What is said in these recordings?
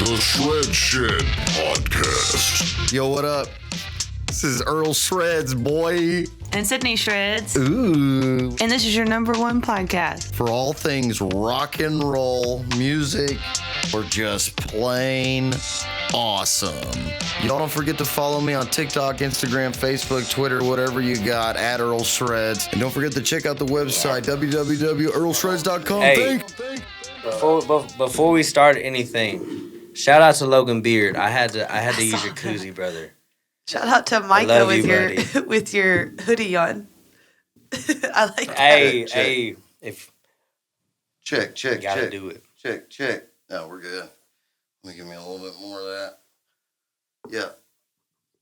The Shred Shed Podcast. Yo, what up? This is Earl Shreds, boy. And Sydney Shreds. Ooh. And this is your #1 podcast. For all things rock and roll, music, or just plain awesome. Y'all don't forget to follow me on TikTok, Instagram, Facebook, Twitter, whatever you got, at Earl Shreds. And don't forget to check out the website, www.earlshreds.com. Hey, before we start anything, shout out to Logan Beard. I had to use your koozie, brother. Shout out to Micah with your hoodie on. I like that. Hey, if Check. you gotta do it. Check. No, we're good. Let me give me a little bit more of that. Yeah.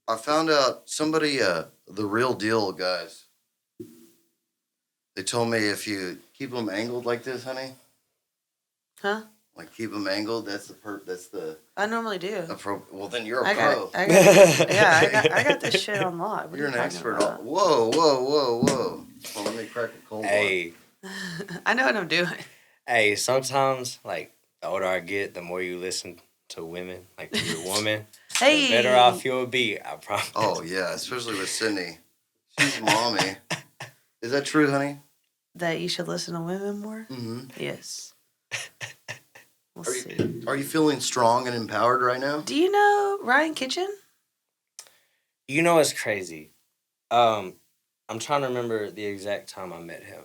I found out somebody, the real deal guys, they told me if you keep them angled like this, honey. Huh? Like keep them angled, that's the I normally do. well, then you're a pro. I got this shit on lock. You're an expert. Whoa. Well, let me crack a cold Hey, I know what I'm doing. hey, sometimes, like, the older I get, the more you listen to women, like to your woman, Hey. the better off you'll be, I promise. Oh, yeah, especially with Sydney. She's mommy. Is that true, honey? That you should listen to women more? Mm-hmm. Yes. We'll see. Are you feeling strong and empowered right now? Do you know Ryan Kitchen? You know it's crazy. I'm trying to remember the exact time I met him.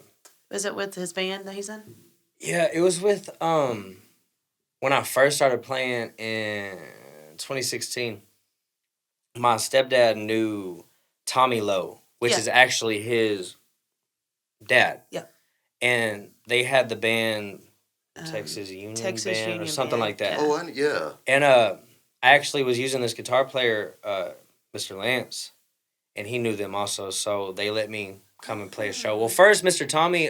Was it with his band that he's in? Yeah, it was with when I first started playing in 2016. My stepdad knew Tommy Lowe, which is actually his dad. Yeah. And they had the band Texas Union Band or something like that. Oh, yeah. And I actually was using this guitar player, Mr. Lance, and he knew them also, so they let me come and play a show. Well, first, Mr. Tommy,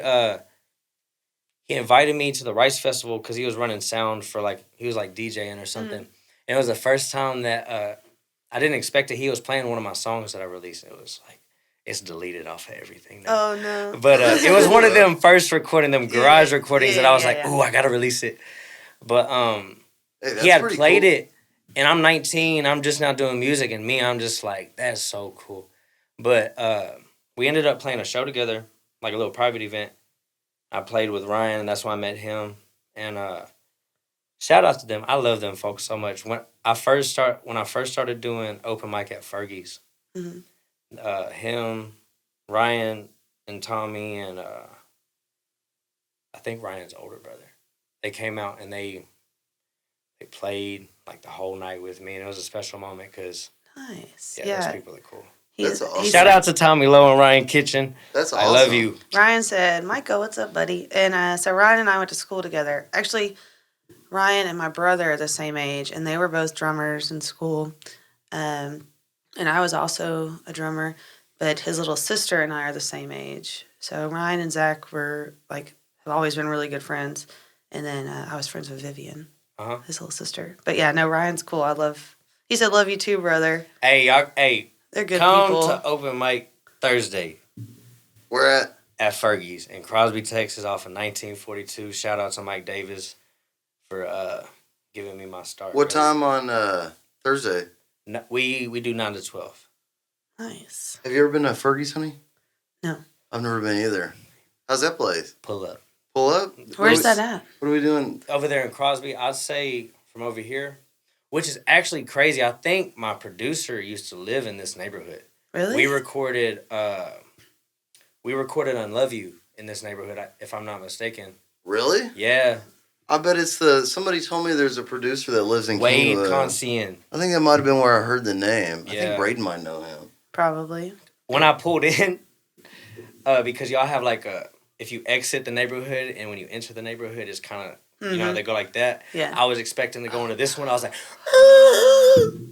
he invited me to the Rice Festival because he was running sound for, he was DJing or something. And it was the first time that I didn't expect it. He was playing one of my songs that I released. It was it's deleted off of everything now. Oh, no. But it was one of them first recording, them garage recordings that I was ooh, I got to release it. But he had played it, and I'm 19. I'm just now doing music, and I'm just like, that's so cool. But we ended up playing a show together, like a little private event. I played with Ryan, and that's why I met him. And shout out to them. I love them folks so much. When I first started doing open mic at Fergie's, him, Ryan, and Tommy, and I think Ryan's older brother, they came out and they played the whole night with me, and it was a special moment because those people are cool. That's awesome. Shout out to Tommy Lowe and Ryan Kitchen. That's awesome. I love you. Ryan said, Micah, what's up, buddy? And so Ryan and I went to school together. Actually, Ryan and my brother are the same age, and they were both drummers in school. And I was also a drummer, but his little sister and I are the same age. So Ryan and Zach were, have always been really good friends. And then I was friends with Vivian, his little sister. But yeah, no, Ryan's cool. He said, love you too, brother. Hey, y'all, they're good come people. to open mic Thursday. Where at? At Fergie's in Crosby, Texas, off of 1942. Shout out to Mike Davis for giving me my start. What time on Thursday? No, we do 9 to 12. Nice. Have you ever been to Fergie's, honey? No. I've never been either. How's that place? Pull up. Pull up? Where's that at? What are we doing? Over there in Crosby, I'd say from over here, which is actually crazy. I think my producer used to live in this neighborhood. Really? We recorded on Love You in this neighborhood, if I'm not mistaken. Really? Yeah. I bet it's somebody told me there's a producer that lives in Wade Kingwood. Conscien. I think that might have been where I heard the name. I Yeah. think Braden might know him. Probably. When I pulled in, because y'all have if you exit the neighborhood and when you enter the neighborhood, it's kind of, they go like that. Yeah. I was expecting to go into this one. I was like,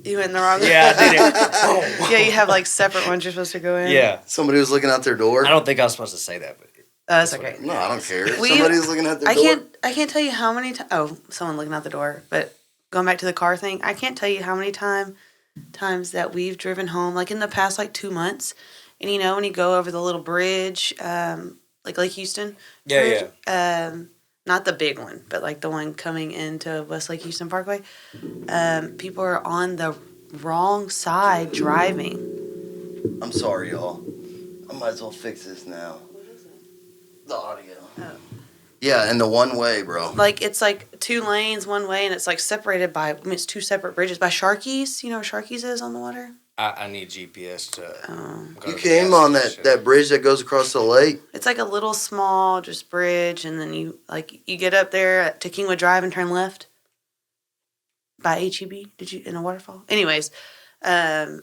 You went in the wrong one? yeah, I did it. Yeah, you have separate ones you're supposed to go in. Yeah. Somebody was looking out their door? I don't think I was supposed to say that, but That's okay. No, I don't care. Somebody's looking at their door. I can't tell you how many times. Oh, someone looking out the door. But going back to the car thing, I can't tell you how many times that we've driven home, in the past 2 months. And when you go over the little bridge, Lake Houston. Yeah, bridge, not the big one, but like the one coming into Westlake Houston Parkway, people are on the wrong side driving. I'm sorry, y'all. I might as well fix this now. What is it? The audio. Oh. Yeah, and the one way, bro. Like, it's like 2 lanes, one way, and it's like separated by, it's 2 separate bridges by Sharky's. You know where Sharky's is on the water? I need GPS to. You came on that bridge that goes across the lake? It's like a little small just bridge, and then you get up there to Kingwood Drive and turn left by HEB. Did you in a waterfall? Anyways, Sorry.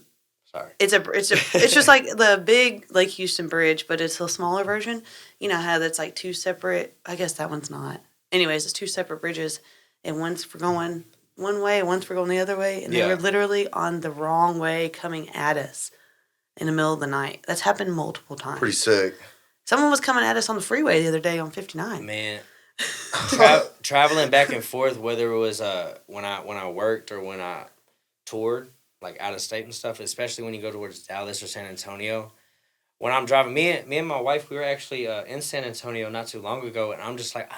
it's just like the big Lake Houston bridge, but it's a smaller version. You know how that's like 2 separate. I guess that one's not. Anyways, it's 2 separate bridges, and one's for going one way, one's for going the other way, and they were literally on the wrong way coming at us in the middle of the night. That's happened multiple times. Pretty sick. Someone was coming at us on the freeway the other day on 59. Man, traveling back and forth, whether it was when I worked or when I toured, like out of state and stuff, especially when you go towards Dallas or San Antonio. When I'm driving, me and my wife, we were actually in San Antonio not too long ago, and I'm just like,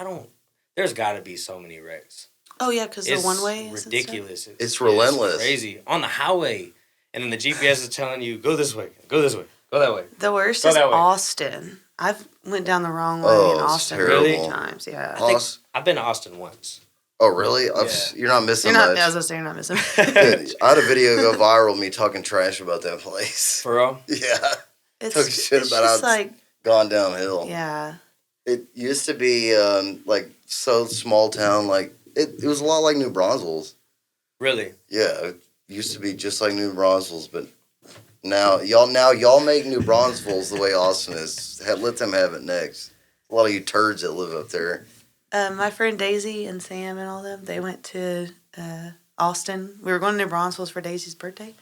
there's got to be so many wrecks. Oh, yeah, because the one way is ridiculous. It's relentless. It's crazy. On the highway. And then the GPS is telling you, go this way, go this way, go that way. The worst is Austin. I've went down the wrong way in Austin many times. Yeah. I've been to Austin once. Oh, really? You're not missing much. As I say, you're not missing. Dude, I had a video go viral me talking trash about that place. For real? Yeah. It's shit about how it's like, gone downhill. Yeah. It used to be like so small town, like it was a lot like New Braunfels. Really? Yeah, it used to be just like New Braunfels, but now y'all make New Braunfels the way Austin is. Let them have it next. A lot of you turds that live up there. My friend Daisy and Sam and all them, they went to Austin. We were going to New Braunfels for Daisy's birthday,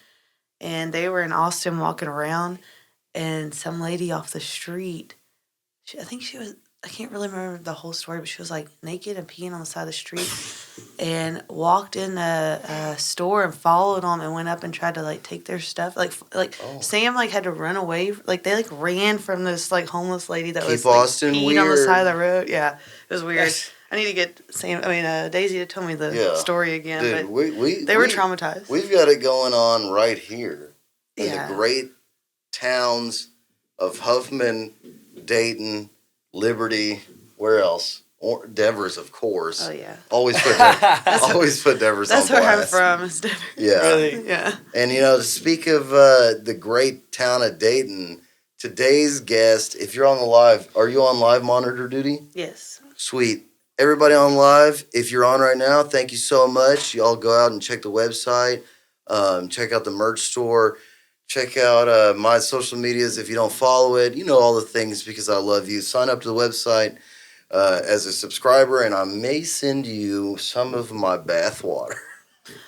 and they were in Austin walking around, and some lady off the street, I can't really remember the whole story, but she was like naked and peeing on the side of the street and walked in a store and followed them and went up and tried to like take their stuff. Sam like had to run away. Like they like ran from this like homeless lady that was like, peeing on the side of the road. Yeah, it was weird. I need to get Daisy to tell me the story again. Dude, but they were traumatized. We've got it going on right here in the great towns of Huffman, Dayton, Liberty, where else? Or Devers, of course. Oh yeah. Always put Devers on blast. That's where I'm from. Is Devers. Yeah. Really? Yeah. And to speak of the great town of Dayton, today's guest, if you're on the live, are you on live monitor duty? Yes. Sweet. Everybody on live, if you're on right now, thank you so much. Y'all go out and check the website, check out the merch store. Check out my social medias if you don't follow it. You know all the things because I love you. Sign up to the website as a subscriber, and I may send you some of my bath water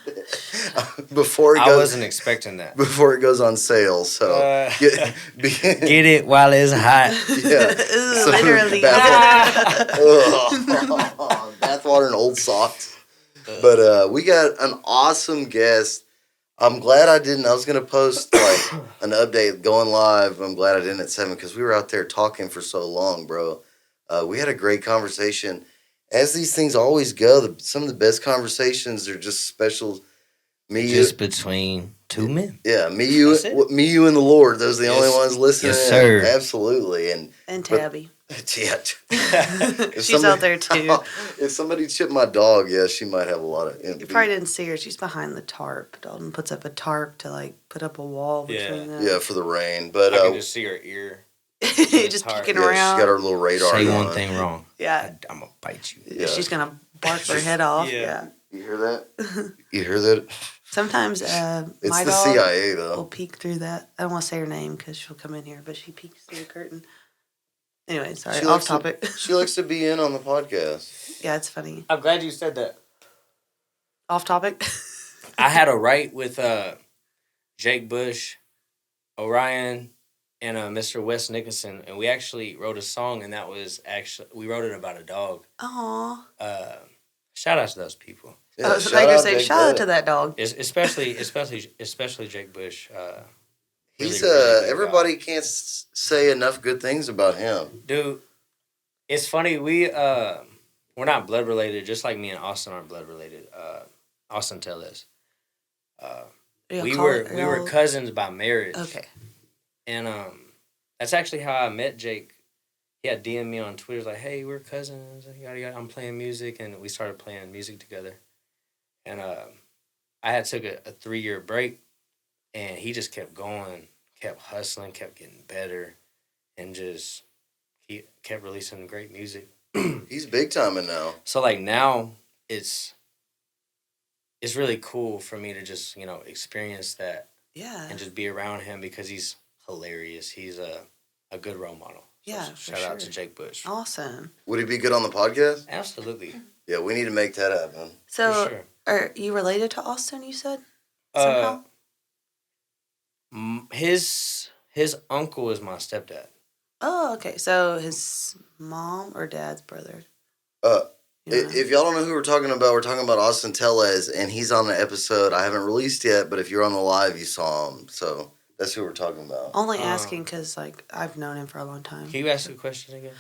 I wasn't expecting that. Before it goes on sale. So get it while it's hot. Yeah. Literally. Bath water and old socks. But we got an awesome guest. I'm glad I didn't. I was going to post like an update going live. I'm glad I didn't at 7 because we were out there talking for so long, bro. We had a great conversation. As these things always go, some of the best conversations are just special. Between two men. Yeah, me, you, and the Lord. Those are the only ones listening. Yes, sir. Absolutely. And Tabby. Yeah. She's out there too. If somebody chipped my dog, she might have a lot of empathy. You probably didn't see her. She's behind the tarp. Dalton puts up a tarp to like put up a wall between them. Yeah, for the rain. But I can just see her ear. Just peeking around. She got her little radar. Say one thing wrong. Yeah. I'm gonna bite you. Yeah. She's gonna bark her head off. Yeah. You hear that? You hear that? Sometimes it's my the dog CIA though. will peek through that. I don't want to say her name because she'll come in here, but she peeks through the curtain. Anyway, sorry, off topic. She likes to be in on the podcast. Yeah, it's funny. I'm glad you said that. Off topic. I had a write with Jake Bush, Orion, and Mr. Wes Nicholson, and we actually wrote a song, and that was we wrote it about a dog. Aww. Shout out to those people. Yeah, I was going to say, shout out to that dog. Especially Jake Bush. He's really everybody can't say enough good things about him. Dude, it's funny. We we're not blood related, just like me and Austin aren't blood related. Austin Tellez. We were cousins by marriage. Okay. And that's actually how I met Jake. He had DM'd me on Twitter, like, "Hey, we're cousins. Yada, yada. I'm playing music," and we started playing music together. And I had took a 3-year break, and he just kept going, kept hustling, kept getting better, and just he kept releasing great music. He's big timing now. So like now, it's really cool for me to just experience that, and just be around him because he's hilarious. He's a good role model. Yeah, so shout out to Jake Bush. Awesome. Would he be good on the podcast? Absolutely. Yeah, we need to make that happen. So, for sure. Are you related to Austin? You said somehow. His uncle is my stepdad. Oh, okay. So his mom or dad's brother. If y'all don't know who we're talking about Austin Tellez, and he's on the episode I haven't released yet, but if you're on the live, you saw him. So that's who we're talking about. Only asking because, I've known him for a long time. Can you ask the question again?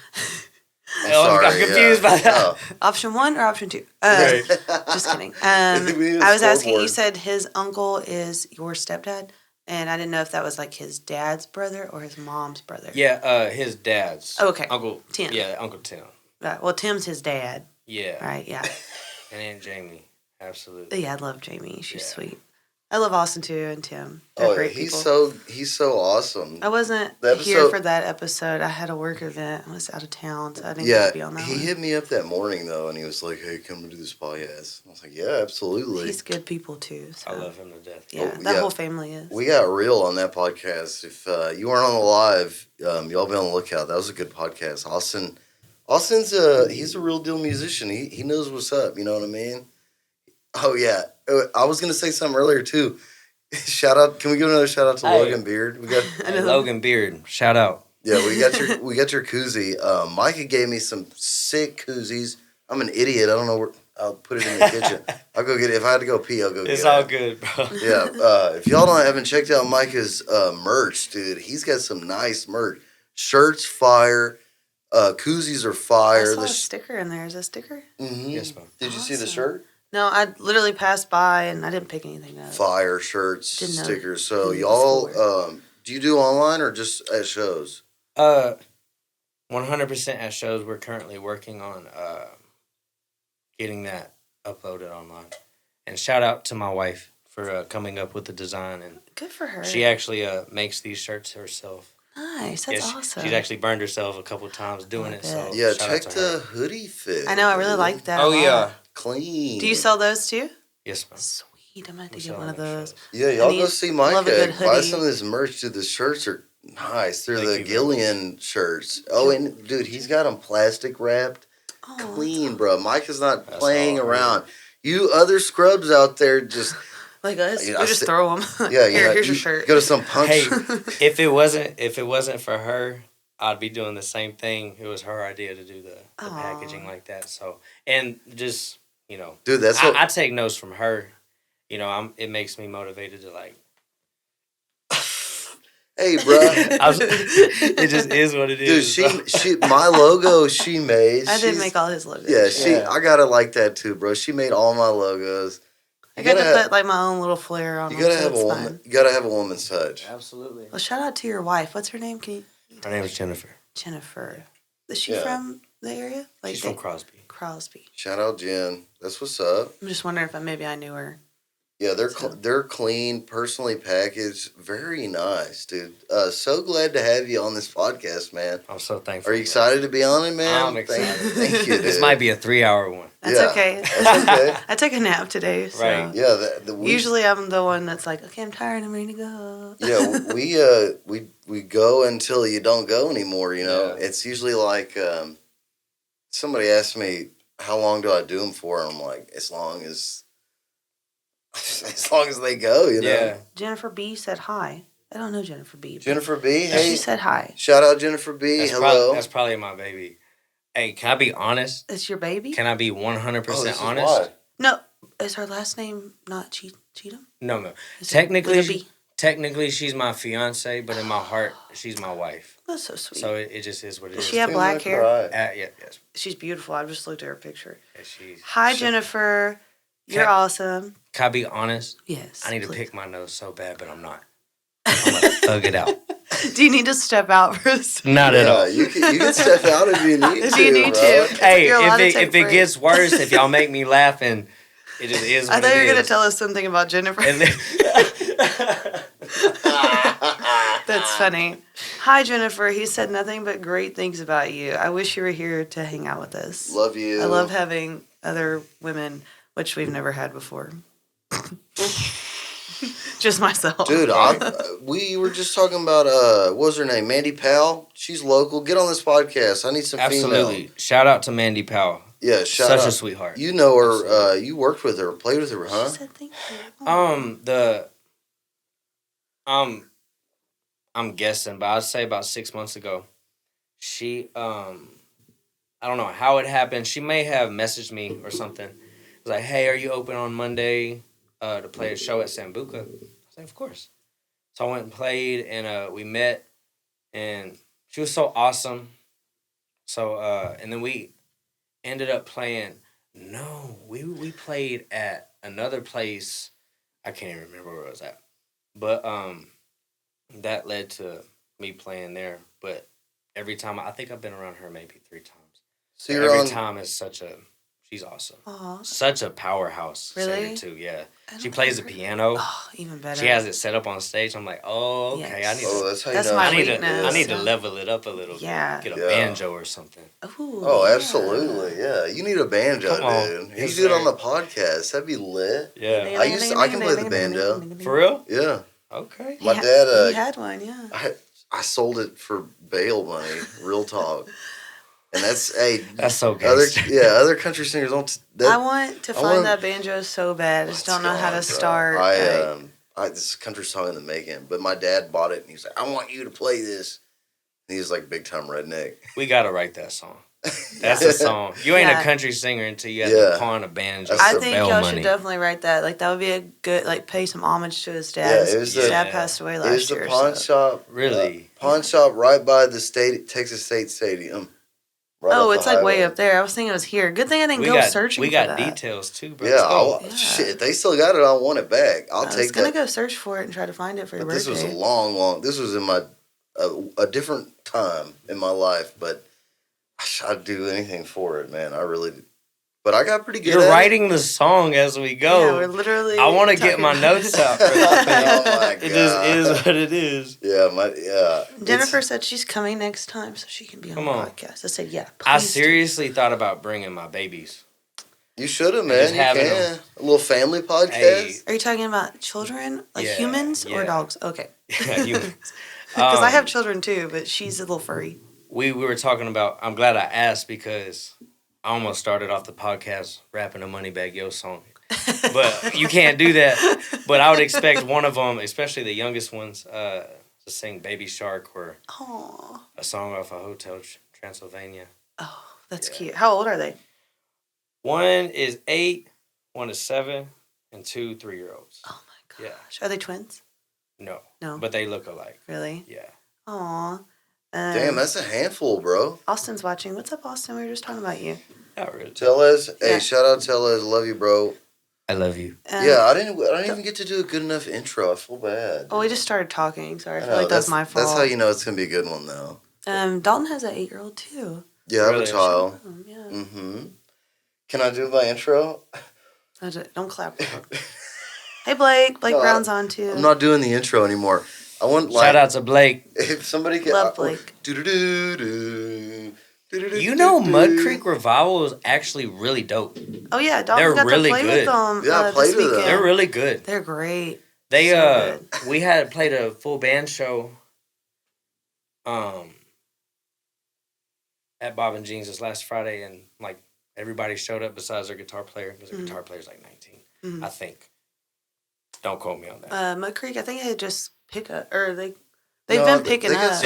I'm confused by that. Oh. Option 1 or option 2? Right. Just kidding. I was asking, you said his uncle is your stepdad, and I didn't know if that was like his dad's brother or his mom's brother. Yeah, his dad's. Oh, okay. Uncle Tim. Yeah, Uncle Tim. Right. Well, Tim's his dad. Yeah. Right, yeah. And Aunt Jamie. Absolutely. Yeah, I love Jamie. She's sweet. I love Austin too and Tim. They're great people. He's so awesome. I wasn't here for that episode. I had a work event. I was out of town, so I didn't get to be on that one. He hit me up that morning though, and he was like, "Hey, come and do this podcast." I was like, "Yeah, absolutely." He's good people too. So. I love him to death. Yeah, that whole family is. We got real on that podcast. If you weren't on the live, y'all be on the lookout. That was a good podcast. Austin's he's a real deal musician. He knows what's up. You know what I mean? Oh yeah, I was gonna say something earlier too. Shout out! Can we give another shout out to Logan Beard? We got Logan Beard. Shout out. Yeah, we got your koozie. Micah gave me some sick koozies. I'm an idiot. I don't know where. I'll put it in the kitchen. I'll go get it. If I had to go pee, I'll go get it. It's all good, bro. Yeah. If y'all haven't checked out Micah's merch, dude, he's got some nice merch. Shirts fire. Koozies are fire. I saw a sticker in there. Is that a sticker? Mm-hmm. Yes, ma'am. Did you see the shirt? No, I literally passed by and I didn't pick anything up. Fire shirts, stickers. So y'all, do you do online or just at shows? 100% at shows. We're currently working on getting that uploaded online. And shout out to my wife for coming up with the design. And good for her. She actually makes these shirts herself. Nice, that's awesome. She's actually burned herself a couple times doing it. So yeah, check the hoodie fit. I know, I really like that. Oh yeah, clean. Do you sell those too? Yes, ma'am. Sweet, I'm gonna have to get one of those. Yeah, y'all go see Micah. Buy some of this merch. Dude, the shirts are nice. They're the Gillian shirts. Oh, and dude, he's got them plastic wrapped, clean, bro. Micah's not playing around. You other scrubs out there just. Like us, you just throw them. Yeah, here's your shirt. Go to some punch. Hey, if it wasn't for her, I'd be doing the same thing. It was her idea to do the packaging like that. So, and just dude, that's I take notes from her. It makes me motivated to like. Hey, bro. It just is what it is. Dude, she my logo she made. I didn't make all his logos. Yeah, I got it like that too, bro. She made all my logos. I got to put like my own little flair on. You gotta have a woman. You gotta have a woman's touch. Absolutely. Well, shout out to your wife. What's her name? Her name is Jennifer. Jennifer. Is she from the area? Like she's from Crosby. Crosby. Shout out Jen. That's what's up. I'm just wondering if maybe I knew her. Yeah, they're clean, personally packaged, very nice, dude. So glad to have you on this podcast, man. I'm so thankful. Are you excited to be on it, man? I'm excited. Thank you, dude. This might be a 3-hour one. That's okay. That's okay. I took a nap today, so. Right. Yeah. Usually I'm the one that's like, okay, I'm tired, I'm ready to go. Yeah, we go until you don't go anymore. Yeah. It's usually like somebody asked me how long do I do them for, and I'm like, as long as they go, Yeah. Jennifer B said hi. I don't know Jennifer B. Jennifer B. Hey, she said hi. Shout out Jennifer B. Hello. That's probably my baby. Hey, can I be honest? It's your baby? Can I be 100% honest? No. Is her last name not Cheatham? No. Technically, she's my fiance, but in my heart, she's my wife. That's so sweet. So it just is what it is. Does she have black hair? Yeah, yes. She's beautiful. I just looked at her picture. Yeah, Hi, Jennifer. You're awesome. Can I be honest? Yes. I need to pick my nose so bad, but I'm not. I'm going to thug it out. Do you need to step out for a second? Not at all. You can step out if you need to. If you need to. Hey, if it gets worse, if y'all make me laugh, and it just is what I thought you were going to to tell us something about Jennifer. That's funny. Hi, Jennifer. He said nothing but great things about you. I wish you were here to hang out with us. Love you. I love having other women, which we've never had before. Just myself. Dude, we were just talking about, what was her name? Mandy Powell. She's local. Get on this podcast. I need some Absolutely. female. Shout out to Mandy Powell. Yeah, shout out. Such a sweetheart. You know her. You worked with her, played with her, huh? She said thank you. I'm guessing, but I'd say about 6 months ago, she, I don't know how it happened. She may have messaged me or something. It was like, hey, are you open on Monday to play a show at Sambuca? I was like, of course. So I went and played, and we met, and she was so awesome. So, and then we ended up playing, we played at another place. I can't even remember where it was at. But, that led to me playing there, but every time I think I've been around her maybe 3 times. So every time is she's awesome. Aww. Such a powerhouse really? singer too. Yeah, she plays the piano. Oh, even better. She has it set up on stage. I'm like, oh, okay. Yes. That's how you know. My I need to level it up a little. Yeah. Get a banjo or something. Ooh, oh, absolutely. Yeah, you need a banjo, dude. You do it on the podcast. That'd be lit. Yeah. I can play the banjo. For real? Yeah. Okay. My dad. He had one. Yeah. I sold it for bail money. Real talk. And that's so good. Other country singers don't. I want to find that banjo so bad. I just don't know how to start. This is a country song in the making, but my dad bought it and he's like, I want you to play this. And he's like big time redneck. We gotta write that song. That's a song. You ain't a country singer until you have to pawn a banjo. I think y'all should definitely write that. Like that would be a good pay some homage to his dad. His dad passed away last year. It was the pawn shop. Really? Pawn shop right by the Texas State Stadium. Right it's like way up there. I was thinking it was here. Good thing I didn't go searching for that. We got details too, bro. Yeah, shit. They still got it. I want it back. I was gonna go search for it and try to find it for your birthday. This was a long. This was in my a different time in my life, but I'd do anything for it, man. I really. But I got pretty good. You're writing the song as we go. Yeah, we're literally. I want to get my notes out. For that. Oh my god! It just is what it is. Yeah, Jennifer said she's coming next time, so she can be on the podcast. I said, yeah. I seriously thought about bringing my babies. You should have, man. You can. A little family podcast. Hey. Are you talking about children, like humans or dogs? Okay. Yeah, humans. Because I have children too, but she's a little furry. We were talking about. I'm glad I asked because I almost started off the podcast rapping a Moneybag Yo song. But you can't do that. But I would expect one of them, especially the youngest ones, to sing Baby Shark or a song off a Hotel Transylvania. Oh, that's cute. How old are they? One is 8, one is 7, and 2 3-year-olds. Oh my gosh. Yeah. Are they twins? No. No. But they look alike. Really? Yeah. Aw. Damn, that's a handful, bro. Austin's watching. What's up, Austin? We were just talking about you. Not really. Tellez, hey, shout out Tellez. Love you, bro. I love you. I didn't even get to do a good enough intro. I feel bad. Oh, we just started talking. Sorry, I feel like that's my fault. That's how you know it's gonna be a good one, though. Dalton has an 8-year-old too. Yeah, I have a child. Yeah. Mm-hmm. Can I do my intro? Don't clap. Hey, Blake. Blake Brown's on too. I'm not doing the intro anymore. I want shout out to Blake. If somebody can love Blake. You know, Mud Creek Revival is actually really dope. Oh yeah, Dalton got really to play good. with them. Yeah, I played with them. They're really good. They're great. They we had played a full band show. At Bob and Jean's this last Friday, and like everybody showed up besides their guitar player because their guitar player's like 19, I think. Don't quote me on that. Mud Creek, I think they just pick up, or they've been picking up.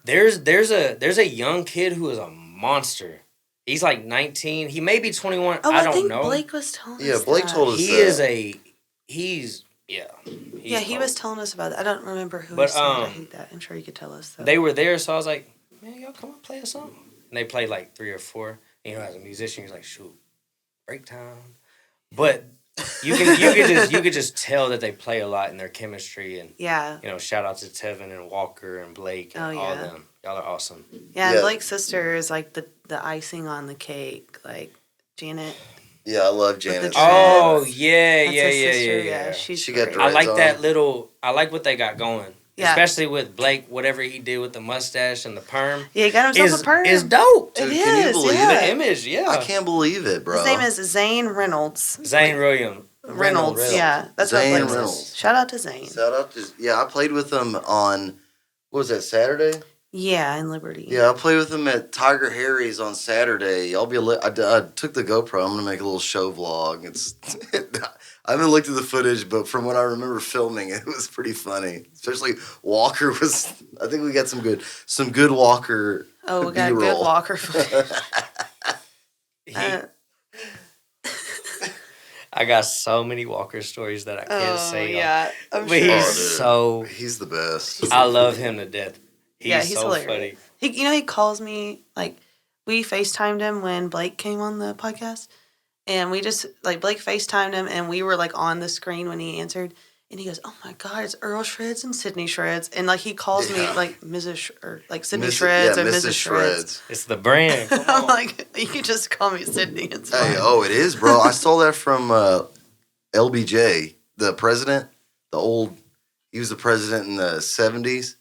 There's a young kid who is a monster. He's like 19. He may be 21. Oh, I don't know. Blake was telling us. Yeah, Blake told us he that. He's he was telling us about it. I don't remember who But, he said. I hate that. I'm sure you could tell us. Though. They were there, so I was like, man, y'all come on, play a song. And they played like 3 or 4. And, as a musician, you're like, shoot, break time. But you could just tell that they play a lot in their chemistry. And shout out to Tevin and Walker and Blake and all of them. Y'all are awesome. Yeah, and Blake's sister is like the icing on the cake. Like Janet. Yeah, I love Janet. Oh, yeah. She got dreads I like on. I like what they got going. Yeah. Especially with Blake, whatever he did with the mustache and the perm. Yeah, he got himself a perm. It's dope. Dude, it can is, you believe the image, I can't believe it, bro. His name is Zane Reynolds. Zane William. Reynolds. Yeah. That's Zane what Blake Reynolds. says. Shout out to Zane. I played with him on, what was that, Saturday? Yeah, in Liberty. Yeah, I played with him at Tiger Harry's on Saturday. I took the GoPro. I'm gonna make a little show vlog. I haven't looked at the footage, but from what I remember filming, it was pretty funny. Especially Walker was. I think we got some good Walker. Oh, we got B-roll. good Walker footage. I got so many Walker stories that I can't say. Yeah, I'm but sure. He's the best. I love him to death. He's so hilarious. funny. He calls me, like, we FaceTimed him when Blake came on the podcast, and we just, like, Blake FaceTimed him, and we were, like, on the screen when he answered, and he goes, oh, my God, it's Earl Shreds and Sydney Shreds, and, like, he calls me, like, Sydney Shreds or Mrs. Shreds. It's the brand. I'm like, you can just call me Sydney, it's fine. Hey, it is, bro. I stole that from LBJ, the president, he was the president in the 70s.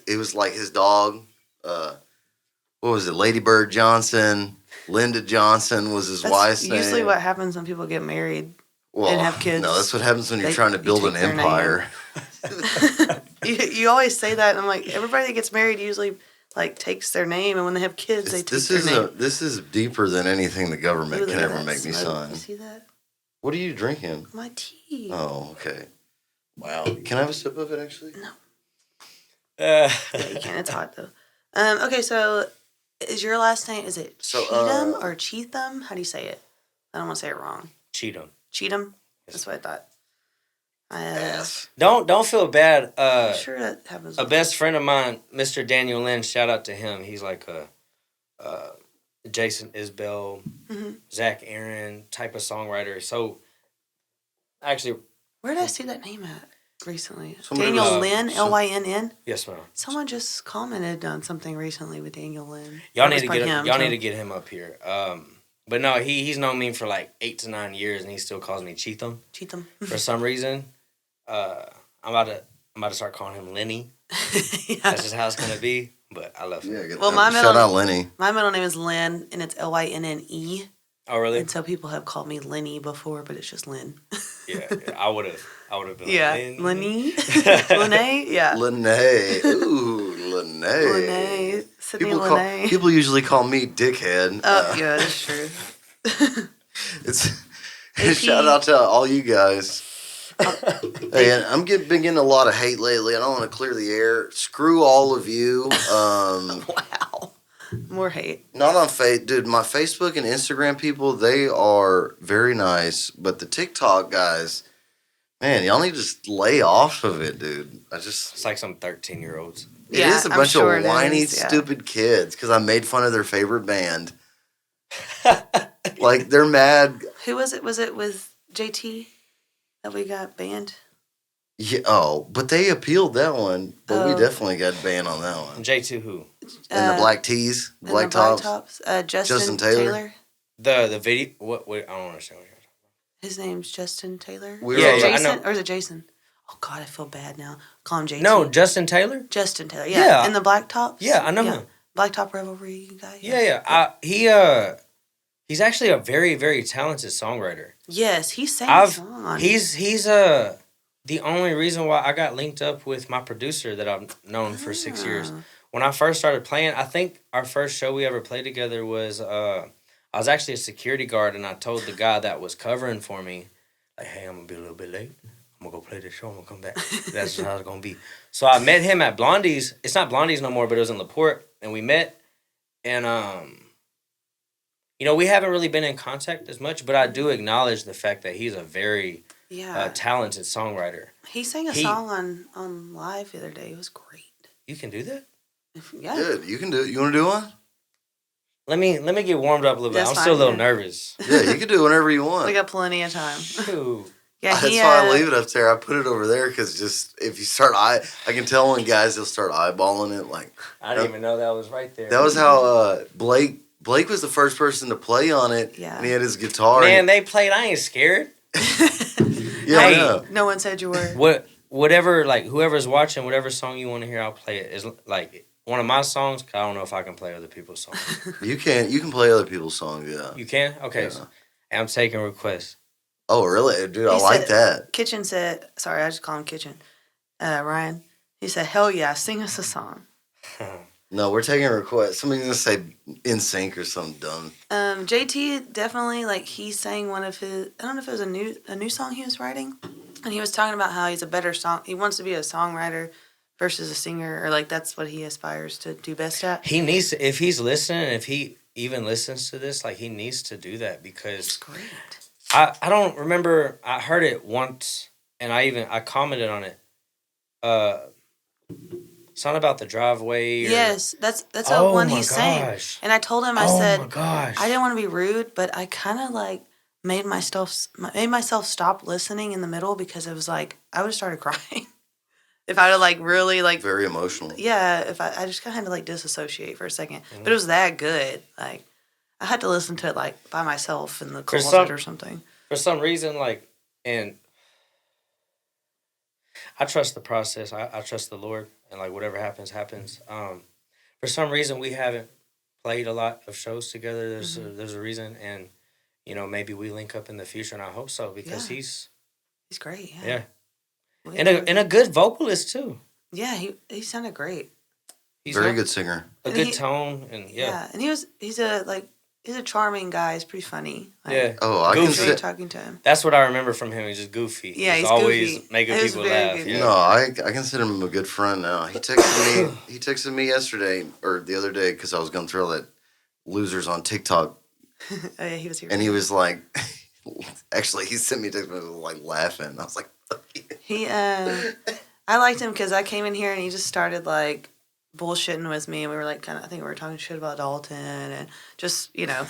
It was like his dog. What was it? Lady Bird Johnson. Linda Johnson was his wife's name. Usually, what happens when people get married and have kids. No, that's what happens when you're trying to build an empire. You always say that, and I'm like, everybody that gets married usually like takes their name, and when they have kids, they take their name. This is deeper than anything the government can ever make me smoke. sign. You see that? What are you drinking? My tea. Oh, okay. Wow. Can I have a sip of it, actually? No. Yeah, you can. It's hot though. Okay, so is your last name? Is it Cheatham or Cheatham? How do you say it? I don't want to say it wrong. Cheatham. Cheatham. That's what I thought. Yes. Don't feel bad. I'm sure that happens. A best friend of mine, Mr. Daniel Lynn. Shout out to him. He's like a Jason Isbell, Zach Aaron type of songwriter. So actually, where did I see that name at? Recently. Daniel Lynn, Lynn? Yes, ma'am. Someone just commented on something recently with Daniel Lynn. Y'all need to get him up here. But no, he's known me for like 8 to 9 years, and he still calls me Cheatham. Cheatham. For some reason, I'm about to start calling him Lenny. Yeah. That's just how it's gonna be. But I love him. Yeah, well, shout out Lenny. My middle name is Lynn, and it's Lynne. Oh, really? And so people have called me Lenny before, but it's just Lynn. Yeah, I would have been. Yeah, Lynn. Lenny, Lene, yeah. Lene, ooh, Lene. Lene, Sydney Lene. People usually call me Dickhead. Oh, yeah, that's true. Shout out to all you guys. Hey, I've been getting a lot of hate lately. I don't want to clear the air. Screw all of you. Wow. More hate. Not on dude. My Facebook and Instagram people, they are very nice, but the TikTok guys, man, y'all need to just lay off of it, dude. It's like some 13-year-olds. It is a bunch of whiny, stupid kids because I made fun of their favorite band. Like they're mad. Who was it? Was it with JT that we got banned? Yeah. Oh, but they appealed that one. But we definitely got banned on that one. J2 who? And the black tees, black tops. Justin Taylor. The video. What? I don't understand what you're talking about. His name's Justin Taylor. Jason, or is it Jason? Oh God, I feel bad now. Call him JT. No, Justin Taylor. Justin Taylor. Yeah. And the black tops. Yeah, I know him. Blacktop Revelry guy. Yeah. He's actually a very, very talented songwriter. Yes, he sings songs. He's the only reason why I got linked up with my producer that I've known for 6 years. When I first started playing, I think our first show we ever played together was I was actually a security guard, and I told the guy that was covering for me, like, hey, I'm gonna be a little bit late. I'm gonna go play this show. I'm gonna come back. That's how it's gonna be. So I met him at Blondie's. It's not Blondie's no more, but it was in LaPorte, and we met. And we haven't really been in contact as much, but I do acknowledge the fact that he's a very talented songwriter. He sang a song on live the other day. It was great. You can do that? Yeah. Good. You can do it. You want to do one? Let me get warmed up a little bit. I'm still a little nervous. Yeah, you can do whatever you want. We got plenty of time. Shoot. Yeah, that's why I leave it up there. I put it over there because just if you start, I can tell when guys they'll start eyeballing it. Like I didn't even know that was right there. That was how Blake was the first person to play on it. Yeah, and he had his guitar. Man, they played. I ain't scared. Yeah, hey, no one said you were. Whatever, like whoever's watching, whatever song you want to hear, I'll play it. It's like one of my songs. I don't know if I can play other people's songs. You can play other people's songs. Yeah, you can. Okay, yeah. So I'm taking requests. Oh, really? Dude, I like that. Kitchen said, sorry, I just call him Kitchen. Ryan, he said, hell yeah, sing us a song. No, we're taking requests. Somebody's going to say In Sync or something dumb. JT definitely, like, he sang one of his, I don't know if it was a new song he was writing. And he was talking about how he's a better he wants to be a songwriter versus a singer, or, like, that's what he aspires to do best at. He needs to, if he's listening, if he even listens to this, like, he needs to do that because... It's great. I don't remember. I heard it once, and I commented on it. Something about the driveway. Yes, that's one he sang. And I told him, I said, I didn't want to be rude, but I kind of like made myself stop listening in the middle because it was like I would have started crying if I would like really like very emotional. Yeah, if I just kind of had to like disassociate for a second, but it was that good, like. I had to listen to it, like, by myself in the closet or something. For some reason, like, and I trust the process. I trust the Lord, and, like, whatever happens, happens. For some reason, we haven't played a lot of shows together. There's a reason, and, you know, maybe we link up in the future, and I hope so, because he's great, yeah. And a good vocalist, too. Yeah, he sounded great. He's very good singer. A good tone, and, and he's a charming guy. He's pretty funny. Like, yeah. Oh, I enjoy talking to him. That's what I remember from him. He's just goofy. Yeah, he's always goofy. making people laugh. Yeah. No, I consider him a good friend now. He texted me yesterday or the other day because I was going through all that losers on TikTok. Oh yeah, he was here. And he was like, actually, he sent me a text and was like laughing. I was like, I liked him because I came in here and he just started like bullshitting with me, and we were like I think we were talking shit about Dalton and just, you know.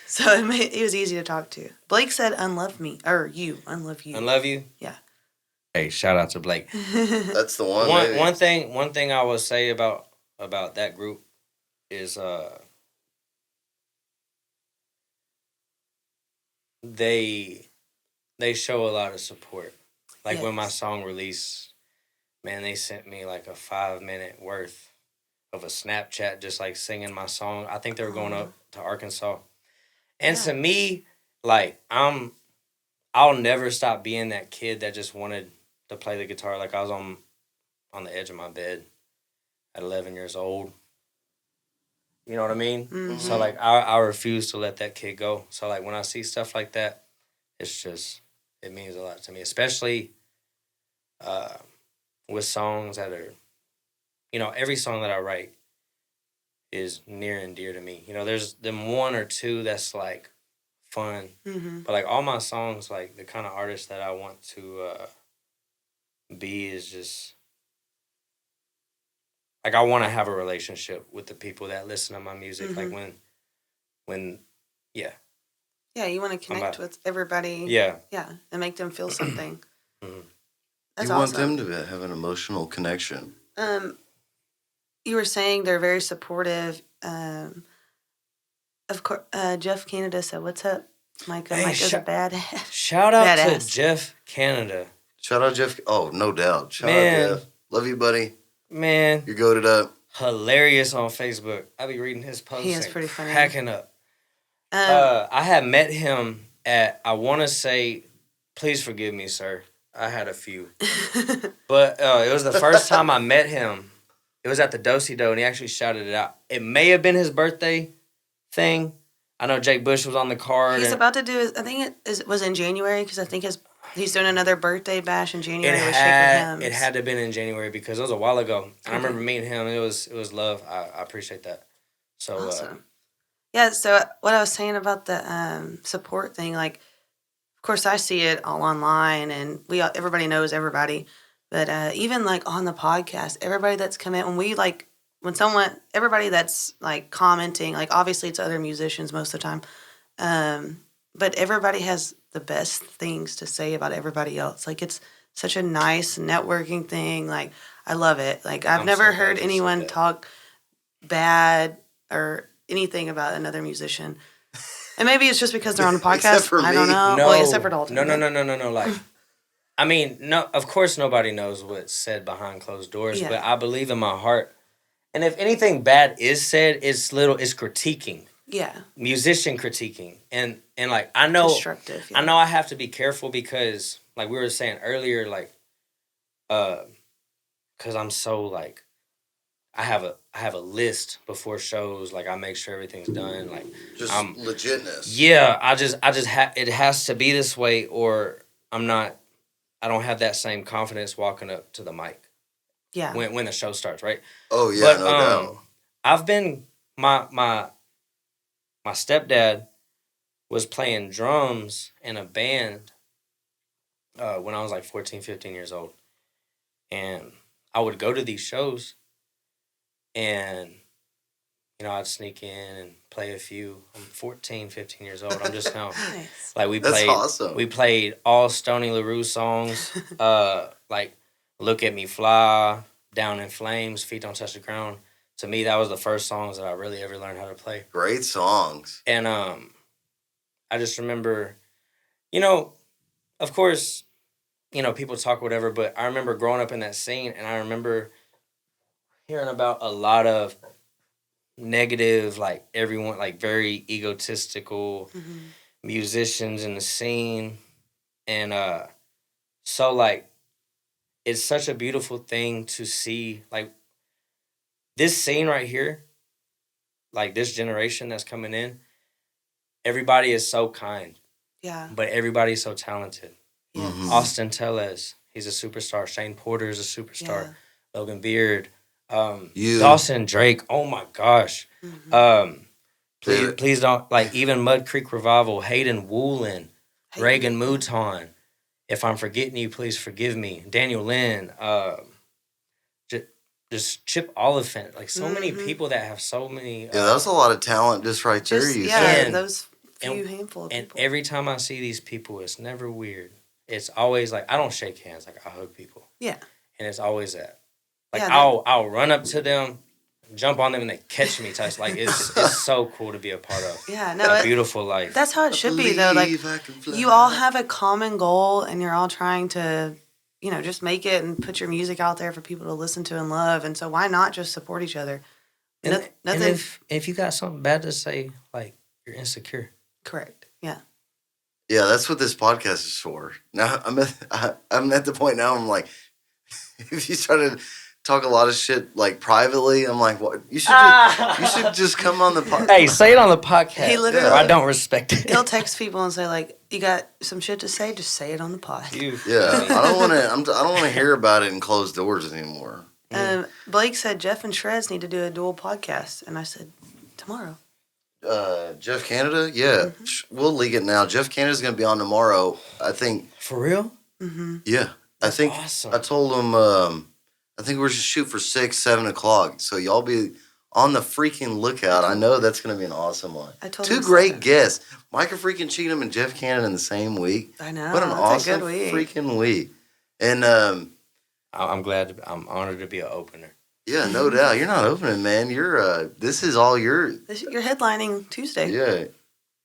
So it was easy to talk to. Blake said unlove me, or you, unlove you. Unlove you? Yeah. Hey, shout out to Blake. That's the one. One thing I will say about that group is they show a lot of support. Like when my song released, man, they sent me like a 5-minute worth of a Snapchat just like singing my song. I think they were going up to Arkansas. And to me, like I'll never stop being that kid that just wanted to play the guitar. Like I was on the edge of my bed at 11 years old. You know what I mean? Mm-hmm. So like I refuse to let that kid go. So like when I see stuff like that, it means a lot to me, especially with songs that are, you know, every song that I write is near and dear to me. You know, there's them one or two that's like fun, but like all my songs, like the kind of artist that I want to be is just like I want to have a relationship with the people that listen to my music. Like when yeah, you want to connect with everybody. Yeah, and make them feel something. That's you want awesome. them to have an emotional connection. You were saying they're very supportive. Of course, Jeff Canada said, "What's up, Micah? Hey, Micah's a badass." Shout out to Jeff Canada. Shout out Jeff. Oh, no doubt. Shout out Jeff. Love you, buddy. Man, you're goated up. Hilarious on Facebook. I be reading his posts. He is pretty funny. Cracking up. I had met him at, I want to say, please forgive me, sir. I had a few. But it was the first time I met him. It was at the Do-Si-Do, and he actually shouted it out. It may have been his birthday thing. I know Jake Bush was on the card. He's about to do I think it was in January, because I think he's doing another birthday bash in January with Shaker Hymns. It had to have been in January because it was a while ago. And I remember meeting him, and it was love. I appreciate that. So, awesome. Yeah, so what I was saying about the support thing, like, of course, I see it all online, and everybody knows everybody. But even like on the podcast, everybody that's come in, everybody that's like commenting, like obviously it's other musicians most of the time, but everybody has the best things to say about everybody else. Like it's such a nice networking thing. Like I love it. Like I've never heard anyone talk bad or anything about another musician. And maybe it's just because they're on the podcast. I don't know. No, well, except for Dalton. No. Like, I mean, no. Of course, nobody knows what's said behind closed doors. Yeah. But I believe in my heart, and if anything bad is said, it's critiquing. Yeah. Musician critiquing, and like I know, constructive. Yeah. I know I have to be careful because, like we were saying earlier, like, because I'm so like. I have a list before shows. Like I make sure everything's done. Like just legitness. Yeah, I just it has to be this way, or I'm not. I don't have that same confidence walking up to the mic. Yeah. When the show starts, right? Oh yeah, no doubt. I've been my stepdad was playing drums in a band when I was like 14, 15 years old, and I would go to these shows. And, I'd sneak in and play a few. I'm 14, 15 years old. I'm just now. Nice. Like, That's awesome. We played all Stoney LaRue songs. Like, Look at Me Fly, Down in Flames, Feet Don't Touch the Ground. To me, that was the first songs that I really ever learned how to play. Great songs. And I just remember, of course, people talk whatever, but I remember growing up in that scene, and I remember hearing about a lot of negative, like everyone, like very egotistical musicians in the scene. And so like it's such a beautiful thing to see, like this scene right here, like this generation that's coming in, everybody is so kind. Yeah. But everybody's so talented. Yes. Austin Tellez, he's a superstar. Shane Porter is a superstar. Yeah. Logan Beard. Dawson Drake, oh my gosh. Please don't, like, even Mud Creek Revival, Hayden Woolen, Reagan Mouton. If I'm forgetting you, please forgive me. Daniel Lynn, just Chip Oliphant, like so many people that have so many. Yeah, that's a lot of talent just right there. Those handful of people. And every time I see these people, it's never weird. It's always like, I don't shake hands, like I hug people. Yeah. And it's always that. Like I'll run up to them, jump on them, and they catch me. Like it's so cool to be a part of. Yeah, no, a beautiful life. That's how it should be, though. Like you all have a common goal, and you're all trying to, just make it and put your music out there for people to listen to and love. And so why not just support each other? And if you got something bad to say, like you're insecure. Correct. Yeah. Yeah, that's what this podcast is for. Now I'm at the point now. I'm like, if you started talk a lot of shit like privately, I'm like, what? You should just come on the podcast. Hey, say it on the podcast. He literally, I don't respect it. He'll text people and say like, "You got some shit to say? Just say it on the pod." Yeah, I don't want to hear about it in closed doors anymore. Blake said Jeff and Shreds need to do a dual podcast, and I said tomorrow. Jeff Canada, yeah, we'll leak it now. Jeff Canada's gonna be on tomorrow, I think. For real? Yeah. That's I think awesome. I told him I think we're just shoot for 6, 7 o'clock. So y'all be on the freaking lookout. I know that's gonna be an awesome one. I told Two great guests. Micah freaking Cheatham and Jeff Canada in the same week. I know. What an awesome freaking week. And I'm glad I'm honored to be an opener. Yeah, no doubt. You're not opening, man. You're this is all your You're headlining Tuesday. Yeah.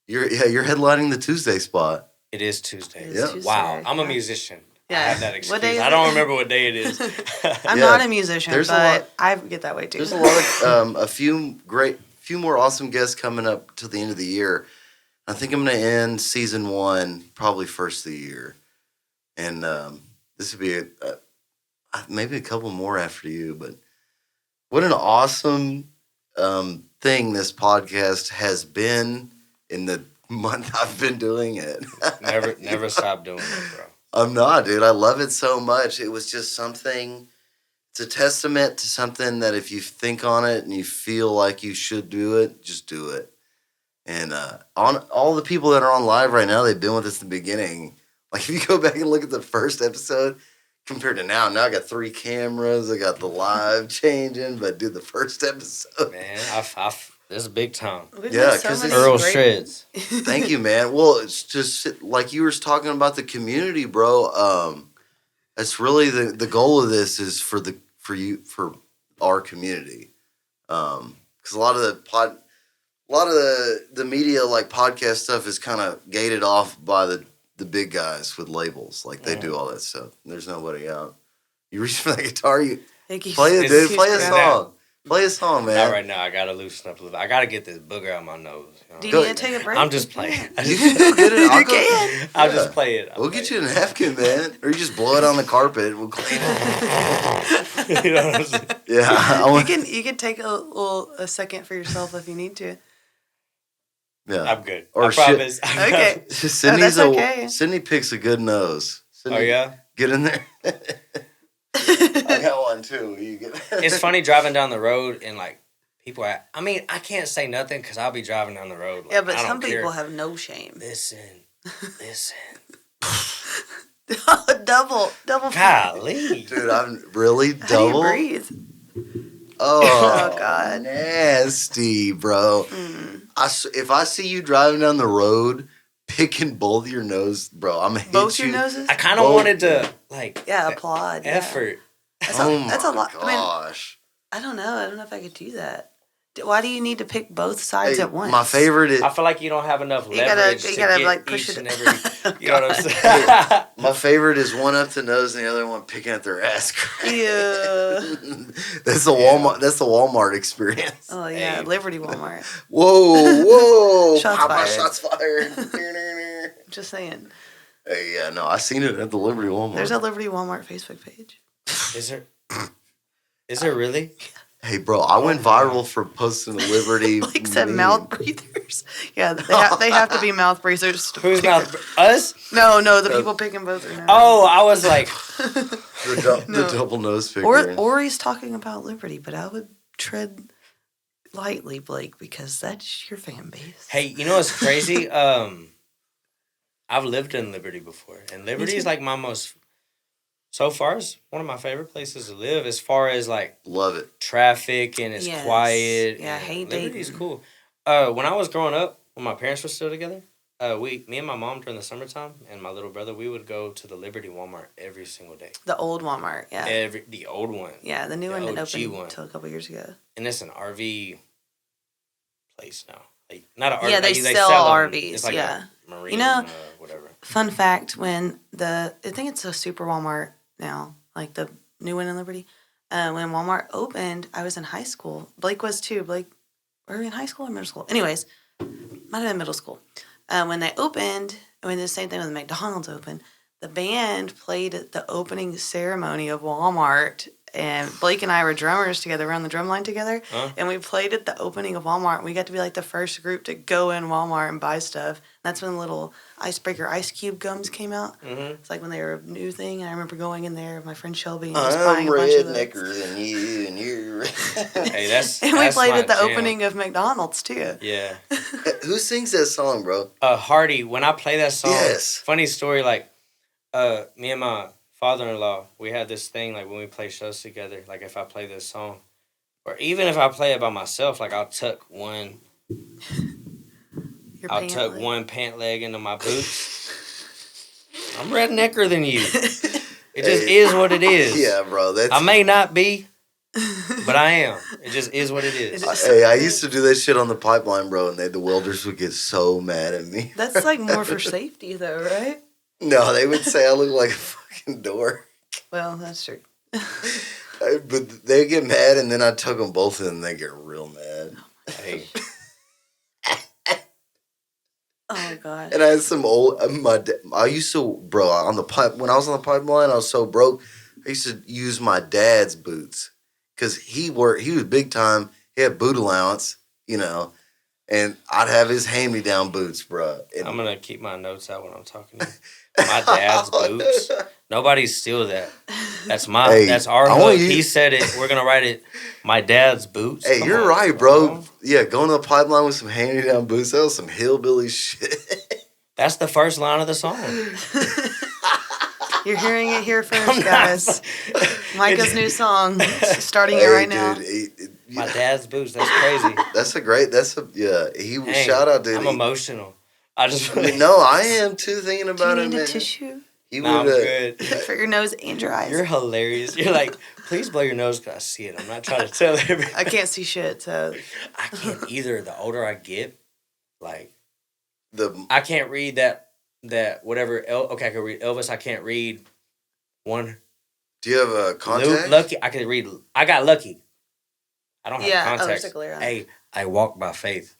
You're headlining the Tuesday spot. It is Tuesday. Yeah. Wow. I'm a musician. Yeah. I have that excuse. I don't remember what day it is. I'm not a musician, but I get that way too. There's a lot of a few more awesome guests coming up till the end of the year. I think I'm going to end season 1 probably first of the year, and this would be maybe a couple more after you. But what an awesome thing this podcast has been in the month I've been doing it. Never stop doing it, bro. I'm not, dude. I love it so much. It was just something. It's a testament to something that if you think on it and you feel like you should do it, just do it. And on all the people that are on live right now, they've been with us in the beginning. Like, if you go back and look at the first episode compared to now I got 3 cameras. I got the live changing. But, dude, the first episode. Man, this is big time. Yeah, because it's Earl Shreds. Thank you, man. Well, it's just like you were talking about the community, bro. That's really the goal of this is for our community. Because a lot of the media, like podcast stuff, is kind of gated off by the big guys with labels. Like, they do all that stuff. There's nobody out. You reach for that guitar, play it, dude. Play a song. Play a song, man. Not right now. I gotta loosen up a little bit. I gotta get this booger out of my nose. Do you need to take a break? I'm just playing. You can go get it. I'll just play it. We'll get you a napkin, man. Or you just blow it on the carpet. We'll clean it. You know what I'm saying? Yeah. You can take a second for yourself if you need to. Yeah. I'm good. Or I promise. Okay. Sydney's that's okay. Sydney picks a good nose. Sydney, Oh, yeah? Get in there. I got one too. You get. It's funny driving down the road and like people. I mean, I can't say nothing because I'll be driving down the road. Like, yeah, but I some don't care. people have no shame. Listen. double. Golly, Dude, I'm really How double. do you breathe? Oh, God. Nasty, bro. If I see you driving down the road picking both your nose, bro, I'm gonna hit Both you. your noses? I kind of wanted to like. Applaud. Effort. That's Oh a lot. my I mean, gosh. I don't know. I don't know if I could do that. Why do you need to pick both sides at once? My favorite is I feel like you don't have enough You gotta- leverage you to gotta, get like, push each it- and every. You know what I'm saying? my favorite is one up the nose and the other one picking at their ass crack. Yeah. That's the Walmart. That's the Walmart experience. Oh yeah, Hey. Liberty Walmart. Whoa! Shots Papa, fired. shots fired. Just saying. Hey, yeah, no, I seen it at the Liberty Walmart. There's a Liberty Walmart Facebook page. Is there? Is there really? Hey, bro, I went viral for posting a Liberty. Like said, meme. mouth breathers. Yeah, they have to be mouth breathers. to Who's pick mouth? Us? No, the people picking both are not. Oh, I was like, The double nose picker. Or he's talking about Liberty, but I would tread lightly, Blake, because that's your fan base. hey, you know what's crazy? I've lived in Liberty before, and Liberty is like my most. So far, it's one of my favorite places to live as far as like Love it. traffic and it's Yes. quiet. Yeah, I and hate Liberty's Dayton. cool. When I was growing up, when my parents were still together, me and my mom during the summertime and my little brother, we would go to the Liberty Walmart every single day. The old Walmart, yeah. The old one. Yeah, the new the one didn't OG open one. until a couple years ago. And it's an RV place now. Like, not an RV. Yeah, they like, sell them. RVs, It's like yeah. a marine, You know- whatever. Fun fact, I think it's a super Walmart now, like the new one in Liberty. When Walmart opened, I was in high school. Blake was too. Blake, were we in high school or middle school? Anyways, might have been middle school. When they opened, the same thing when the McDonald's opened, the band played at the opening ceremony of Walmart. And Blake and I were drummers together. We were on the drum line together. Huh? And we played at the opening of Walmart. We got to be like the first group to go in Walmart and buy stuff. That's when the little Icebreaker ice cube gums came out. Mm-hmm. It's like when they were a new thing. And I remember going in there with my friend Shelby and just buying I'm a bunch of those. rednecker than you, and you're. Hey, that's And we that's played my at the jam. opening of McDonald's too. Yeah. Who sings that song, bro? Hardy, when I play that song, Yes. funny story, like, me and my father-in-law, we had this thing, like, when we play shows together, like, if I play this song, or even if I play it by myself, like, I'll tuck one Your I'll pant tuck leg. one pant leg into my boots. I'm rednecker than you. It just is what it is. Yeah, bro. That's. I may not be, but I am. It just is what it is. Hey, I used to do that shit on the pipeline, bro, and the welders would get so mad at me. That's like more for safety though, right? No, they would say I look like a fucking dork. Well, that's true. But they get mad, and then I tuck them both in, and they get real mad. Hey, Oh god. And I had some old I used to, bro, on the pipe when I was on the pipeline, I was so broke. I used to use my dad's boots because he was big time. He had boot allowance, and I'd have his hand-me-down boots, bro. And I'm going to keep my notes out when I'm talking to you. My dad's boots. Nobody steal that. That's my. Hey, that's our I want hook. you- He said it. We're gonna write it. My dad's boots. Hey, Come you're on, right, bro. Yeah, going to the pipeline with some hand-me-down boots, that was some hillbilly shit. That's the first line of the song. You're hearing it here first, guys. Micah's new song. Starting it Hey, right dude, My dad's boots. That's crazy. Shout out, dude. I'm emotional. I just. No, I am too thinking now. about Do it, you need man. a tissue He Nah, I'm would, good. for your nose and your eyes? You're hilarious. You're like, please blow your nose because I see it. I'm not trying to tell everybody. I can't see shit, so. I can't either. The older I get, like, the I can't read that whatever. Okay, I can read Elvis. I can't read one. Do you have a contact? Lucky. I can read. I got lucky. I don't have contacts. there's a glare on it. Hey, I walk by faith.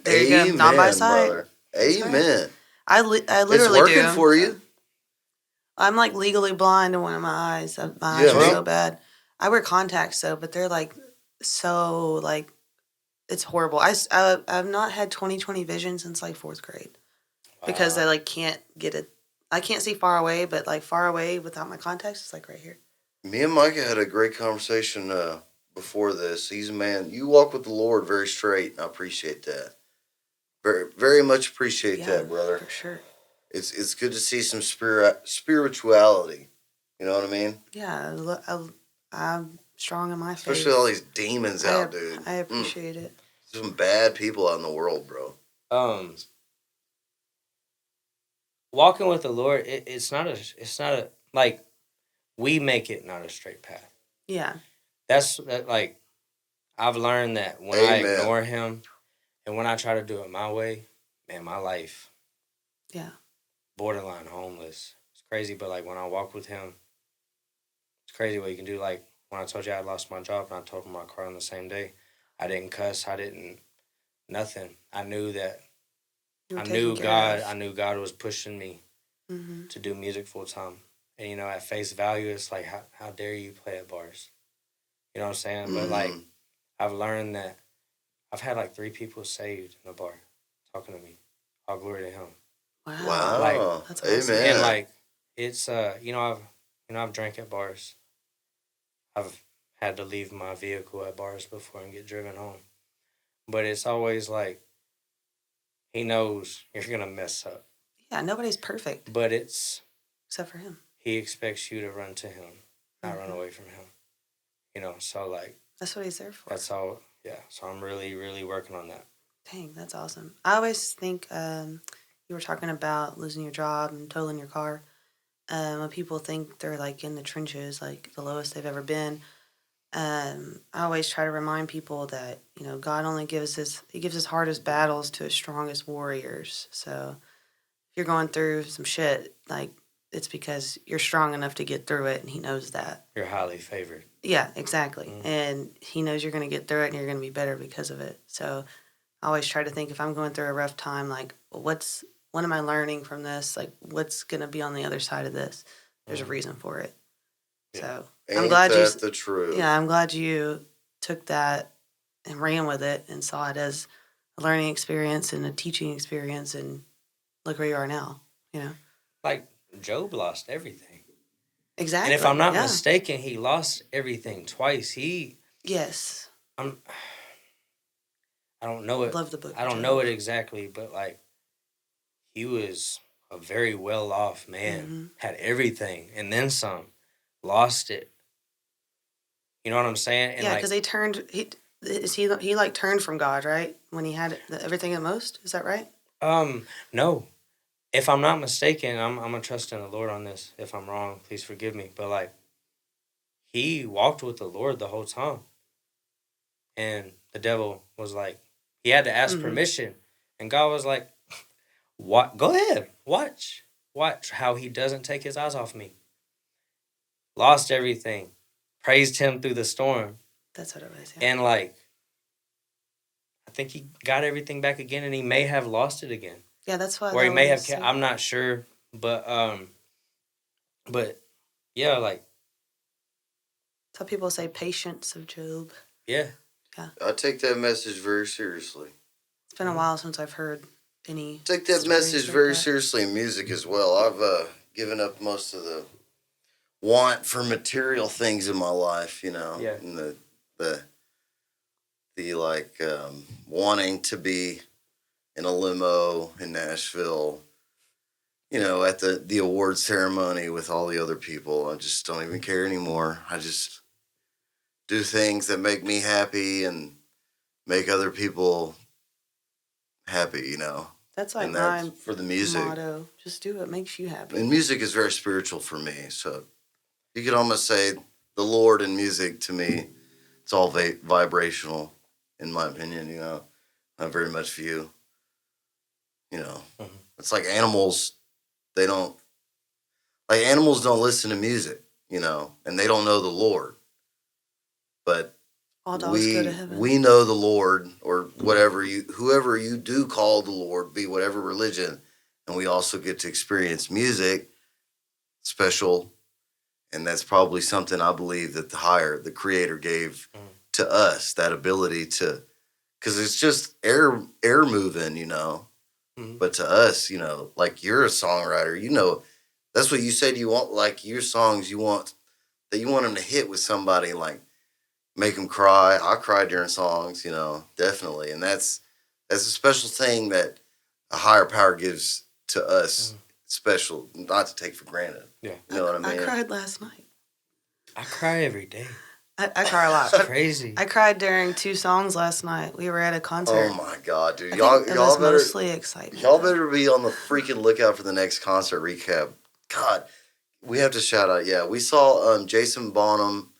There you go. Not by sight. Brother. Amen. I literally It's working do. for you. I'm like legally blind in one of my eyes. My eyes Yeah, are right. so bad. I wear contacts though, but they're like so like it's horrible. I've not had 20/20 vision since like 4th grade because I like can't get it. I can't see far away, but like far away without my contacts, it's like right here. Me and Micah had a great conversation before this. He's a man. You walk with the Lord very straight, and I appreciate that. Very, very much appreciate that, brother. For sure. It's good to see some spirituality. You know what I mean? Yeah, I'm strong in my faith. Especially all these demons out, dude. I appreciate it. Some bad people out in the world, bro. Walking with the Lord, it's not a like we make it not a straight path. Yeah. That's like I've learned that when I ignore Him and when I try to do it my way, man, my life. Yeah. Borderline homeless. It's crazy, but like when I walk with Him, it's crazy what you can do. Like when I told you I lost my job and I told him I cried on the same day, I didn't cuss. I didn't nothing. I knew that. I knew God was pushing me to do music full time. And, you know, at face value, it's like, how dare you play at bars? You know what I'm saying? But, like, I've learned that I've had, like, 3 people saved in a bar talking to me. All glory to Him. Wow. Like, that's awesome. Amen. And, like, it's, I've drank at bars. I've had to leave my vehicle at bars before and get driven home. But it's always, like, He knows you're going to mess up. Yeah, nobody's perfect. But it's... Except for Him. He expects you to run to Him, not run away from Him. You know, so, like... That's what He's there for. That's all, yeah. So I'm really, really working on that. Dang, that's awesome. I always think you were talking about losing your job and totaling your car. When people think they're, like, in the trenches, like, the lowest they've ever been, I always try to remind people that, you know, God only gives His hardest battles to His strongest warriors. So if you're going through some shit, like, it's because you're strong enough to get through it, and He knows that. You're highly favored. Yeah, exactly. And He knows you're going to get through it, and you're going to be better because of it. So I always try to think if I'm going through a rough time, like, what am I learning from this? Like, what's going to be on the other side of this? There's a reason for it. Yeah. So I'm glad the truth. Yeah, I'm glad you took that and ran with it and saw it as a learning experience and a teaching experience, and look where you are now. You know, like Job lost everything. Exactly. And if I'm not mistaken, he lost everything twice. Yes. I don't know it. Love the book. I don't know it exactly, but like he was a very well off man, had everything and then some, lost it. You know what I'm saying? And yeah, because they turned. He like turned from God, right? When he had everything at most, is that right? No. If I'm not mistaken, I'm gonna trust in the Lord on this. If I'm wrong, please forgive me. But like, he walked with the Lord the whole time, and the devil was like, he had to ask permission, and God was like, "What? Go ahead, watch how he doesn't take his eyes off me." Lost everything, praised him through the storm. That's what it was. Yeah. And like, I think he got everything back again, and he may have lost it again. Yeah, that's why. Or he may have. I'm not sure, but yeah, like. That's how people say patience of Job. Yeah. Yeah. I take that message very seriously. It's been a while since I've heard any. Take that message very seriously in music as well. I've given up most of the want for material things in my life, Yeah. and the like wanting to be in a limo in Nashville, at the award ceremony with all the other people. I just don't even care anymore. I just do things that make me happy and make other people happy, That's like and my that's for the music. motto. Just do what makes you happy. And music is very spiritual for me. So you could almost say the Lord and music to me, it's all vibrational, in my opinion, I very much view, it's like animals, they don't, like animals don't listen to music, and they don't know the Lord. But All dogs go to heaven. we know the Lord, or whoever you do call the Lord, be whatever religion, and we also get to experience music, special, and that's probably something I believe that the Creator gave to us, that ability to, because it's just air moving, But to us, like you're a songwriter, that's what you said you want, like your songs, you want them to hit with somebody, like make them cry. I cry during songs, definitely. And that's a special thing that a higher power gives to us, special, not to take for granted. Yeah. You know what I mean? I cried last night. I cry every day. I cry a lot. It's crazy. I cried during 2 songs last night. We were at a concert. Oh my God, dude. I Y'all think it was better, mostly excitement. y'all better be on the freaking lookout for the next concert recap. God, we have to shout out. Yeah, we saw Jason Bonham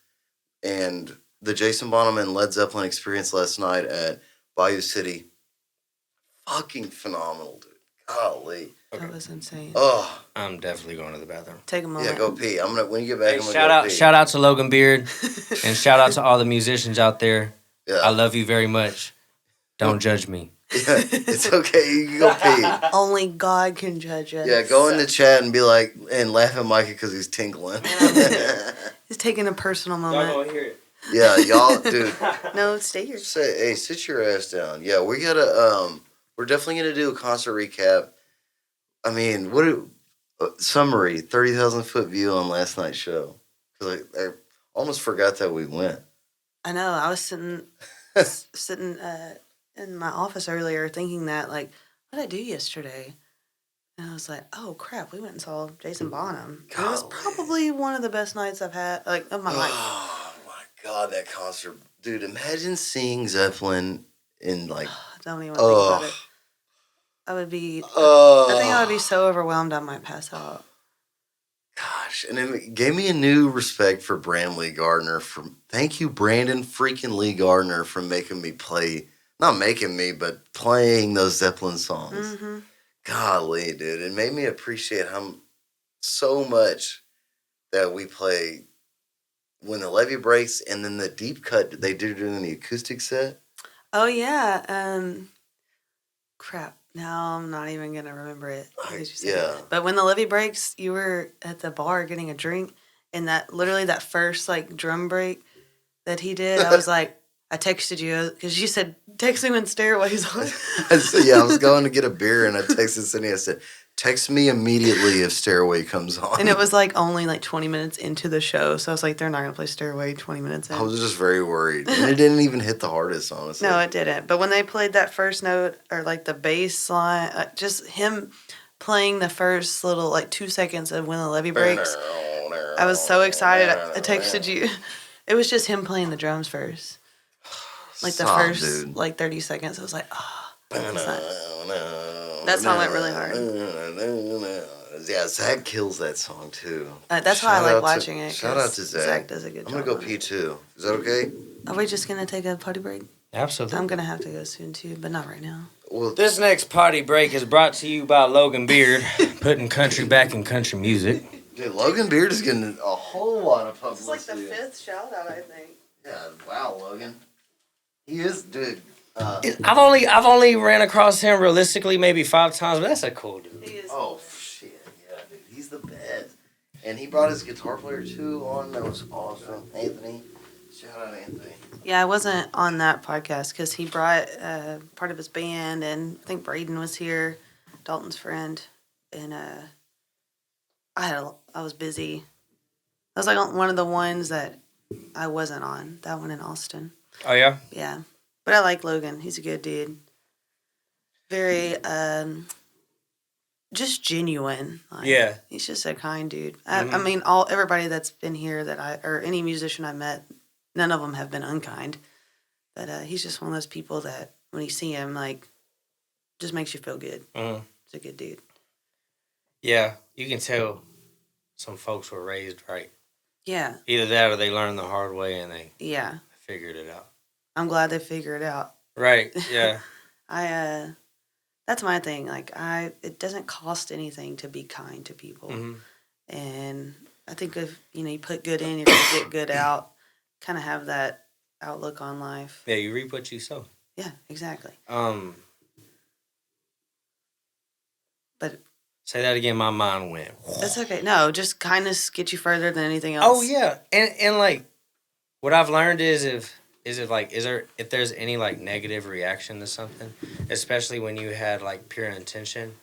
and the Jason Bonham and Led Zeppelin experience last night at Bayou City. Fucking phenomenal, dude. Golly. That was insane. Oh, I'm definitely going to the bathroom. Take a moment. yeah, go pee. When you get back, Hey, I'm gonna go pee. shout out to Logan Beard, and shout out to all the musicians out there. Yeah. I love you very much. Don't judge me. Yeah, it's okay. You can go pee. Only God can judge us. Yeah, go in the chat and be like, and laugh at Micah because he's tinkling. He's taking a personal moment. hear it. Yeah, y'all, dude. No, stay here. Hey, sit your ass down. Yeah, we gotta. We're definitely gonna do a concert recap. I mean, summary? 30,000-foot view on last night's show. Because I almost forgot that we went. I know. I was sitting in my office earlier thinking that, like, what did I do yesterday? And I was like, oh, crap, we went and saw Jason Bonham. It was probably one of the best nights I've had, like, of my life. Oh, my God, that concert. Dude, imagine seeing Zeppelin in, like... Don't even think about it. I think I would be so overwhelmed I might pass out. Gosh, and it gave me a new respect for Brandon Lee Gardner. Thank you, Brandon freaking Lee Gardner, for making me play, not making me, but playing those Zeppelin songs. Mm-hmm. Golly, dude, it made me appreciate so much that we play When the Levee Breaks, and then the deep cut they did during the acoustic set. Oh yeah, crap. Now I'm not even gonna remember it. Yeah. But when the levee breaks, you were at the bar getting a drink, and that first like drum break that he did, I was like, I texted you because you said text me when Stairway's on. I was going to get a beer and I texted Cindy. I said, text me immediately if Stairway comes on. And it was like only like 20 minutes into the show, so I was like, they're not gonna play Stairway 20 minutes in. I was just very worried, and it didn't even hit the hardest, honestly. No, it didn't. But when they played that first note, or like the bass line, just him playing the first little like 2 seconds of When the Levee Breaks, I was so excited. I texted you. It was just him playing the drums first, like the first like 30 seconds. I was like, oh, that song went really hard. Yeah, Zach kills that song too. That's why I like watching it. Shout out to Zach. Zach does a good job. I'm gonna go pee too. Is that okay? Are we just gonna take a potty break? Absolutely. I'm gonna have to go soon too, but not right now. Well, this next potty break is brought to you by Logan Beard, putting country back in country music. Dude, Logan Beard is getting a whole lot of publicity. It's like the 5th shout out, I think. Yeah, wow, Logan. He is, dude. I've only ran across him realistically maybe 5 times, but that's a cool dude. He is. Oh shit, yeah, dude, he's the best. And he brought his guitar player too on. That was awesome, Anthony. Shout out Anthony. Yeah, I wasn't on that podcast because he brought part of his band, and I think Braden was here, Dalton's friend, and I was busy. That was like one of the ones that I wasn't on. That one in Austin. Oh yeah. Yeah, but I like Logan. He's a good dude. Very just genuine. Like, Yeah. he's just a kind dude. Mm-hmm. I mean, everybody that's been here or any musician I met, none of them have been unkind. But he's just one of those people that when you see him, like, just makes you feel good. Mm-hmm. He's a good dude. Yeah, you can tell some folks were raised right. Yeah. Either that or they learned the hard way and they Yeah. figured it out. I'm glad they figured it out. Right. Yeah. That's my thing. Like, it doesn't cost anything to be kind to people. Mm-hmm. And I think if, you put good in, you're going to get good out. Kind of have that outlook on life. Yeah, you reap what you sow. Yeah, exactly. But say that again. My mind went. That's okay. No, just kindness gets you further than anything else. Oh yeah, and like, what I've learned is if there's any like negative reaction to something, especially when you had like pure intention,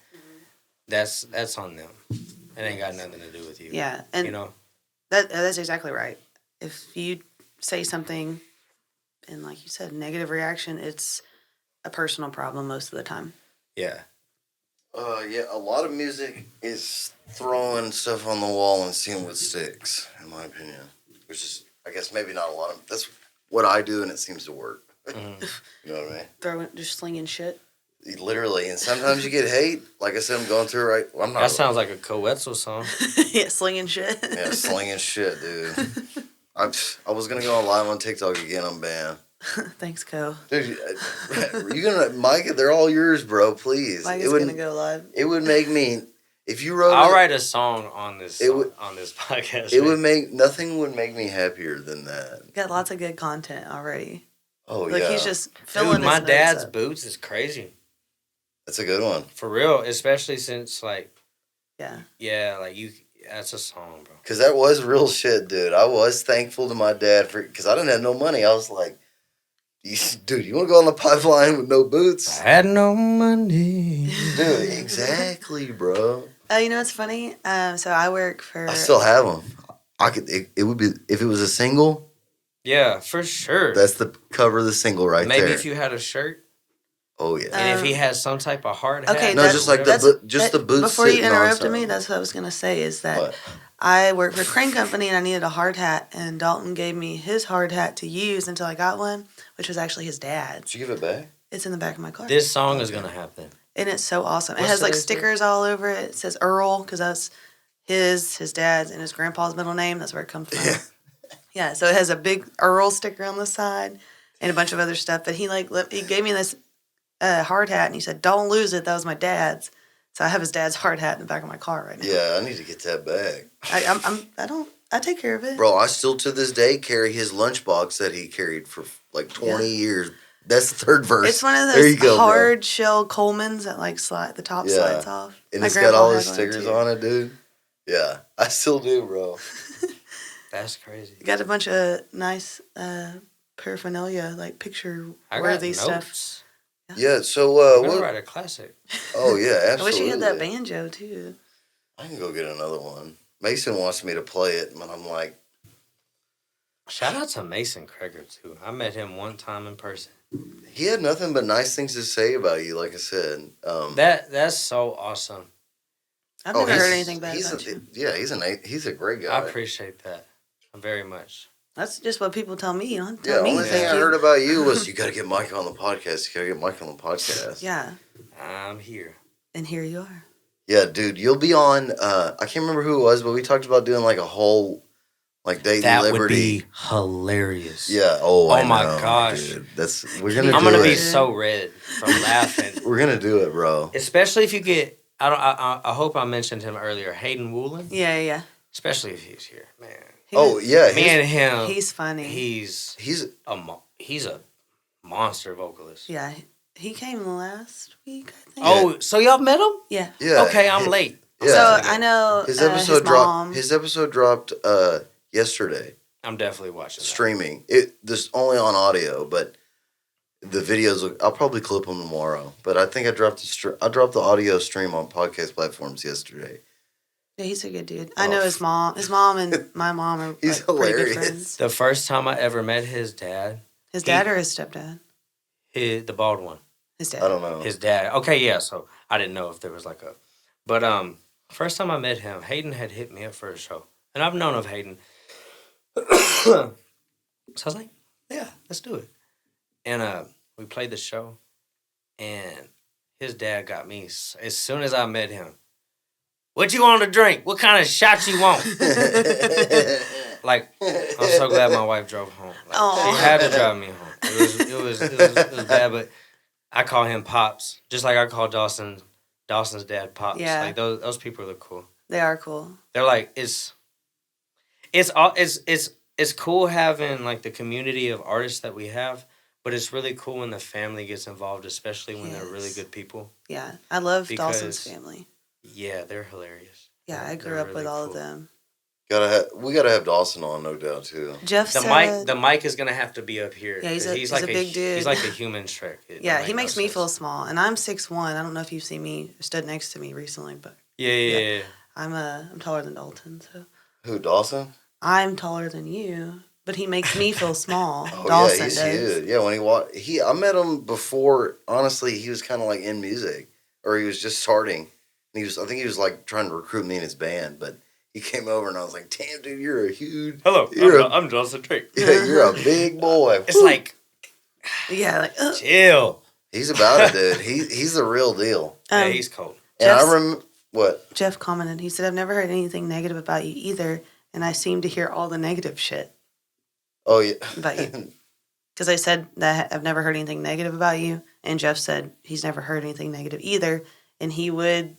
that's on them. It ain't got nothing to do with you. Yeah, and that's exactly right. If you say something, and like you said, negative reaction, it's a personal problem most of the time. Yeah. Yeah, a lot of music is throwing stuff on the wall and seeing what sticks, in my opinion. Which is, I guess, maybe not a lot of. That's what I do, and it seems to work. Mm-hmm. You know what I mean? Just slinging shit. Literally, and sometimes you get hate. Like I said, I'm going through right. Well, I'm not. That sounds like a Coetzel song. Yeah, slinging shit. Yeah, slinging shit, dude. I was gonna go on live on TikTok again. I'm banned. Thanks, Co. Dude, you gonna Micah? They're all yours, bro. Please. Micah's gonna go live. It would make me if you wrote. I'll write a song on this on this podcast. It would make nothing would make me happier than that. Got lots of good content already. Oh like, yeah. He's just filling. Dude, my his dad's notes up. boots is crazy. That's a good one. For real, especially since like. Yeah, like that's a song, bro. Because that was real shit, dude. I was thankful to my dad because I didn't have no money. I was like, dude, you want to go on the pipeline with no boots? I had no money. Dude, exactly, bro. You know what's funny? So I work for. I still have them. I could. It would be if it was a single. Yeah, for sure. That's the cover of the single right there. Maybe if you had a shirt. Oh yeah. And if he has some type of hard hat. Okay, no, just like the boots. Before you interrupted me, that's what I was gonna say. Is that what? I work for a crane company and I needed a hard hat, and Dalton gave me his hard hat to use until I got one, which was actually his dad's. Did you give it back? It's in the back of my car. This song is gonna happen. And it's so awesome. What's it has like today's stickers all over it. It says Earl because that's his dad's, and his grandpa's middle name. That's where it comes from. Yeah, so it has a big Earl sticker on the side and a bunch of other stuff. But he gave me this hard hat, and he said, "Don't lose it. That was my dad's." So I have his dad's hard hat in the back of my car right now. Yeah, I need to get that back. I take care of it. Bro, I still to this day carry his lunchbox that he carried for like 20 years. That's the third verse. It's one of There you those go, hard bro. shell Colemans that like the top slides off. And My it's got grandpa all had his one, stickers too. on it, dude. Yeah, I still do, bro. That's crazy. Got a bunch of nice paraphernalia, like picture-worthy stuff. Yeah, so I'm gonna what? write a classic. Oh yeah, absolutely. I wish you had that banjo too. I can go get another one. Mason wants me to play it, but I'm like, Shout out to Mason Kreger too. I met him one time in person. he had nothing but nice things to say about you. Like I said, That's so awesome. I've never heard anything bad he's about you. Yeah, he's a great guy. I appreciate that very much. That's just what people tell me. You don't Yeah, tell the me. only thing thank I you. heard about you was you got to get Mike on the podcast. You got to get Mike on the podcast. Yeah, I'm here. and here you are. Yeah, dude, you'll be on. I can't remember who it was, but we talked about doing like a whole, like Dating That Liberty. would be hilarious. Yeah. Oh, I my know, gosh. dude. We're gonna. I'm do gonna it. be so red from laughing. We're gonna do it, bro. Especially if you get. I hope I mentioned him earlier. Hayden Woolen. Yeah. Especially if he's here, man. Oh yeah, Me and him. He's funny. He's a monster vocalist. Yeah, he came last week, I think. Oh, so y'all met him? Yeah. yeah. Okay, I'm late. Yeah. So I know His episode mom. dropped. His episode dropped yesterday. I'm definitely watching that. Streaming. This only on audio, but the videos. I'll probably clip them tomorrow. But I think I dropped the audio stream on podcast platforms yesterday. Yeah, he's a good dude. I know his mom. His mom and my mom are He's like, pretty good hilarious. friends. The first time I ever met his dad. His dad or his stepdad? The bald one. His dad. I don't know. His dad. Okay, yeah. So I didn't know if there was like a, but first time I met him, Hayden had hit me up for a show, and I've known of Hayden. So I was like, yeah, let's do it. And we played the show, and his dad got me as soon as I met him. What you want to drink? What kind of shots you want? Like, I'm so glad my wife drove home. Like, she had to drive me home. It was bad, but I call him Pops, just like I call Dawson's dad Pops. Yeah. Like those people are cool. They are cool. They're like it's cool having like the community of artists that we have, but it's really cool when the family gets involved, especially when they're really good people. Yeah, I love Dawson's family. Yeah, they're hilarious. Yeah, I grew up with all of them. We gotta have Dawson on, no doubt too. Jeff said the mic is gonna have to be up here. Yeah, he's like a big dude. He's like a human Shrek. Yeah, he makes me feel small, and I'm 6'1". I don't know if you've seen me stood next to me recently, but yeah. I'm taller than Dalton. So Who, Dawson? I'm taller than you, but he makes me feel small. Oh Dawson yeah, he's does. huge. Yeah, when I met him before. Honestly, he was kind of like in music, or he was just starting. And I think he was like trying to recruit me in his band, but he came over and I was like, "Damn, dude, you're a huge." Hello, I'm Dawson Drake. Yeah, you're a big boy. It's like, Yeah, like chill. He's about it, dude. He's the real deal. Yeah, he's cold. And I remember what Jeff commented. He said, "I've never heard anything negative about you either, and I seem to hear all the negative shit Oh yeah, about you." Because I said that I've never heard anything negative about you, and Jeff said he's never heard anything negative either, and he would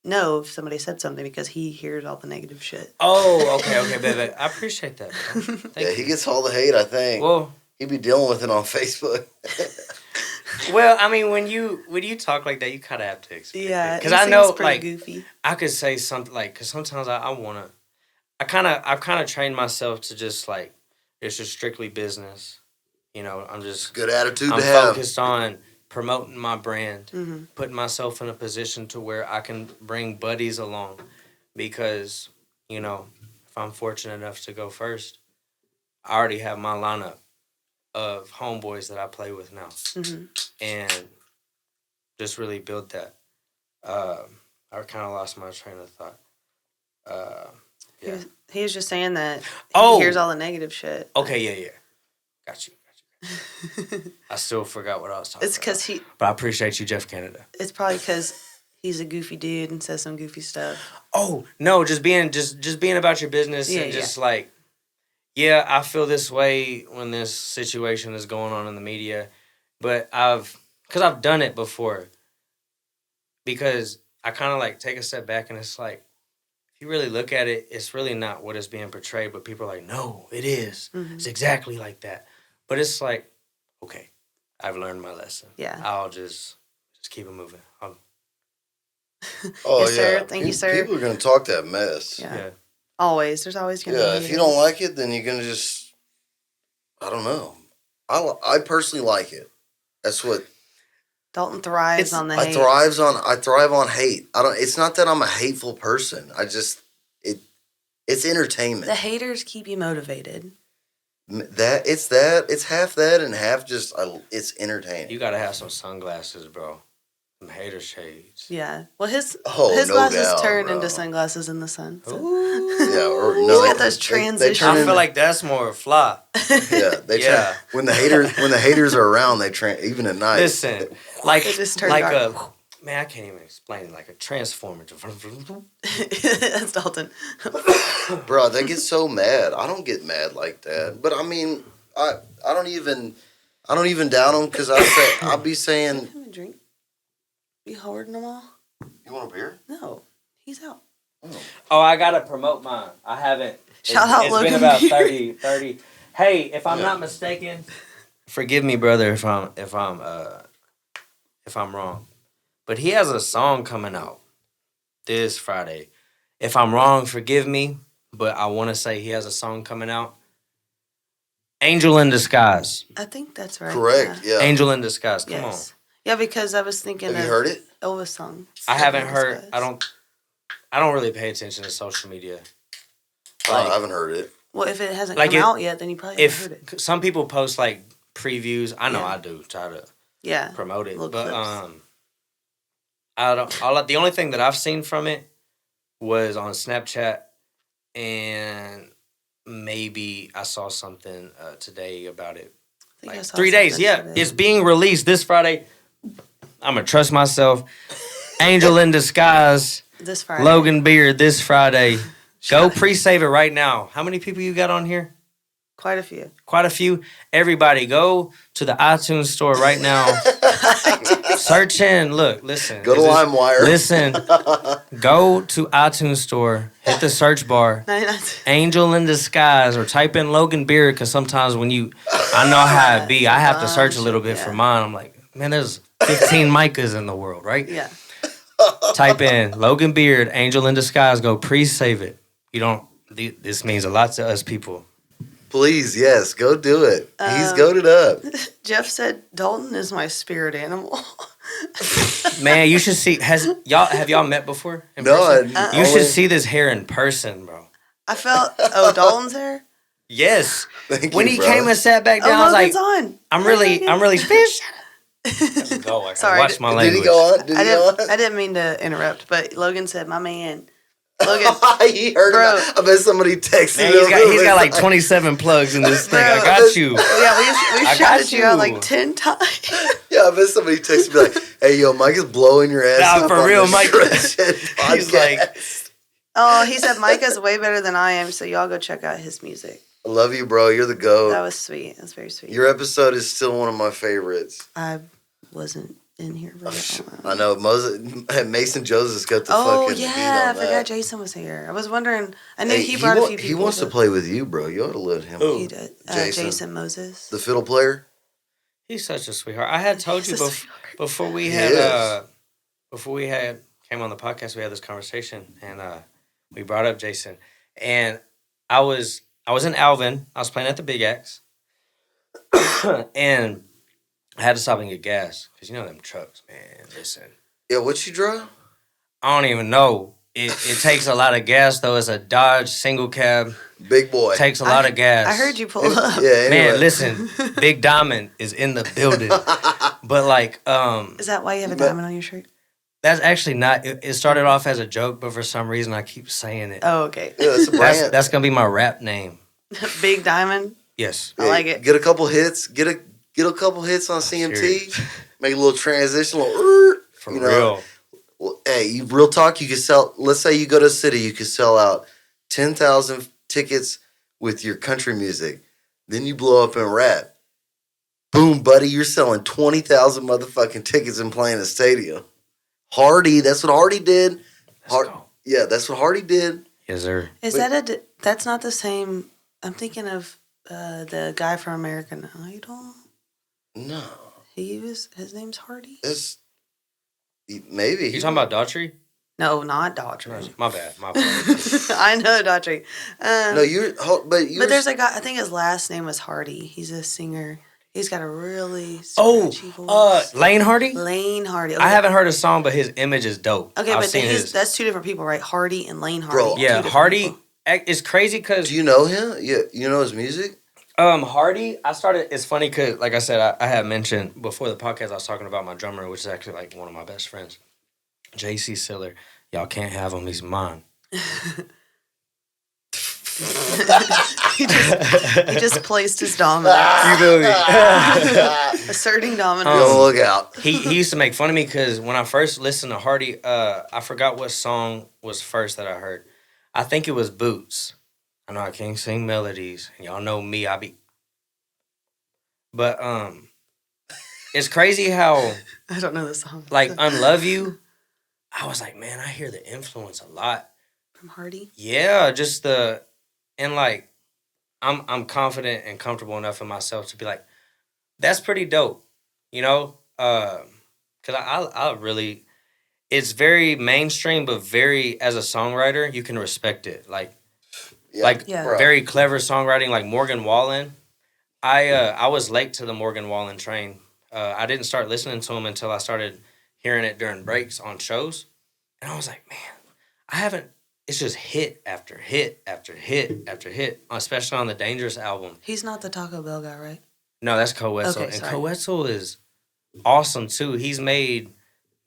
know if somebody said something because he hears all the negative shit. Oh, okay, baby. I appreciate that, bro. yeah. He gets all the hate. I think. Well, he'd be dealing with it on Facebook. well, I mean, when you talk like that, you kind of have to expect Yeah, because I know like goofy. I could say something like because sometimes I've kind of trained myself to just like it's just strictly business. You know, I'm just Good attitude I'm to have. focused on promoting my brand, Mm-hmm. putting myself in a position to where I can bring buddies along because, you know, if I'm fortunate enough to go first, I already have my lineup of homeboys that I play with now. Mm-hmm. And just really build that. I kind of lost my train of thought. Yeah. He was just saying that Oh! he hears all the negative shit. Okay, yeah. Got you. I still forgot what I was talking It's because about. But I appreciate you, Jeff Canada. It's probably because he's a goofy dude and says some goofy stuff. Oh no, just being about your business and just like, yeah, I feel this way when this situation is going on in the media, but I've done it before. Because I kind of like take a step back and it's like, if you really look at it, it's really not what is being portrayed, but people are like, no, it is. Mm-hmm. It's exactly like that. But it's like, okay, I've learned my lesson. Yeah. I'll just keep it moving. Oh Yes, yeah, sir. Thank you, sir. People are gonna talk that mess. Yeah. Always. There's always going to Yeah, be. if you don't like it, then you're gonna just. I don't know. I personally like it. That's what Dalton thrives on the I hate. I thrive on hate. I don't. It's not that I'm a hateful person. I just it's entertainment. The haters keep you motivated. It's half that and half just it's entertaining. You gotta have some sunglasses, bro. Some hater shades. Yeah. Well, his no glasses doubt, turn bro. into sunglasses in the sun. So. Yeah, or He's no, got those transitions. I feel like that's more fly. Yeah, when the haters are around, they even at night. Listen, like It just turned like dark. man, I can't even explain it. Like a transformer. That's Dalton. Bro, they get so mad. I don't get mad like that. But I mean, I don't even doubt them because I'll be saying. Have a drink. You hoarding them all? You want a beer? No, he's out. Oh, I gotta promote mine. I haven't. Shout out It's Logan been about Beer. 30. Hey, if I'm not mistaken, forgive me, brother, if I'm wrong. But he has a song coming out this Friday. If I'm wrong, forgive me. But I want to say he has a song coming out. Angel in Disguise. I think that's right. Correct. Yeah. Angel in Disguise. Come Yeah, because I was thinking Have you heard it? Elvis song. on. I haven't Elvis heard. Disguise. I don't. I don't really pay attention to social media. I haven't heard it. Well, if it hasn't come out yet, then you probably haven't heard it. Some people post like previews, I know I do try to promote it, but clips. I don't. The only thing that I've seen from it was on Snapchat, and maybe I saw something today about it. Like 3 days, today. It's being released this Friday. I'm gonna trust myself. Angel in Disguise. This Friday. Logan Beard this Friday. Go pre-save it right now. How many people you got on here? Quite a few. Quite a few. Everybody, go to the iTunes store right now. Search in. Look, listen. Go to LimeWire. Listen. Go to iTunes store. Hit the search bar. Angel in Disguise, or type in Logan Beard, because sometimes when I know how it be. I have to search a little bit for mine. I'm like, man, there's 15 Micahs in the world, right? Yeah. Type in Logan Beard, Angel in Disguise. Go pre-save it. This means a lot to us people. Please, yes, go do it. He's goated up. Jeff said Dalton is my spirit animal. Man, you should see. Have y'all met before? No, you should see this hair in person, bro. I felt Dalton's hair. Yes. When he bro. came and sat back down, I was like, on. I'm really fish. Sorry, watch my language. Did he go on? I didn't mean to interrupt, but Logan said, "My man." Logan, he heard bro. I bet somebody texted him. He's got like 27 plugs in this thing. I got you. Yeah, we shouted you out like 10 times. Yeah, I bet somebody texted me like, "Hey, yo, Mike is blowing your ass." Nah, for real, Mike. He's like, oh, he said Micah's way better than I am, so y'all go check out his music. I love you, bro. You're the GOAT. That was sweet. That was very sweet. Your episode is still one of my favorites. I wasn't in here. I know. Mason Joseph's got the fucking beat on I forgot Jason was here. I was wondering. I knew he brought a few people. He wants to play with you, bro. You ought to let him. He did. Jason Moses. The fiddle player? He's such a sweetheart. I had told you before we had came on the podcast, we had this conversation, and we brought up Jason. And I was in Alvin. I was playing at the Big X. And I had to stop and get gas. Because you know them trucks, man. Listen. Yeah, what you drive? I don't even know. It takes a lot of gas, though. It's a Dodge single cab. Big boy. Takes a lot of gas. I heard you pull up. Yeah, anyway. Man, listen. Big Diamond is in the building. But like... Is that why you have a diamond on your shirt? That's actually not... It started off as a joke, but for some reason I keep saying it. Oh, okay. Yeah, that's a brand. That's going to be my rap name. Big Diamond? Yes. I like it. Get a couple hits. Get a couple hits on CMT. Make a little transition. For real. Well, hey, you real talk. You can sell. Let's say you go to a city. You can sell out 10,000 tickets with your country music. Then you blow up and rap. Boom, buddy. You're selling 20,000 motherfucking tickets and playing a stadium. Hardy. That's what Hardy did. Yeah, that's what Hardy did. Yes, sir. Is that that's not the same? I'm thinking of the guy from American Idol. No. His name's Hardy? It's maybe. You talking about Daughtry? No, not Daughtry. My bad. I know Daughtry. No, but there's a guy, I think his last name was Hardy. He's a singer. He's got a really voice. Lane Hardy? Lane Hardy. Okay. I haven't heard a song, but his image is dope. Okay, but that's two different people, right? Hardy and Lane Hardy. Bro, yeah, Hardy is crazy because... Do you know him? Yeah, you know his music? Hardy, it's funny because, like I said, I had mentioned before the podcast, I was talking about my drummer, which is actually like one of my best friends, JC Siller. Y'all can't have him, he's mine. he just placed his dominance. You feel me? Asserting dominance. Look out. He used to make fun of me because when I first listened to Hardy, I forgot what song was first that I heard. I think it was Boots. I know I can't sing melodies, and y'all know me, But, it's crazy how... I don't know the song. Like, Unlove You, I was like, man, I hear the influence a lot. From Hardy? Yeah, just and like, I'm confident and comfortable enough in myself to be like, that's pretty dope, you know? Because I really... It's very mainstream, but very, as a songwriter, you can respect it. Like, very clever songwriting, like Morgan Wallen. I was late to the Morgan Wallen train. I didn't start listening to him until I started hearing it during breaks on shows. And I was like, man, I haven't. It's just hit after hit after hit after hit, especially on the Dangerous album. He's not the Taco Bell guy, right? No, that's Coetzel. Okay, And sorry. Coetzel is awesome too. He's made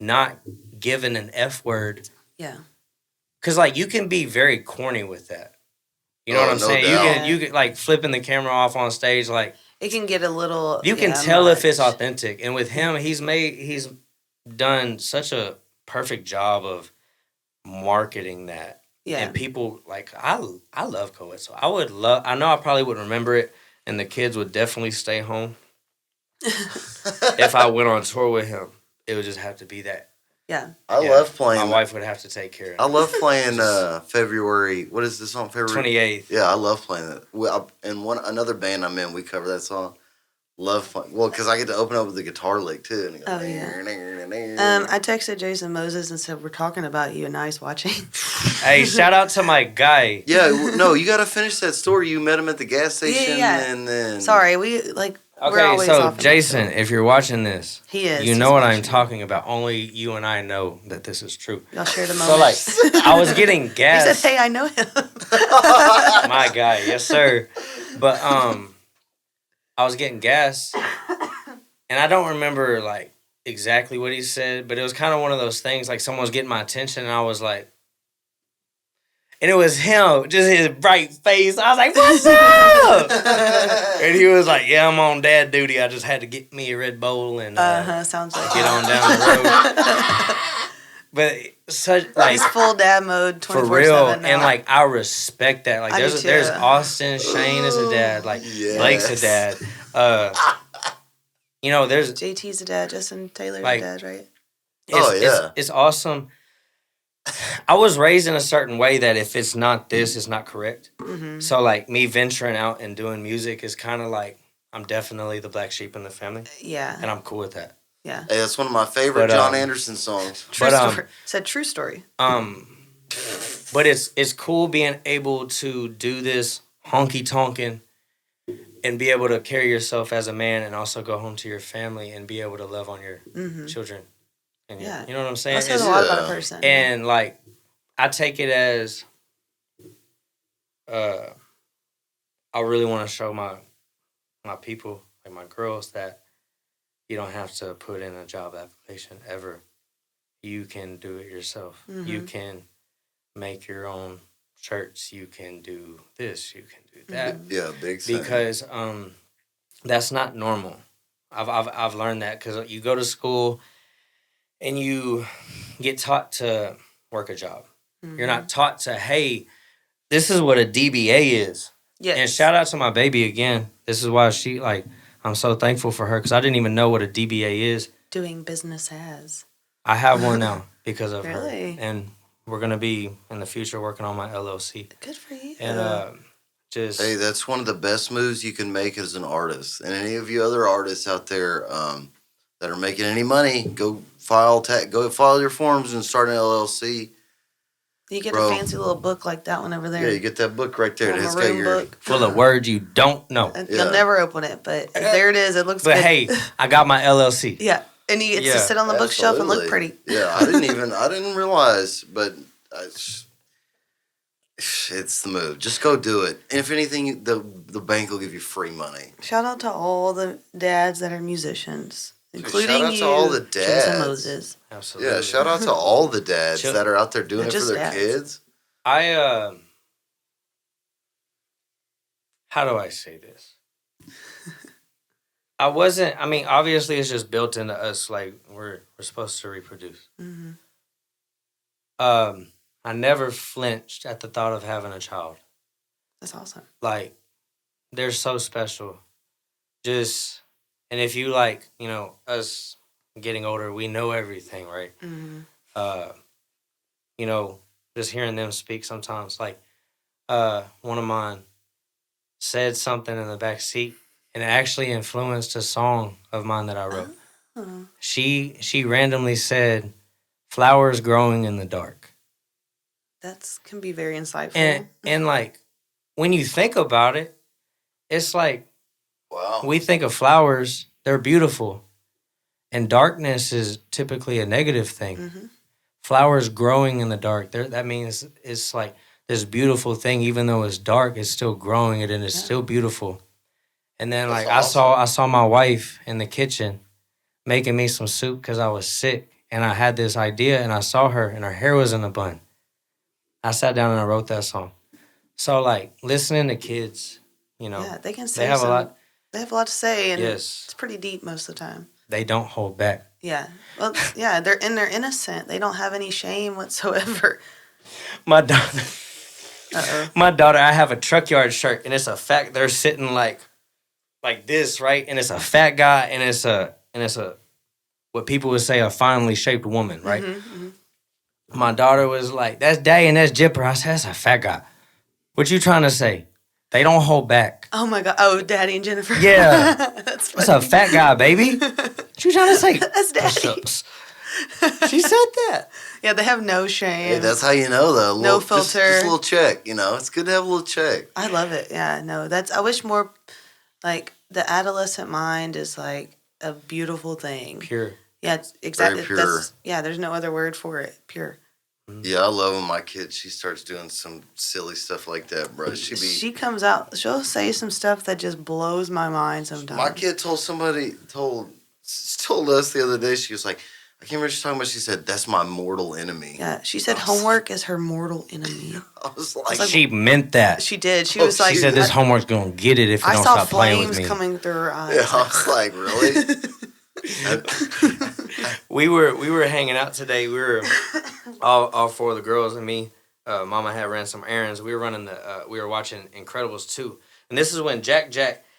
not given an F word. Yeah. Cause like you can be very corny with that. You know what I'm no saying? doubt. You can like flipping the camera off on stage, like It can get a little. you can yeah, tell if it's much. authentic. And with him, he's done such a perfect job of marketing that. Yeah. And people like I love Coetzel. I know I probably would remember it, and the kids would definitely stay home. If I went on tour with him, it would just have to be that. Yeah. I love playing. My wife would have to take care of it. I love playing February. What is the song? February 28th. Yeah, I love playing that. And another band I'm in, we cover that song. Love playing. Well, because I get to open up with the guitar lick too. And it goes, Oh, yeah. I texted Jason Moses and said, we're talking about you, and now he's watching. Hey, shout out to my guy. Yeah, no, you got to finish that story. You met him at the gas station, Yeah. and then Sorry, we're Okay, always so off Jason, if you're watching this, He is. you He's know what I'm watching. talking about. Only you and I know that this is true. Y'all shared a So moment. like, I was getting he gas. said, hey, I know him. My guy, yes sir. But I was getting gas, and I don't remember like exactly what he said, but it was kind of one of those things like someone was getting my attention, and I was like, and it was him, just his bright face. I was like, "What's up?" And he was like, "Yeah, I'm on dad duty. I just had to get me a Red Bull and Sounds like get on down the road." But such like he's full dad mode, 24/7 for real, now. and like I respect that. Like I do there's too. Austin, Shane is a dad, like Yes. Blake's a dad. You know, there's JT's a dad, Justin Taylor's Like- a dad, right? it's awesome. I was raised in a certain way that if it's not this, it's not correct. Mm-hmm. So like me venturing out and doing music is kind of like I'm definitely the black sheep in the family, Yeah. and I'm cool with that. Yeah. hey, that's one of my favorite But, John Anderson songs. True But, story. Said true story. But it's cool being able to do this honky tonkin' and be able to carry yourself as a man and also go home to your family and be able to love on your children. And your- Yeah. you know what I'm saying? That says a It's- lot about a person. and like I take it as I really want to show my people, like my girls, that you don't have to put in a job application ever. You can do it yourself. You can make your own shirts. You can do this. You can do that. Yeah, big thing. Because that's not normal. I've learned that because you go to school and you get taught to work a job. You're not taught to, hey, this is what a DBA is. Yes. And shout out to my baby again. This is why I'm so thankful for her because I didn't even know what a DBA is. Doing business as. I have one now because of Really? her. And we're going to be in the future working on my LLC. Good for you. And just. Hey, that's one of the best moves you can make as an artist. And any of you other artists out there that are making any money, go file your forms and start an LLC. you get bro. a fancy little book like that one over there. Yeah, you get that book right there. Little It's got maroon your book. full of words you don't know. And Yeah. You'll never open it, but there it is. It looks But good. hey, I got my LLC. Yeah. And you get Yeah. to sit on the bookshelf and look Absolutely. pretty. Yeah, I didn't realize, but it's the move. Just go do it. And if anything, the bank will give you free money. Shout out to all the dads that are musicians, including shout out you, to all the Jason dads. Moses. Absolutely. Yeah, shout out to all the dads Chill. that are out there doing Not it for just their dads. kids. How do I say this? Obviously it's just built into us, like we're supposed to reproduce. Mm-hmm. I never flinched at the thought of having a child. That's awesome. Like, they're so special. And if you like, us getting older, we know everything, right? Mm-hmm. Just hearing them speak sometimes, like, one of mine said something in the back seat, and it actually influenced a song of mine that I wrote. Oh. She randomly said, "Flowers growing in the dark." That can be very insightful. And like, when you think about it, it's like, Wow. we think of flowers, they're beautiful. And darkness is typically a negative thing. Mhm. Flowers growing in the dark. That means it's like this beautiful thing, even though it's dark, it's still growing it and it's still beautiful. And then That's like awesome. I saw my wife in the kitchen making me some soup because I was sick. And I had this idea and I saw her and her hair was in a bun. I sat down and I wrote that song. So like listening to kids, you know. Yeah, they can say they have a lot. They have a lot to say, and Yes. it's pretty deep most of the time. They don't hold back. Yeah. Well, yeah, they're innocent. They don't have any shame whatsoever. My daughter, I have a truck yard shirt, and it's a fat. They're sitting like this, right? And it's a fat guy, and it's a what people would say a finely shaped woman, right? My daughter was like, "That's Daddy and that's Jipper." I said, "That's a fat guy." What you trying to say? They don't hold back. Oh my God! Oh, Daddy and Jennifer. Yeah, That's funny. that's a fat guy, baby. What you trying to say? That's Daddy. She said that. Yeah, they have no shame. Hey, that's how you know, though. No filter. Just a little check, you know. It's good to have a little check. I love it. Yeah, no, I wish more, like, the adolescent mind is, like, a beautiful thing. Pure. Yeah, it's exactly. Very pure. There's no other word for it. Pure. Yeah, I love when my kid, she starts doing some silly stuff like that, bro. She comes out, she'll say some stuff that just blows my mind sometimes. My kid told us the other day, she was like, I can't remember what she's talking about. She said, that's my mortal enemy. Yeah, she said homework is her mortal enemy. I was like, She meant that. She did. She was like, She said this homework's gonna get it if you I don't saw stop playing with flames me. coming through her eyes. yeah, I was like, really? We were hanging out today. We were all four of the girls and me. Mama had ran some errands. We were we were watching Incredibles 2. And this is when Jack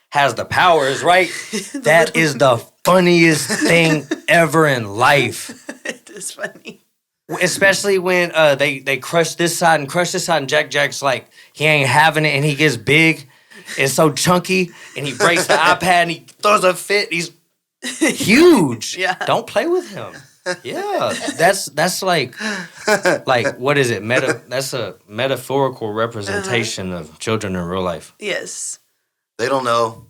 has the powers, right? That is the funniest thing ever in life. It is funny. Especially when they crush this side and Jack's like, he ain't having it and he gets big and so chunky and he breaks the iPad and he throws a fit. He's huge. Yeah. Don't play with him. Yeah. That's like what is it? That's a metaphorical representation of children in real life. Yes. They don't know.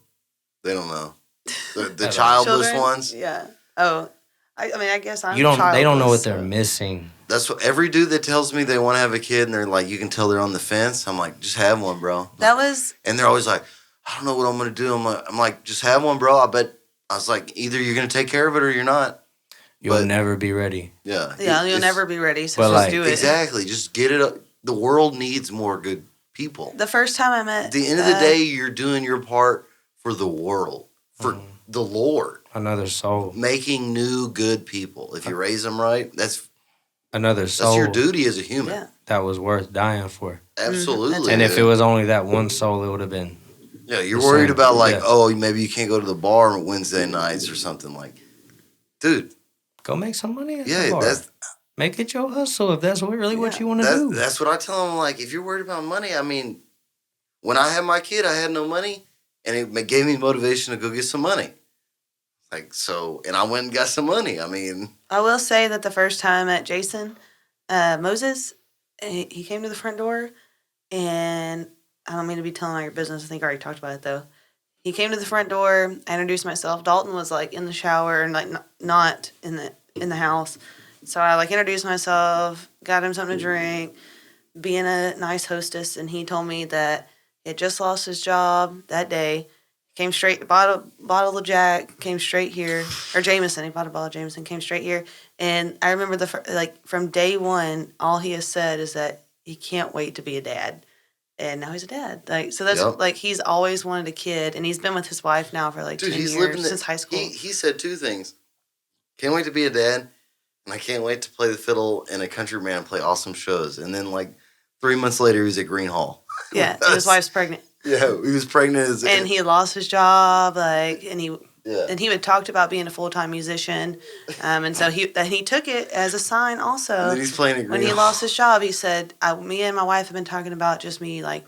The childless Children? ones. Yeah. Oh, I mean, I guess I'm They don't know what childless, they're so- missing. That's what every dude that tells me they want to have a kid and they're like, you can tell they're on the fence. I'm like, just have one, bro. That was And they're always like, I don't know what I'm going to do. I'm like, just have one, bro. I was like, either you're going to take care of it or you're not. You'll never be ready. Yeah. you'll It's- never be ready. So But, just like, do it. Exactly. Just get it up. The world needs more good people. The first time I met, At the end of the day, you're doing your part for the world, for the Lord. Another soul. Making new good people. If you raise them right, that's Another soul your duty as a human. yeah, that was worth dying for. Absolutely. And if it was only that one soul, it would have been. yeah, you're the worried same. about like, Yeah. oh, maybe you can't go to the bar on Wednesday nights or something like. Dude, Go make some money at the yeah, bar. Make it your hustle if that's really what you want to do. that's what I tell them. Like, if you're worried about money, I mean, when I had my kid, I had no money, and it gave me motivation to go get some money. Like, so, and I went and got some money. I mean, I will say that the first time I met Jason Moses, he came to the front door, and I don't mean to be telling all your business. I think I already talked about it though. He came to the front door. I introduced myself. Dalton was like in the shower and like not in the house. So I like introduced myself, got him something to drink, being a nice hostess, and he told me that he had just lost his job that day. Came straight, bottle of Jack, came straight here, or Jameson. He bought a bottle of Jameson, came straight here, and I remember from day one, all he has said is that he can't wait to be a dad, and now he's a dad. Like, so that's like he's always wanted a kid, and he's been with his wife now for like 10 years since high school. He said two things: can't wait to be a dad, and I can't wait to play the fiddle and a country band play awesome shows. And then like 3 months later, he was at Green Hall. Yeah, and his wife's pregnant. Yeah, he was pregnant, and he lost his job. And he had talked about being a full-time musician, and so he took it as a sign. Also, and then he's playing at Green when he Hall. lost his job, he said, "Me and my wife have been talking about just me like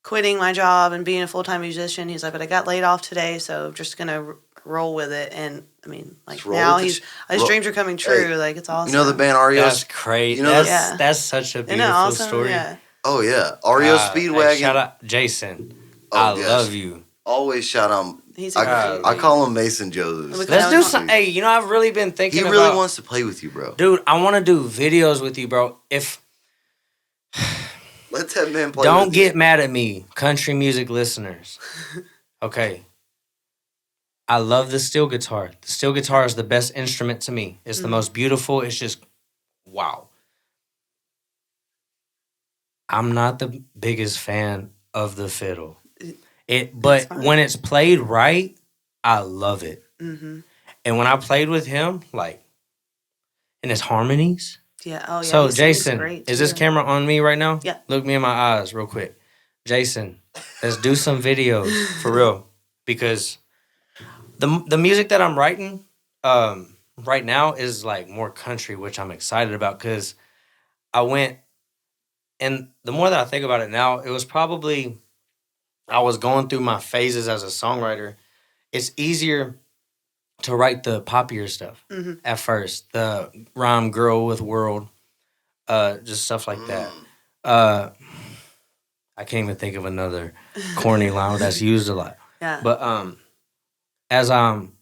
quitting my job and being a full-time musician." He's like, "But I got laid off today, so I'm just gonna roll with it." And I mean, like now his dreams are coming true. Hey, like it's awesome. You know the band REO? That's crazy. You know that's such a Isn't it beautiful awesome? story. Yeah. Oh yeah, REO Hey, Speedwagon. shout out Jason. Oh, I yes. love you. Always shout out He's I call him Mason Josephs. Let's do some. Hey, you know, I've really been thinking. He really wants to play with you, bro. Dude, I want to do videos with you, bro. If let that man play. Don't get mad at me, country music listeners. Okay. I love the steel guitar. The steel guitar is the best instrument to me. It's the most beautiful. It's just wow. I'm not the biggest fan of the fiddle. But when it's played right, I love it. Mm-hmm. And when I played with him, like, in his harmonies. Yeah. Oh, yeah. So, Jason, is this camera on me right now? Yeah. Look me in my eyes real quick. Jason, let's do some videos for real. Because the music that I'm writing right now is like more country, which I'm excited about because I went, and the more that I think about it now, it was probably, I was going through my phases as a songwriter. It's easier to write the poppier stuff at first. The rhyme girl with world, just stuff like that. I can't even think of another corny line that's used a lot. Yeah. But as I'm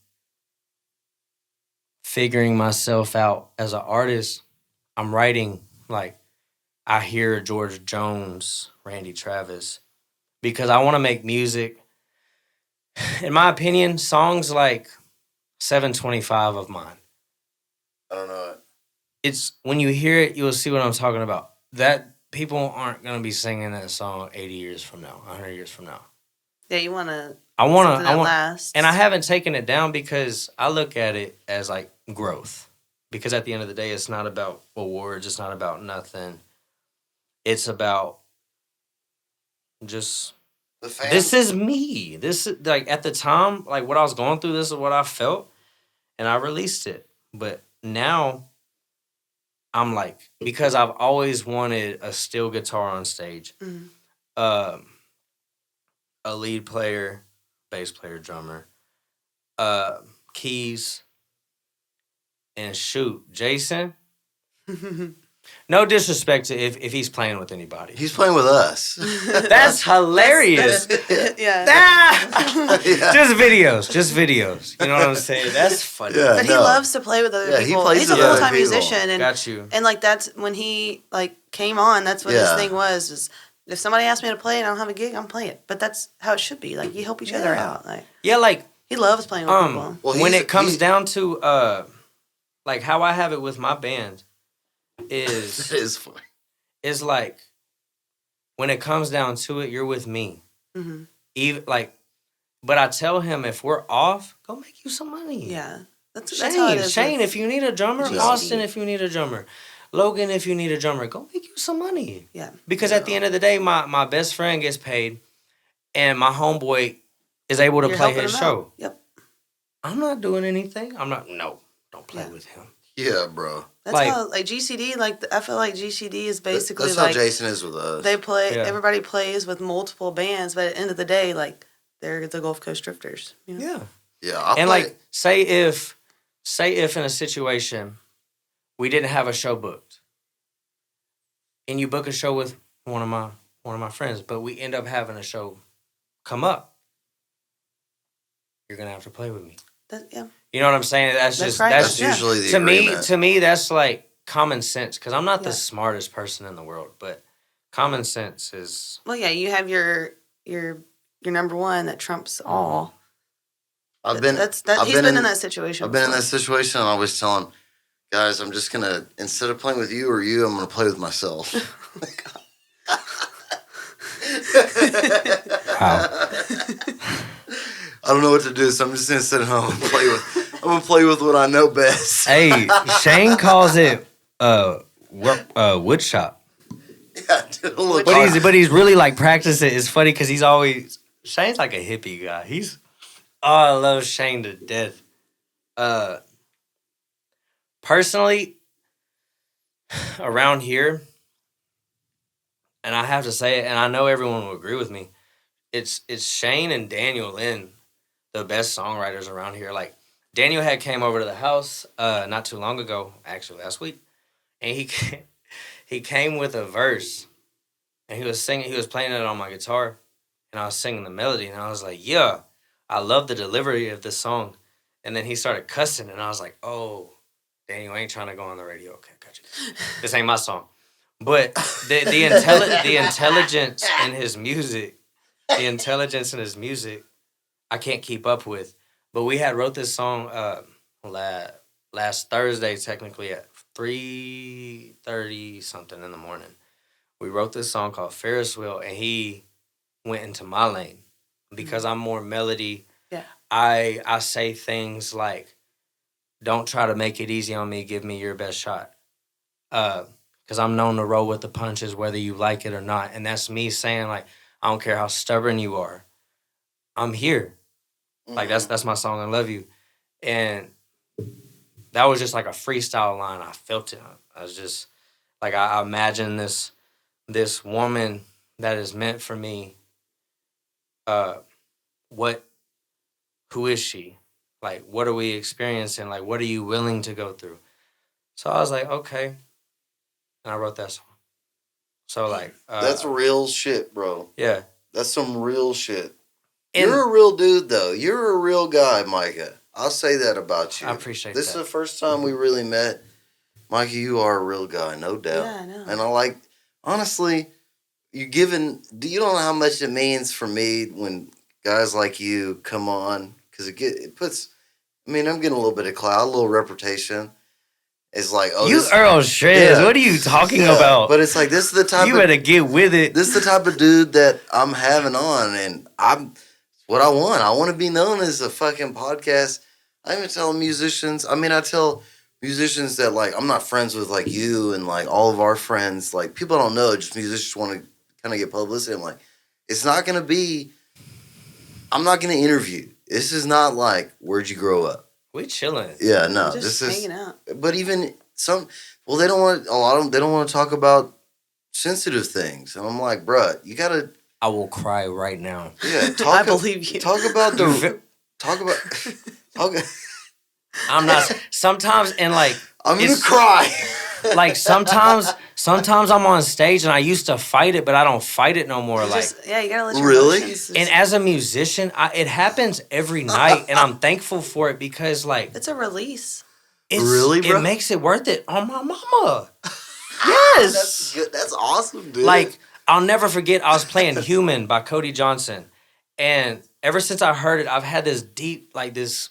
figuring myself out as an artist, I'm writing like I hear George Jones, Randy Travis, because I want to make music. In my opinion, songs like 725 of mine. I don't know it. It's when you hear it, you'll see what I'm talking about. That people aren't going to be singing that song 80 years from now, 100 years from now. Yeah, you want to. I want to, and I haven't taken it down because I look at it as like growth. Because at the end of the day, it's not about awards. It's not about nothing. It's about just, this is me. This is like at the time, like what I was going through, this is what I felt. And I released it. But now I'm like, because I've always wanted a steel guitar on stage, a lead player, bass player, drummer, keys, and shoot, Jason. No disrespect to if he's playing with anybody. He's playing with us. That's hilarious. Yeah. Just videos. You know what I'm saying? That's funny. Yeah, but he loves to play with other people. He's a full-time musician, and got you. And like that's when he like came on. That's what his thing was if somebody asked me to play and I don't have a gig, I'm playing it. But that's how it should be. Like you help each other out. Like he loves playing with people. Well, when it comes down to like how I have it with my band is it is funny. Is like when it comes down to it, you're with me. Mm-hmm. Even like, but I tell him if we're off, go make you some money. Yeah, that's how it is. Shane, if you need a drummer, Austin, if you need a drummer, Logan, if you need a drummer, go make you some money. Yeah, because at the end of the day, my best friend gets paid, and my homeboy is able to play his show. Yep. I'm not doing anything. I'm not. No, don't play with him. Yeah, bro. That's how like GCD. Like I feel like GCD is basically that's like how Jason is with us. They play. Yeah. Everybody plays with multiple bands, but at the end of the day, like they're the Gulf Coast Drifters. You know? Yeah. And like say if in a situation we didn't have a show booked, and you book a show with one of my friends, but we end up having a show come up, you're gonna have to play with me. You know what I'm saying? That's usually the agreement. To me, that's like common sense. Because I'm not the smartest person in the world, but common sense is. Well, yeah, you have your number one that trumps all. He's been in that situation. I've been in that situation, and I always tell him, guys, I'm just gonna, instead of playing with you or you, I'm gonna play with myself. Wow. I don't know what to do, so I'm just gonna sit at home and play with. I'm gonna play with what I know best. Hey, Shane calls it wood shop. Yeah, but he's really like practicing. It's funny because Shane's like a hippie guy. I love Shane to death. Personally, around here, and I have to say it, and I know everyone will agree with me. It's Shane and Daniel Lynn, the best songwriters around here. Like Daniel had came over to the house not too long ago, actually last week, and he came with a verse, and he was singing. He was playing it on my guitar, and I was singing the melody, and I was like, yeah, I love the delivery of this song. And then he started cussing, and I was like, oh, Daniel, I ain't trying to go on the radio. Okay, gotcha. This ain't my song. But the intelligence in his music, I can't keep up with. But we had wrote this song last Thursday, technically at 3:30 something in the morning. We wrote this song called Ferris Wheel, and he went into my lane because I'm more melody. Yeah. I say things like, don't try to make it easy on me, give me your best shot. Because I'm known to roll with the punches whether you like it or not. And that's me saying, like, I don't care how stubborn you are. I'm here. Like, that's my song, I Love You. And that was just like a freestyle line. I felt it. I was just, like, I imagine this woman that is meant for me. Who is she? Like, what are we experiencing? Like, what are you willing to go through? So I was like, okay. And I wrote that song. So, like... that's real shit, bro. Yeah. That's some real shit. And you're a real dude, though. You're a real guy, Micah. I'll say that about you. I appreciate this that. This is the first time we really met. Micah, you are a real guy, no doubt. Yeah, I know. And I like... Honestly, you don't know how much it means for me when guys like you come on... Because it puts, I mean, I'm getting a little bit of clout, a little reputation. It's like, oh, you Earl Shreds, what are you talking about? But it's like, this is the type you better get with it. This is the type of dude that I'm having on, and what I want. I want to be known as a fucking podcast. I even tell musicians, I tell musicians that, like, I'm not friends with, like, you and, like, all of our friends. Like, people don't know, just musicians want to kind of get publicity. I'm like, it's not going to be, I'm not going to interview. This is not like, where'd you grow up? We chilling. Yeah, no. Just hanging out. But even they don't want, a lot of them, they don't want to talk about sensitive things. And I'm like, bruh, you got to. I will cry right now. Yeah, I believe you. Talk about I'm not, sometimes, and like. I'm going to cry. Like, sometimes I'm on stage and I used to fight it, but I don't fight it no more. You gotta let your emotions. And as a musician, it happens every night, and I'm thankful for it because, like, it's a release. Really, bro? It makes it worth it on my mama. Yes, that's good. That's awesome, dude. Like, I'll never forget. I was playing "Human" by Cody Johnson, and ever since I heard it, I've had this deep, like, this.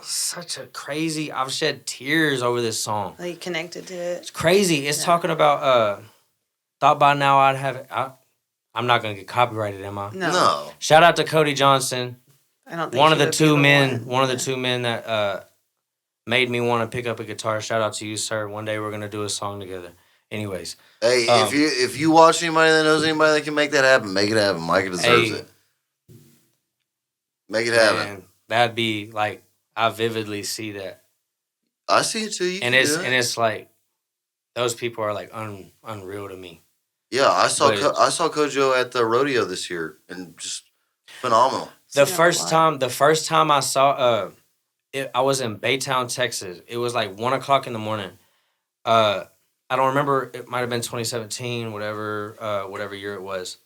Such a crazy... I've shed tears over this song. Like, connected to it. It's crazy. It's talking about... thought by now I'd have it... I'm not going to get copyrighted, am I? No. Shout out to Cody Johnson. I don't think one of the two men that made me want to pick up a guitar. Shout out to you, sir. One day we're going to do a song together. Anyways. Hey, if you watch anybody that knows anybody that can make that happen, make it happen. Micah deserves it. Make it happen. Man, that'd be like... I vividly see that. I see it too. And it's like those people are like unreal to me. Yeah, I saw Kojo at the rodeo this year, and just phenomenal. The first time I saw I was in Baytown, Texas. It was like 1:00 in the morning. I don't remember. It might have been 2017, whatever year it was.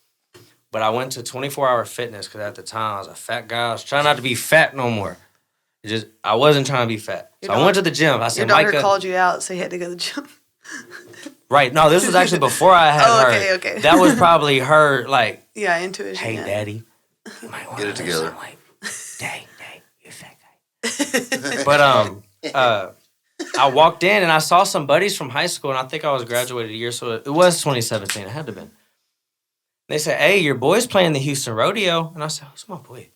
But I went to 24 Hour Fitness because at the time I was a fat guy. I was trying not to be fat no more. I wasn't trying to be fat. So I went to the gym. I said, your daughter Micah called you out, so you had to go to the gym. Right. No, this was actually before I had her. Okay. That was probably her, like, intuition. Hey, yeah. Daddy, you might want get it together. Like, dang, you fat guy. But I walked in and I saw some buddies from high school, and I think I was graduated a year, so it was 2017. It had to have been. They said, hey, your boy's playing the Houston Rodeo. And I said, who's my boy?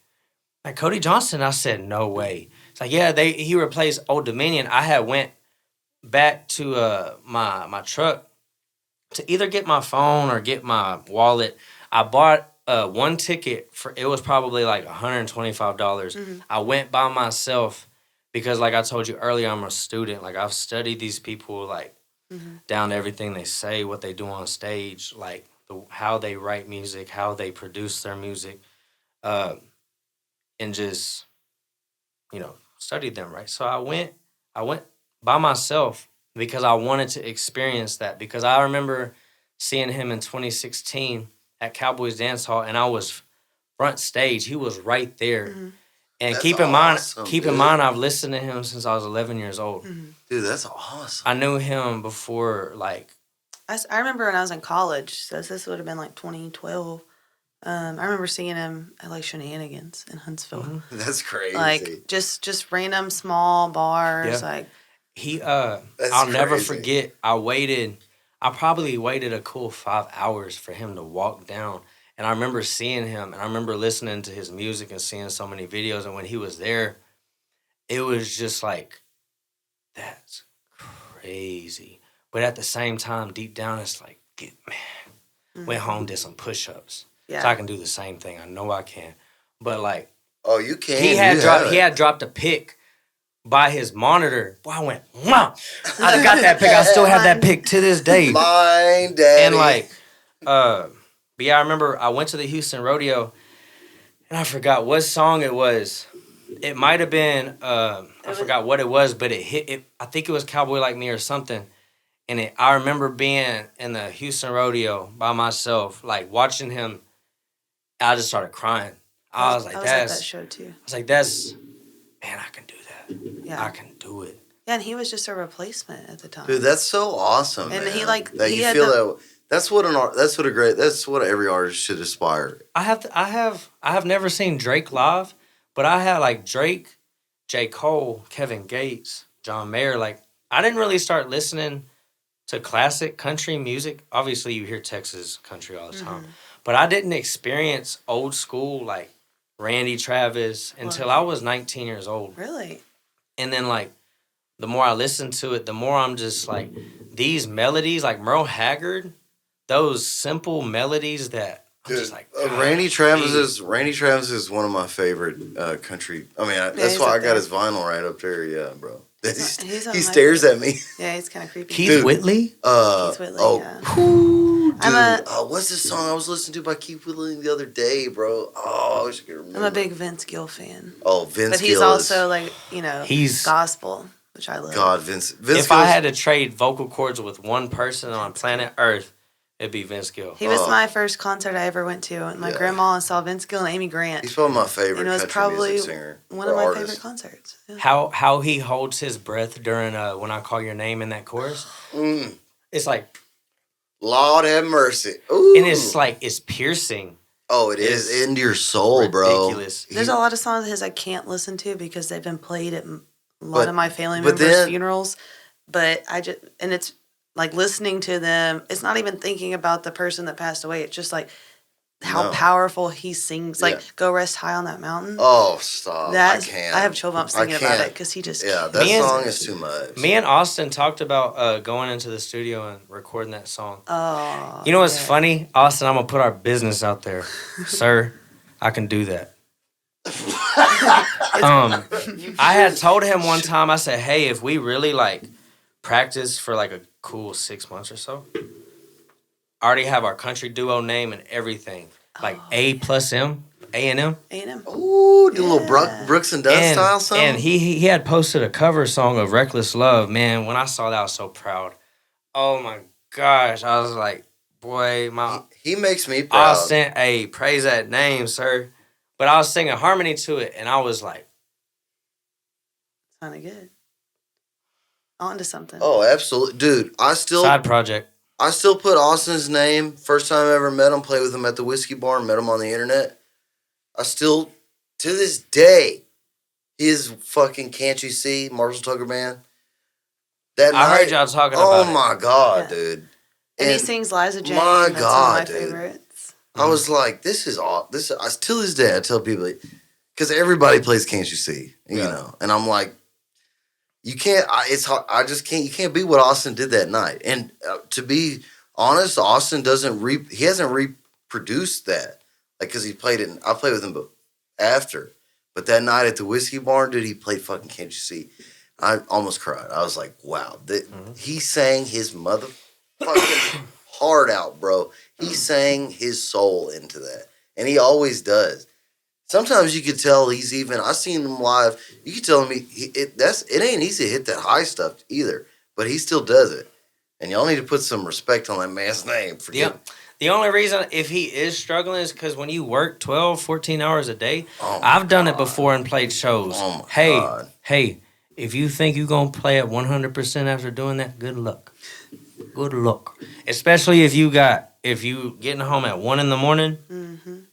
Like, Cody Johnson. I said, no way. It's like, yeah, he replaced Old Dominion. I had went back to my truck to either get my phone or get my wallet. I bought one ticket it was probably like $125. Mm-hmm. I went by myself because, like I told you earlier, I'm a student. Like, I've studied these people, like, down to everything they say, what they do on stage, like how they write music, how they produce their music, and just, studied them, right? So I went by myself because I wanted to experience that, because I remember seeing him in 2016 at Cowboys Dance Hall, and I was front stage. He was right there. Mm-hmm. And keep in mind, I've listened to him since I was 11 years old. Mm-hmm. Dude, that's awesome. I knew him before, like... I remember when I was in college, so this would have been like 2012. I remember seeing him at like Shenanigans in Huntsville. Mm-hmm. That's crazy. Like just random small bars. Yeah. Like I'll never forget. I probably waited a cool 5 hours for him to walk down. And I remember seeing him, and I remember listening to his music and seeing so many videos. And when he was there, it was just like, that's crazy. But at the same time, deep down, it's like, went home, did some push-ups. Yeah. So I can do the same thing. I know I can. But like, oh, you can. He had dropped a pic by his monitor. Boy, I went, wow. I got that pic. I still have that pic to this day. Mine, daddy. And like, but yeah, I remember I went to the Houston rodeo, and I forgot what song it was. It might have been, I forgot what it was, but I think it was Cowboy Like Me or something. And I remember being in the Houston rodeo by myself, like watching him. I just started crying. I was like, at that show too. I was like, man, I can do that. Yeah. I can do it. Yeah, and he was just a replacement at the time. Dude, that's so awesome. And man. he like that he you had feel that's what every artist should aspire. I have never seen Drake live, but I had like Drake, J. Cole, Kevin Gates, John Mayer. Like, I didn't really start listening to classic country music. Obviously, you hear Texas country all the time, but I didn't experience old school like Randy Travis until I was 19 years old. Really? And then like the more I listen to it, the more I'm just like, these melodies, like Merle Haggard, those simple melodies that I'm just like, Randy Travis is one of my favorite country. I mean, that's why I got his vinyl right up there. Yeah, bro. He stares at me. Yeah, he's kind of creepy. Keith Whitley? Keith Whitley, yeah. Dude, what's this song I was listening to by Keith Whitley the other day, bro? Oh, I wish I could remember. I'm a big Vince Gill fan. Oh, Vince Gill. But he's also like, he's gospel, which I love. God, Vince if I had to trade vocal cords with one person on planet Earth, it'd be Vince Gill. He was my first concert I ever went to. And my grandma saw Vince Gill and Amy Grant. He's probably my favorite and it was country probably music singer. One of my favorite concerts. Yeah. How he holds his breath during When I Call Your Name in that chorus. It's like, Lord have mercy. Ooh. And it's like, it's piercing. Oh, it is into your soul, bro. Ridiculous. There's a lot of songs of his I can't listen to because they've been played at a lot of my family members' funerals. But it's like listening to them, it's not even thinking about the person that passed away. It's just like how powerful he sings. Like, Go Rest High on That Mountain. Oh, stop. I can't. I have chill bumps thinking about it because he just that song is too much. Me and Austin talked about going into the studio and recording that song. Oh. You know what's funny? Austin, I'm going to put our business out there. Sir, I can do that. I had told him one time, I said, hey, if we really like practice for like a cool 6 months or so, I already have our country duo name and everything. Like A+M, A&M. A&M. Ooh, do a little Brooks and Dunn style something. And he had posted a cover song of Reckless Love. Man, when I saw that, I was so proud. Oh my gosh. I was like, boy, he makes me proud. Austin, praise that name, sir. But I was singing harmony to it, and I was like, sounded good. On to something. Oh, absolutely. Dude, side project. I still put Austin's name, first time I ever met him, played with him at the whiskey bar, met him on the internet. I still, to this day, his fucking Can't You See, Marshall Tucker Band. I heard y'all talking about it. Oh my God, dude. And he sings Liza Jane. My That's God, one of my dude. favorites. I was like, this is all. To this day, I tell people, because everybody plays Can't You See, you know, and I'm like, you can't. It's hard. I just can't. You can't be what Austin did that night. And to be honest, Austin doesn't. He hasn't reproduced that, like, because he played it. I played with him after, but that night at the whiskey bar, dude, he played fucking Can't You See. I almost cried. I was like, wow, he sang his motherfucking heart out, bro. He sang his soul into that, and he always does. Sometimes you could tell he's even. I seen him live. You could tell him it ain't easy to hit that high stuff either, but he still does it. And y'all need to put some respect on that man's name. The only reason if he is struggling is because when you work 12, 14 hours a day, I've done it before and played shows. Oh Hey, if you think you're going to play at 100% after doing that, good luck. Good luck. Especially if you getting home at 1 a.m.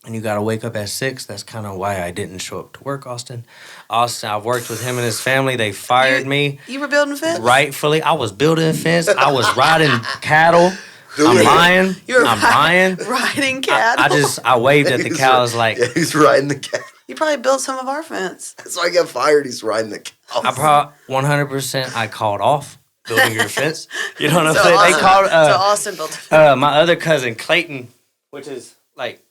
And you got to wake up at 6. That's kind of why I didn't show up to work, Austin. I've worked with him and his family. They fired me. You were building a fence? Rightfully. I was building a fence. I was riding cattle. I'm lying. I'm lying. Riding cattle? I waved at the cows like... Yeah, he's riding the cattle. You probably built some of our fence. That's why I got fired. He's riding the cows. I probably 100% I called off building your fence. You know what I'm saying? Austin, They called... so Austin built a fence. my other cousin, Clayton, which is like...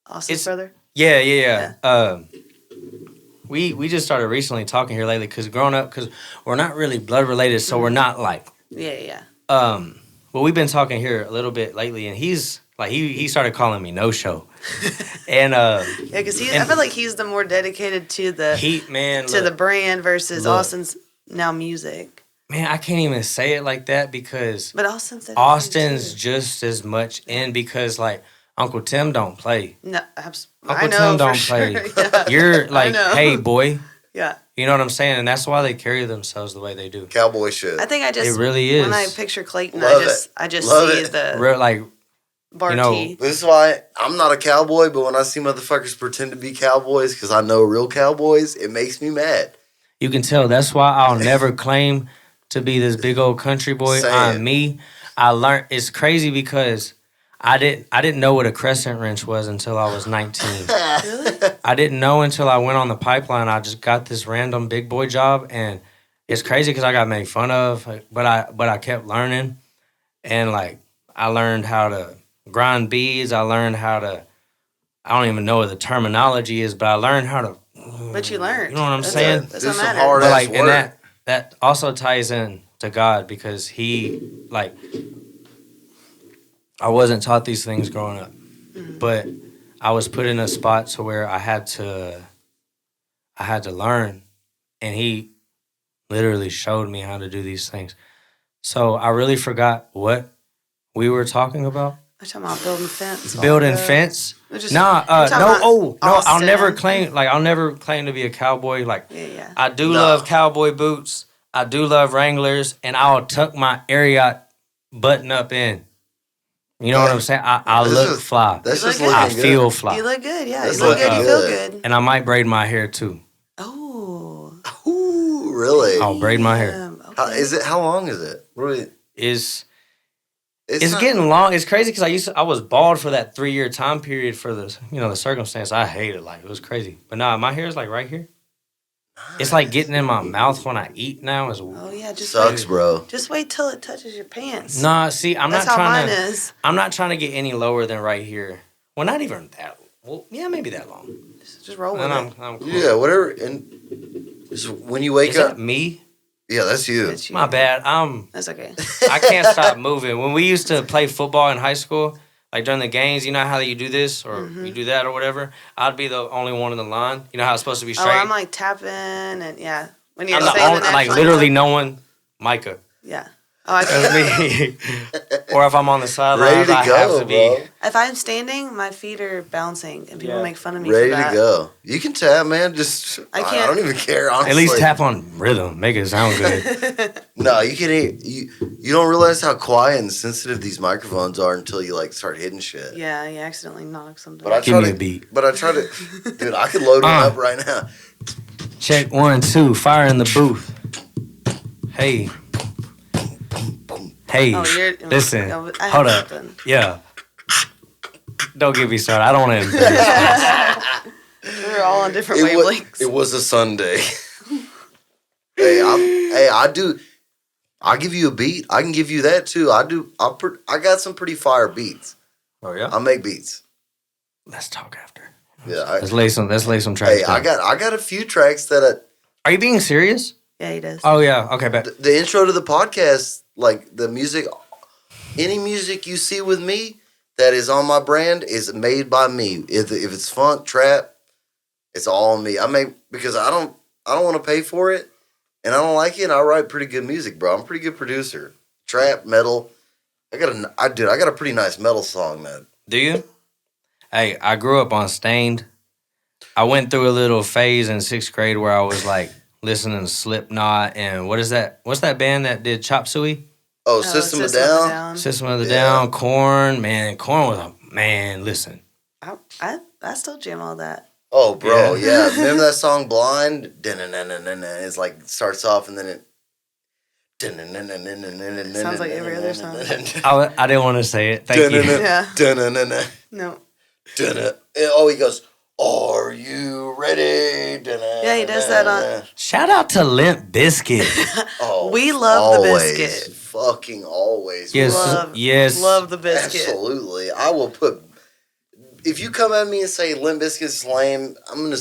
Austin's brother? Yeah. We just started recently talking here lately because growing up, because we're not really blood related, so we're not like... Yeah. Well, we've been talking here a little bit lately, and he's like he started calling me no show, and because I feel like he's the more dedicated to the the brand versus Austin's now music. Man, I can't even say it like that because but Austin's just as much in because like Uncle Tim don't play. No, Uncle Tim don't play. Yeah. You're like, hey boy. Yeah. You know what I'm saying? And that's why they carry themselves the way they do. Cowboy shit. I think it really is. When I picture Clayton, I just see the real like bar T. This is why I'm not a cowboy, but when I see motherfuckers pretend to be cowboys because I know real cowboys, it makes me mad. You can tell. That's why I'll never claim to be this big old country boy. I'm me. I learned. It's crazy because I didn't know what a crescent wrench was until I was 19. Really? I didn't know until I went on the pipeline. I just got this random big boy job, and it's crazy because I got made fun of, but I kept learning, and like I learned how to grind beads. I learned how to. I don't even know what the terminology is, but I learned how to. But you learned. You know what I'm saying? That's what matters. But like, and that also ties in to God because He like. I wasn't taught these things growing up, but I was put in a spot to where I had to learn, and He literally showed me how to do these things. So I really forgot what we were talking about. We're talking about building fence. Building fence? No. I'll never claim to be a cowboy. Like, I do love cowboy boots. I do love Wranglers, and I'll tuck my Ariat button up in. You know what I'm saying? I look fly. That's just I feel fly. You look good, yeah. You look good, you feel good. And I might braid my hair too. Oh. Ooh, really? I'll braid my hair. Okay. How long is it? Really? It's getting long. It's crazy because I was bald for that 3-year time period for the circumstance. I hated life. It was crazy. But nah, my hair is like right here. It's like getting in my mouth when I eat now. Oh yeah, just sucks, bro. Just wait till it touches your pants. Nah, see, That's how mine is. I'm not trying to get any lower than right here. Well, not even that. Well, yeah, maybe that long. Just roll with it. I'm cool. Yeah, whatever. And when you wake up, that me? Yeah, that's you. My bad. That's okay. I can't stop moving. When we used to play football in high school. Like during the games, you know how you do this or you do that or whatever? I'd be the only one in the line. You know how it's supposed to be straight? Oh, I'm like tapping and yeah. When you're I'm the only, like literally no one, Micah. Yeah. Oh, I can't. Or if I'm on the sidelines, I have to be. Bro. If I'm standing, my feet are bouncing and people make fun of me ready for that. To go. You can tap, man. Just I don't even care, honestly. At least tap on rhythm. Make it sound good. No, you can. You don't realize how quiet and sensitive these microphones are until you like start hitting shit. Yeah, you accidentally knock something. But Give me a beat. But I try to, dude. I could load one up right now. Check 1, 2. Fire in the booth. Hey. Hey. Listen. Hold up. Something. Yeah. Don't get me started. I don't want to embarrass We're all on different wavelengths. It was a Sunday. I'll give you a beat. I can give you that too. I got some pretty fire beats. Oh yeah. I make beats. Let's talk after. Yeah. Let's lay some tracks. Hey, down. I got a few tracks that. Are you being serious? Yeah, he does. Oh yeah. Okay, bet. The intro to the podcast, like the music, any music you see with me that is on my brand is made by me. If it's funk, trap, it's all on me. I make because I don't want to pay for it. And I don't like it, and I write pretty good music, bro. I'm a pretty good producer. Trap, metal, I got a pretty nice metal song, man. Do you? Hey, I grew up on Stained. I went through a little phase in 6th grade where I was like listening to Slipknot and what is that? What's that band that did Chop Suey? Oh, System of a Down. System of a Down, Korn. Man, Korn was a man. Listen, I still jam all that. Oh, bro, yeah. Remember that song "Blind"? It's like starts off and then it. Sounds like every other song. I didn't want to say it. Thank you. Yeah. No. Oh, he goes, "Are you ready?" Yeah, he does that on. Shout out to Limp Bizkit. Oh, we love always, the biscuit. Fucking always. Yes, yes. Love the biscuit. Absolutely. I will put. If you come at me and say Limp Bizkit's lame, I'm gonna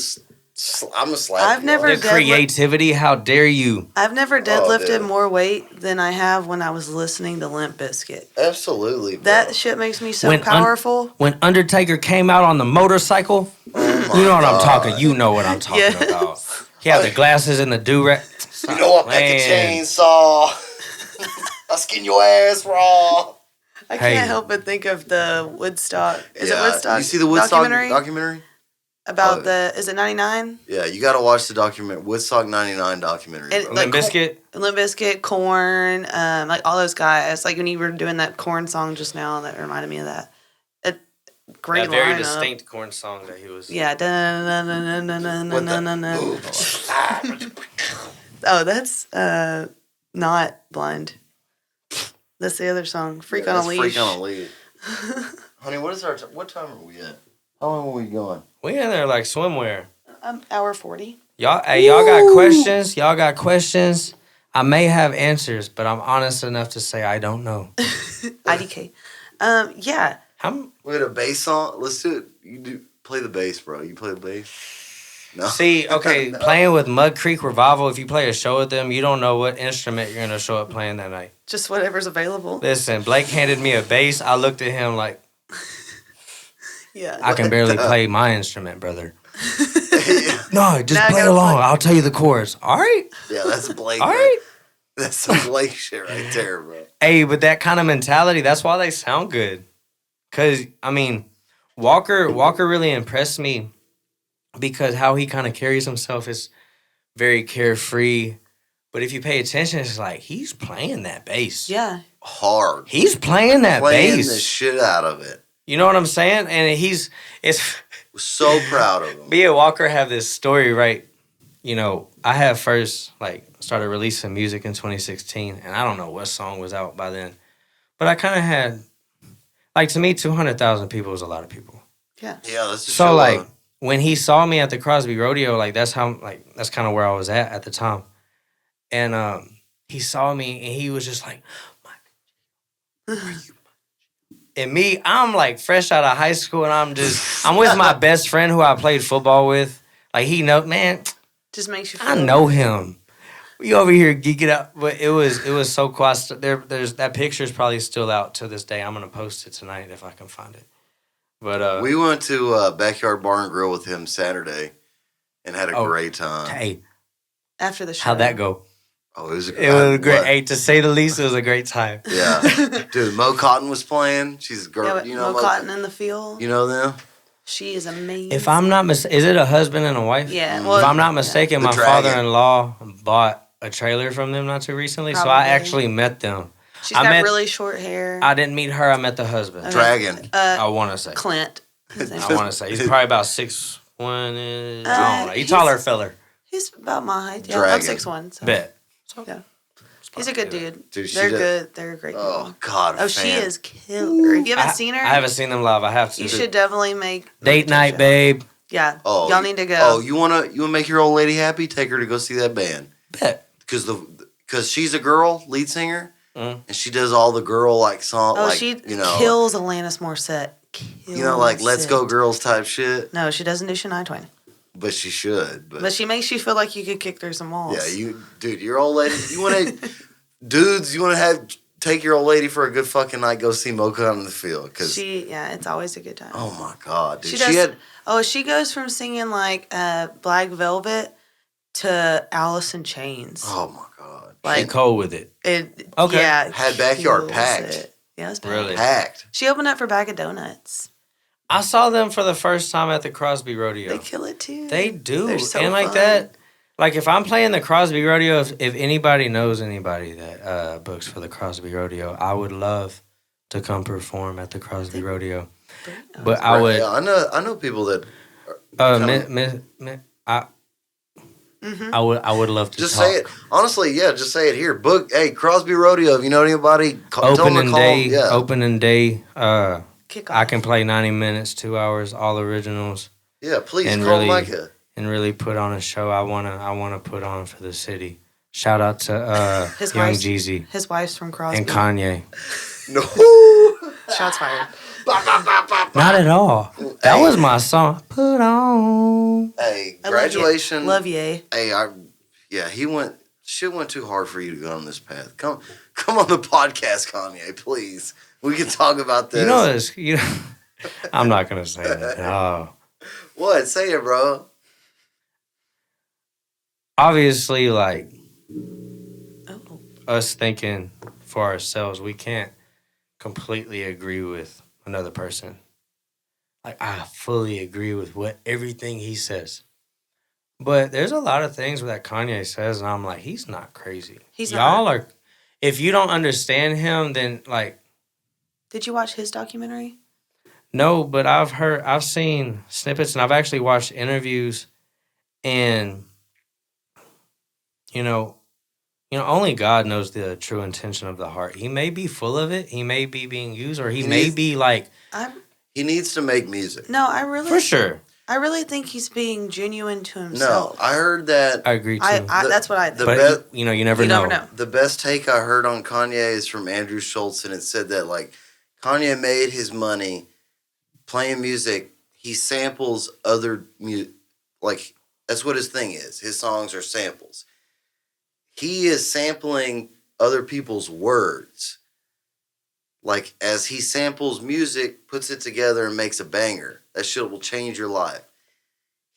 slap I've you. never The creativity, how dare you? I've never deadlifted dude. more weight than I have when I was listening to Limp Bizkit. Absolutely, bro. That shit makes me so When powerful. When Undertaker came out on the motorcycle, you know what I'm talking. You know what I'm talking about. He had the glasses and the do-rag. You know what? Back a chainsaw. I'll skin your ass raw. I can't help but think of the Woodstock. Is it Woodstock? You see the Woodstock documentary? About is it 99? Yeah, you got to watch the documentary, Woodstock 99 documentary. And, bro. like, Limp Bizkit? Limp Bizkit, Korn, like all those guys. Like when you were doing that Korn song just now, that reminded me of that. Great That very lineup. distinct Korn song that he was. Yeah. Oh, that's not Blind. That's the other song. Freak on a Leash. Freak on a Leash. Honey, what time are we at? How long are we going? We in there like swimwear. Hour 40. Y'all got questions? Y'all got questions? I may have answers, but I'm honest enough to say I don't know. IDK. Yeah. We got a bass song. Let's do it. You play the bass, bro. You play the bass? No. See, okay, No. playing with Mud Creek Revival, if you play a show with them, you don't know what instrument you're going to show up playing that night. Just whatever's available. Listen, Blake handed me a bass. I looked at him like, Yeah. I can barely play my instrument, brother. No, just Now I play gotta along. play. I'll tell you the chorus. All right. Yeah, that's Blake. All man. right. That's some Blake shit right there, bro. Hey, but that kind of mentality, that's why they sound good. Because, I mean, Walker really impressed me because how he kind of carries himself is very carefree. But if you pay attention, it's like, he's playing that bass. Yeah. Hard. He's playing that Playing bass. the shit out of it. You know what I'm saying? And it's... So proud of him. Me and Walker have this story, right? You know, I had first, started releasing music in 2016, and I don't know what song was out by then. But I kind of had, to me, 200,000 people is a lot of people. Yeah. Yeah, that's a So, show. when he saw me at the Crosby Rodeo, that's kind of where I was at the time. And he saw me, and he was just like, Micah, are you? And me, I'm fresh out of high school, and I'm with my best friend who I played football with. He man, Just makes you feel I know him. We over here geeking out, but it was so cool. There's that picture is probably still out to this day. I'm gonna post it tonight if I can find it. But we went to Backyard Bar and Grill with him Saturday and had a great time. Hey, after the show. how'd that go? Oh, it was Great. Hey, to say the least, it was a great time. Yeah, dude. Mo Cotton was playing. She's a girl. Yeah, You know Mo Cotton in the field. You know them? She is amazing. If I'm not is it a husband and a wife? Yeah. If I'm not mistaken, The my Dragon. father-in-law bought a trailer from them not too recently, so I Probably. actually met them. She's I got met- really short hair. I didn't meet her. I met the husband. Okay. Dragon. I want to say. Clint. His name. I want to say he's probably about 6'1". I don't know. He's he's- taller feller. He's about my height. Yeah, I'm Dragon. 6'1". So. Bet. Yeah. He's a good dude. Dude, she They're does- good. They're a great Oh people. God. Oh, she is killer. If you haven't seen her, I haven't seen them live. I have to. you should definitely make Date night, show. babe. Yeah. Oh, y'all need to go. Oh, you wanna make your old lady happy? Take her to go see that band. Bet. Because she's a girl lead singer, Mm. and she does all the girl song. Oh, she kills Alanis Morissette. Let's go girls type shit. No, she doesn't do Shania Twain. But she should. But she makes you feel like you could kick through some walls. Yeah, your old lady. You want to, dudes? You want to take your old lady for a good fucking night? Go see Mo Cotton in the field. Cause it's always a good time. oh my God, dude, she goes from singing Black Velvet to Alice in Chains. Oh my God, She cold with it. It Okay. yeah, Had Backyard kills packed. it. Yeah, it was packed. Really? Packed. She opened up for Bag of Donuts. I saw them for the first time at the Crosby Rodeo. They kill it too. They do. They're so and like fun. that, like if I'm playing the Crosby Rodeo, if anybody knows anybody that books for the Crosby Rodeo, I would love to come perform at the Crosby Rodeo. But I would. Yeah, I know people that. I would love to just talk. say it honestly. Yeah, just say it here. Book. Hey, Crosby Rodeo. If you know anybody, tell them to call. Yeah. Opening day. Kickoff. I can play 90 minutes, 2 hours, all originals. Yeah, please and call really, Micah. And really put on a show I wanna put on for the city. Shout out to Young Jeezy. His wife's from Crosby. And Kanye. No. Shots fired. Not at all. That was my song. Put on. Hey, graduation. Love ye. Hey, shit went too hard for you to go on this path. Come on the podcast, Kanye, please. We can talk about this. You know this. I'm not gonna say that. Oh. What? Say it, bro. Obviously, like us thinking for ourselves, we can't completely agree with another person. Like I fully agree with everything he says. But there's a lot of things that Kanye says, and I'm like, he's not crazy. Y'all are. If you don't understand him, then like. Did you watch his documentary? No, but I've seen snippets, and I've actually watched interviews, and only God knows the true intention of the heart. He may be full of it. He may be being used, or he may be like. He needs to make music. No, I really. For sure. I really think he's being genuine to himself. No, I heard that. I agree too. That's what I think. But you never know. The best take I heard on Kanye is from Andrew Schultz, and it said that like Kanye made his money playing music. He samples other music. Like that's what his thing is. His songs are samples. He is sampling other people's words. Like as he samples music, puts it together and makes a banger. That shit will change your life.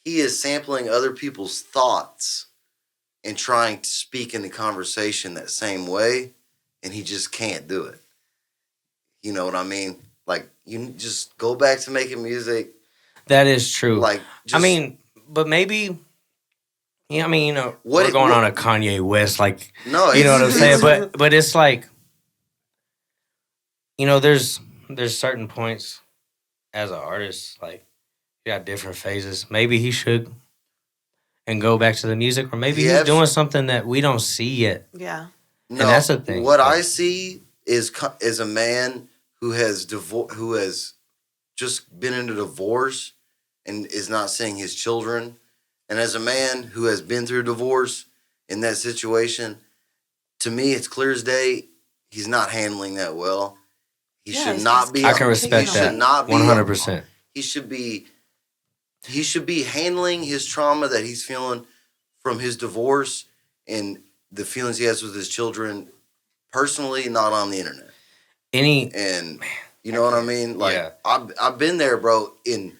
He is sampling other people's thoughts and trying to speak in the conversation that same way, and he just can't do it. You know what I mean? Like, you just go back to making music. That is true. Like, but maybe, we're going on a Kanye West, like, no, you know what I'm saying? But it's like, there's certain points as an artist, like, you got different phases. Maybe he should and go back to the music, or maybe he's doing something that we don't see yet. Yeah. No, and that's the thing. What I see is a man who has just been in a divorce and is not seeing his children. And as a man who has been through divorce in that situation, to me, it's clear as day, he's not handling that well. He should not be. I can respect that. 100%. He should be handling his trauma that he's feeling from his divorce and the feelings he has with his children personally, not on the internet. You know what I mean? Like, yeah. I've been there, bro. And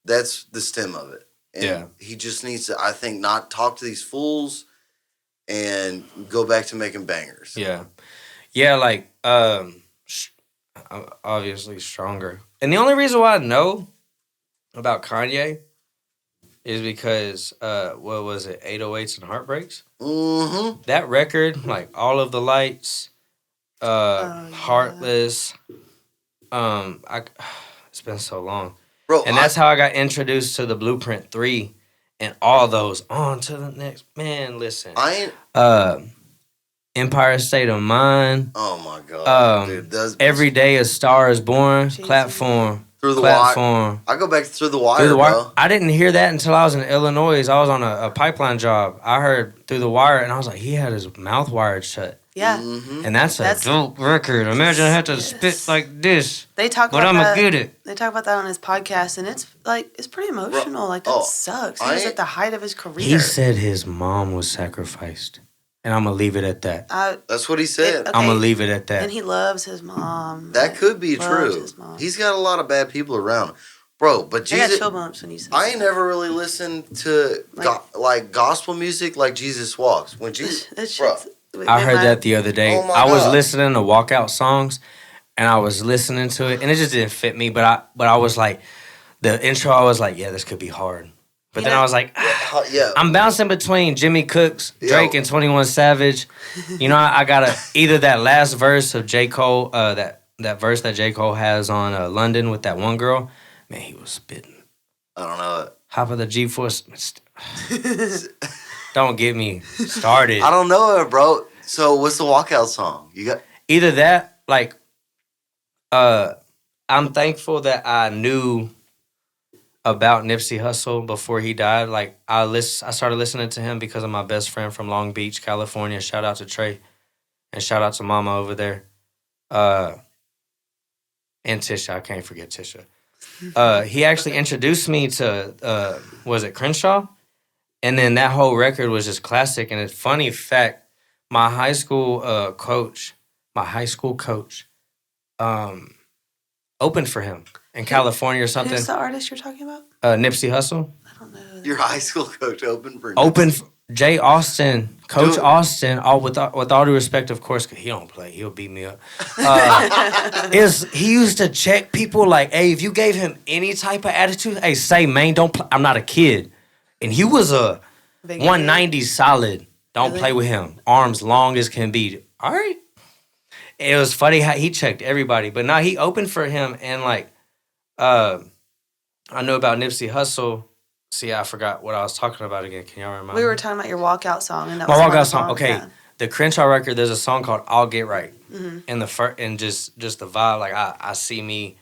that's the stem of it. And he just needs to, I think, not talk to these fools and go back to making bangers. Yeah. Yeah, like, obviously stronger. And the only reason why I know about Kanye is because, what was it, 808s and Heartbreaks? Mm-hmm. That record, like, All of the Lights, Heartless, it's been so long. Bro, and that's how I got introduced to the Blueprint 3 and all those. On to the next. Man, listen. Empire State of Mind. Oh, my God. Dude, Every Day a Star is Born. Jesus. Platform. Through the Wire. I go back Through the Wire, bro. I didn't hear that until I was in Illinois. I was on a pipeline job. I heard Through the Wire, and I was like, he had his mouth wired shut. Yeah. Mm-hmm. And that's a dope record. Imagine I had to spit like this. They talk but about I'm that. Good at. They talk about that on his podcast, and it's pretty emotional. Bro, like, that sucks. He was at the height of his career. He said his mom was sacrificed. And I'm going to leave it at that. That's what he said. I'm going to leave it at that. And he loves his mom. That could be true. He's got a lot of bad people around him. Bro, but Jesus, I got chill bumps when you said I ain't never really listened to gospel music like Jesus Walks. When Jesus, I heard that the other day. Oh my I was God. listening to walkout songs, and I was listening to it, and it just didn't fit me. But I was like, the intro, I was like, yeah, this could be hard. But then I was like, Yeah. I'm bouncing between Jimmy Cooks, Drake, and 21 Savage. You know, I gotta either that last verse of J. Cole, that verse that J. Cole has on London with that one girl. Man, he was spitting. I don't know it. Hop of the G-Force. Don't get me started. I don't know it, bro. So what's the walkout song? You got Either that, like, I'm thankful that I knew about Nipsey Hussle before he died. Like, I started listening to him because of my best friend from Long Beach, California. Shout out to Trey. And shout out to Mama over there. And Tisha. I can't forget Tisha. He actually introduced me to, was it Crenshaw? And then that whole record was just classic. And a funny fact, my high school coach, opened for him in California or something. Who's the artist you're talking about? Nipsey Hussle. I don't know. your high school coach open for Jay Austin, Coach Dude. Austin. With all due respect, of course, 'cause he don't play. He'll beat me up. He used to check people like, hey, if you gave him any type of attitude, hey, say, man, don't play. I'm not a kid. And he was a Big 190 solid. Don't Really? play with him. Arms long as can be. All right. It was funny how he checked everybody. But now he opened for him. And like, I know about Nipsey Hussle. See, I forgot what I was talking about again. Can y'all remind me? We were talking about your walkout song, and that My was one of walkout the song. songs, Okay. yeah. The Crenshaw record, there's a song called I'll Get Right. Mm-hmm. And just the vibe. Like, I see me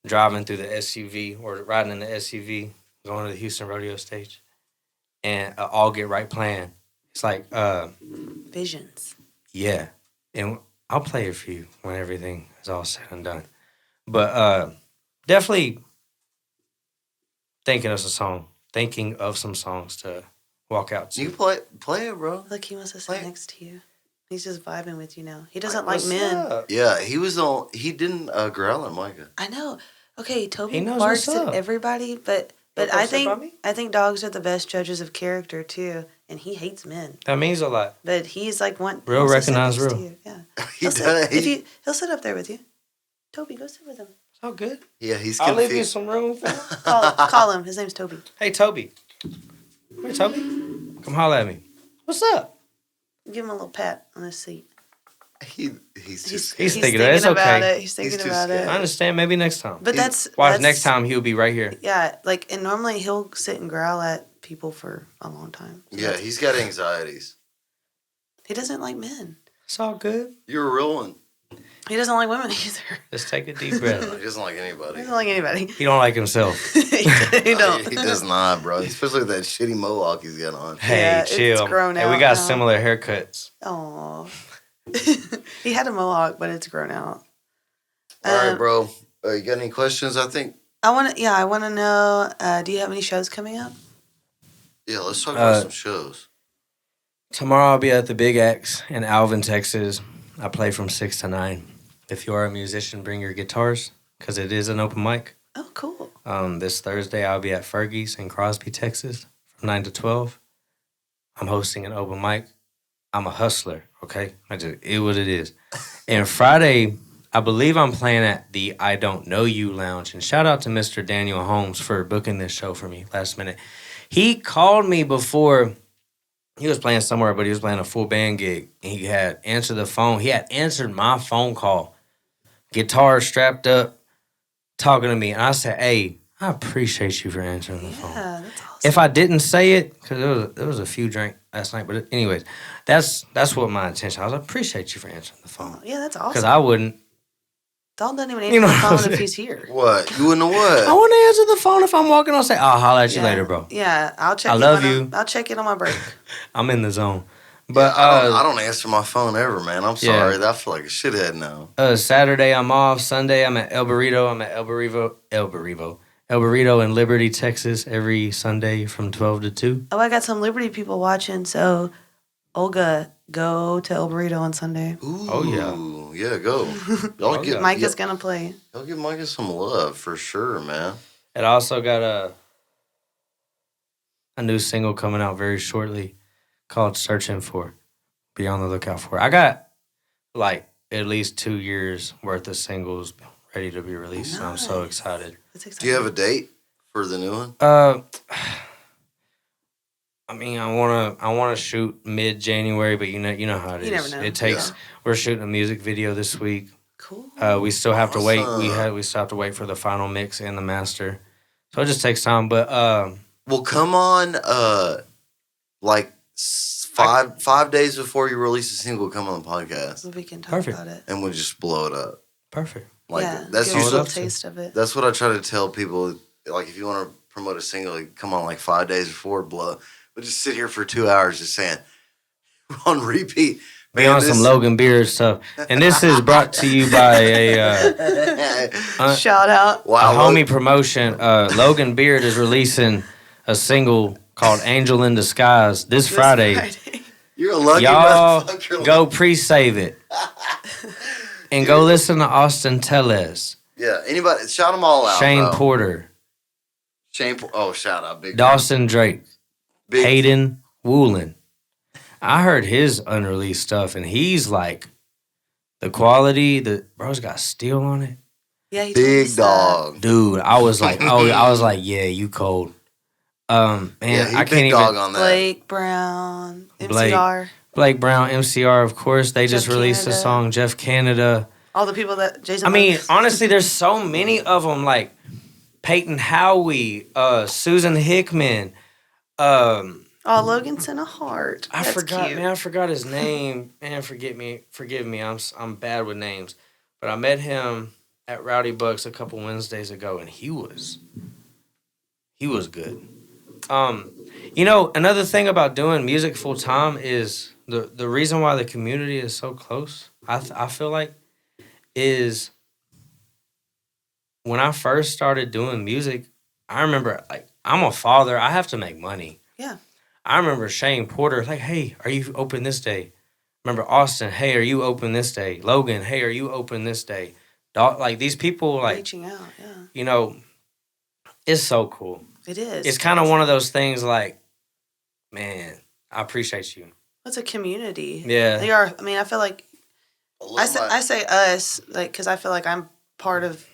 driving through the SUV or riding in the SUV, going to the Houston rodeo stage. And I'll Get Right playing. It's like, Visions. yeah. And I'll play it for you when everything is all said and done. But definitely thinking of some songs to walk out to. You play it, bro. Look, he wants to sit Like- next to you. He's just vibing with you now. He doesn't like What's men. up? Yeah, he didn't growl at Micah. I know. Okay, Toby He knows barks what's at up. everybody, but Don't I upset by me? think dogs are the best judges of character too, and he hates men. That means a lot. But he's like one Real wants to sit recognize next to real. you. Yeah, He he'll does. sit, he'll sit up there with you. Toby, go sit with him. It's all good. Yeah, he's I'll leave you confused. some room for him. Call him. His name's Toby. Hey, Toby. Hey, Toby. Come holler at me. What's up? Give him a little pat on his seat. He's too He's scared. thinking of it. It's about okay. it. He's thinking He's too about scared. I it. understand. Maybe next time. But that's Next time he'll be right here. Yeah, like, and normally he'll sit and growl at people for a long time. So Yeah, he's got anxieties. he doesn't like men. It's all good. You're a real one. He doesn't like women either. Just take a deep He breath. doesn't like He anybody. doesn't like anybody. He don't like himself. he don't. He does not, bro. Especially with that shitty mohawk he's got on. Hey, Yeah, it's chill. grown Hey, we out got now. similar haircuts. Aw. He had a mohawk, but it's grown out. All right, bro. You got any questions? I think. I want to know. Do you have any shows coming up? Yeah, let's talk about some shows. Tomorrow I'll be at the Big X in Alvin, Texas. I play from 6 to 9. If you are a musician, bring your guitars because it is an open mic. Oh, cool. This Thursday I'll be at Fergie's in Crosby, Texas from 9 to 12. I'm hosting an open mic. I'm a hustler, okay? I just it what it is. And Friday, I believe I'm playing at the I Don't Know You Lounge. And shout out to Mr. Daniel Holmes for booking this show for me last minute. He called me before. He was playing somewhere, but he was playing a full band gig. And he had answered the phone. He had answered my phone call. Guitar strapped up, talking to me. And I said, hey, I appreciate you for answering the phone. Yeah, that's awesome. If I didn't say it, because there was a few drink last night, but anyways, that's what my intention. I was like, appreciate you for answering the phone. Yeah, that's Because awesome. I wouldn't. Dawn doesn't even answer You know the what I'm phone saying? if he's here. What? You wouldn't know I what? wouldn't answer the phone if I'm walking on stage. I'll holler at you later, bro. Yeah, I'll check. I in love when you. I'll check in on my break. I'm in the zone. But I don't answer my phone ever, man. I'm Yeah. sorry. I feel like a shithead now. Saturday I'm off. Sunday I'm at El Burrito. I'm at El Burrito in Liberty, Texas, every Sunday from 12 to 2. Oh, I got some Liberty people watching. So, Olga, go to El Burrito on Sunday. Ooh, Oh, yeah. Yeah, go. Y'all Oh, get yeah. Micah's gonna play. Y'all give Micah some love for sure, man. It also got a new single coming out very shortly called Searching For. be on the lookout for it. I got like at least 2 years worth of singles ready to be released. Nice. And I'm so excited. That's exciting. Do you have a date for the new one? I mean, I wanna shoot mid-January, but you know how it is. You never know. It takes. Yeah. We're shooting a music video this week. Cool. We still have to wait. We still have to wait for the final mix and the master, so it just takes time. But well, come on, like 5 days before you release a single, come on the podcast. We can talk about it, and we'll just blow it up. Perfect. Like that's usually a taste of it. That's what I try to tell people. Like, if you want to promote a single, like, come on, like 5 days before, blow. But just sit here for 2 hours just saying on repeat. Be on some Logan Beard stuff. And this is brought to you by a shout out. Wow, a homie promotion. Logan Beard is releasing a single called Angel in Disguise this Friday. You're a lucky Y'all motherfucker. Go pre-save it. And go listen to Austin Tellez. Yeah, anybody, shout them all out. Shane Porter. Shout out. Big Dawson Drake. Hayden Woolen. I heard his unreleased stuff, and he's like, the quality, the bro's got steel on it. Yeah, he big dog, dude. I was like, yeah, you cold. Man, yeah, I can't even. On that. Blake Brown, MCR. Blake Brown, MCR, of course. They just released a song. Jeff Canada. All the people that Jason. I mean, honestly, there's so many of them. Like Peyton Howie, Susan Hickman. Logan sent a heart. I forgot his name. Man, forgive me. I'm bad with names. But I met him at Rowdy Bucks a couple Wednesdays ago, and he was good. Another thing about doing music full time is the reason why the community is so close. I feel like is when I first started doing music. I remember, like, I'm a father. I have to make money. Yeah. I remember Shane Porter, like, hey, are you open this day? Remember Austin, hey, are you open this day? Logan, hey, are you open this day? Like, these people, like, reaching out, yeah. It's so cool. It is. It's kind of one of those things, like, man, I appreciate you. It's a community. Yeah. They are. I mean, I feel like I say us, like, because I feel like I'm part of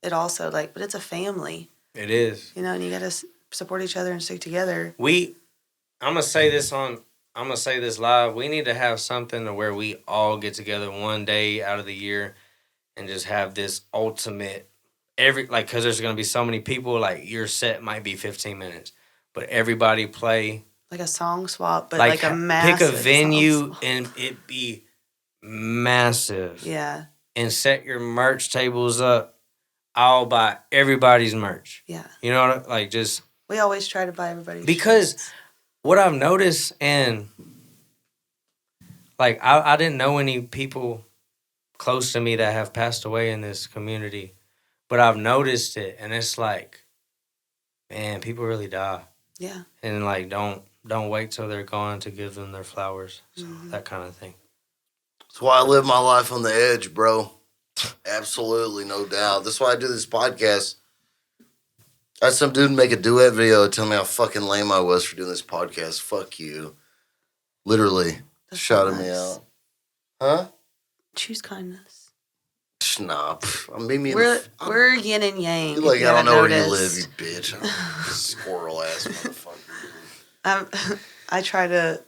it also, like, but it's a family. It is. And you got to support each other and stick together. I'm gonna say this live. We need to have something to where we all get together one day out of the year and just have this ultimate because there's gonna be so many people. Like, your set might be 15 minutes, but everybody play like a song swap, but like a massive. Pick a venue and it be massive. Yeah. And set your merch tables up. I'll buy everybody's merch. Yeah. You know what? Like, just. We always try to buy everybody's because. shirts. What I've noticed, and like I didn't know any people close to me that have passed away in this community, but I've noticed it, and it's like, man, people really die. Yeah. And like, don't wait till they're gone to give them their flowers. So that kind of thing. That's why I live my life on the edge, bro. Absolutely, no doubt. That's why I do this podcast. I had some dude make a duet video tell me how fucking lame I was for doing this podcast. Fuck you. Literally. That's shouted so nice. me out. Huh? Choose kindness. Snap. Mean we're yin and yang. You're like, I don't know where you live, you bitch. Squirrel ass motherfucker. I try to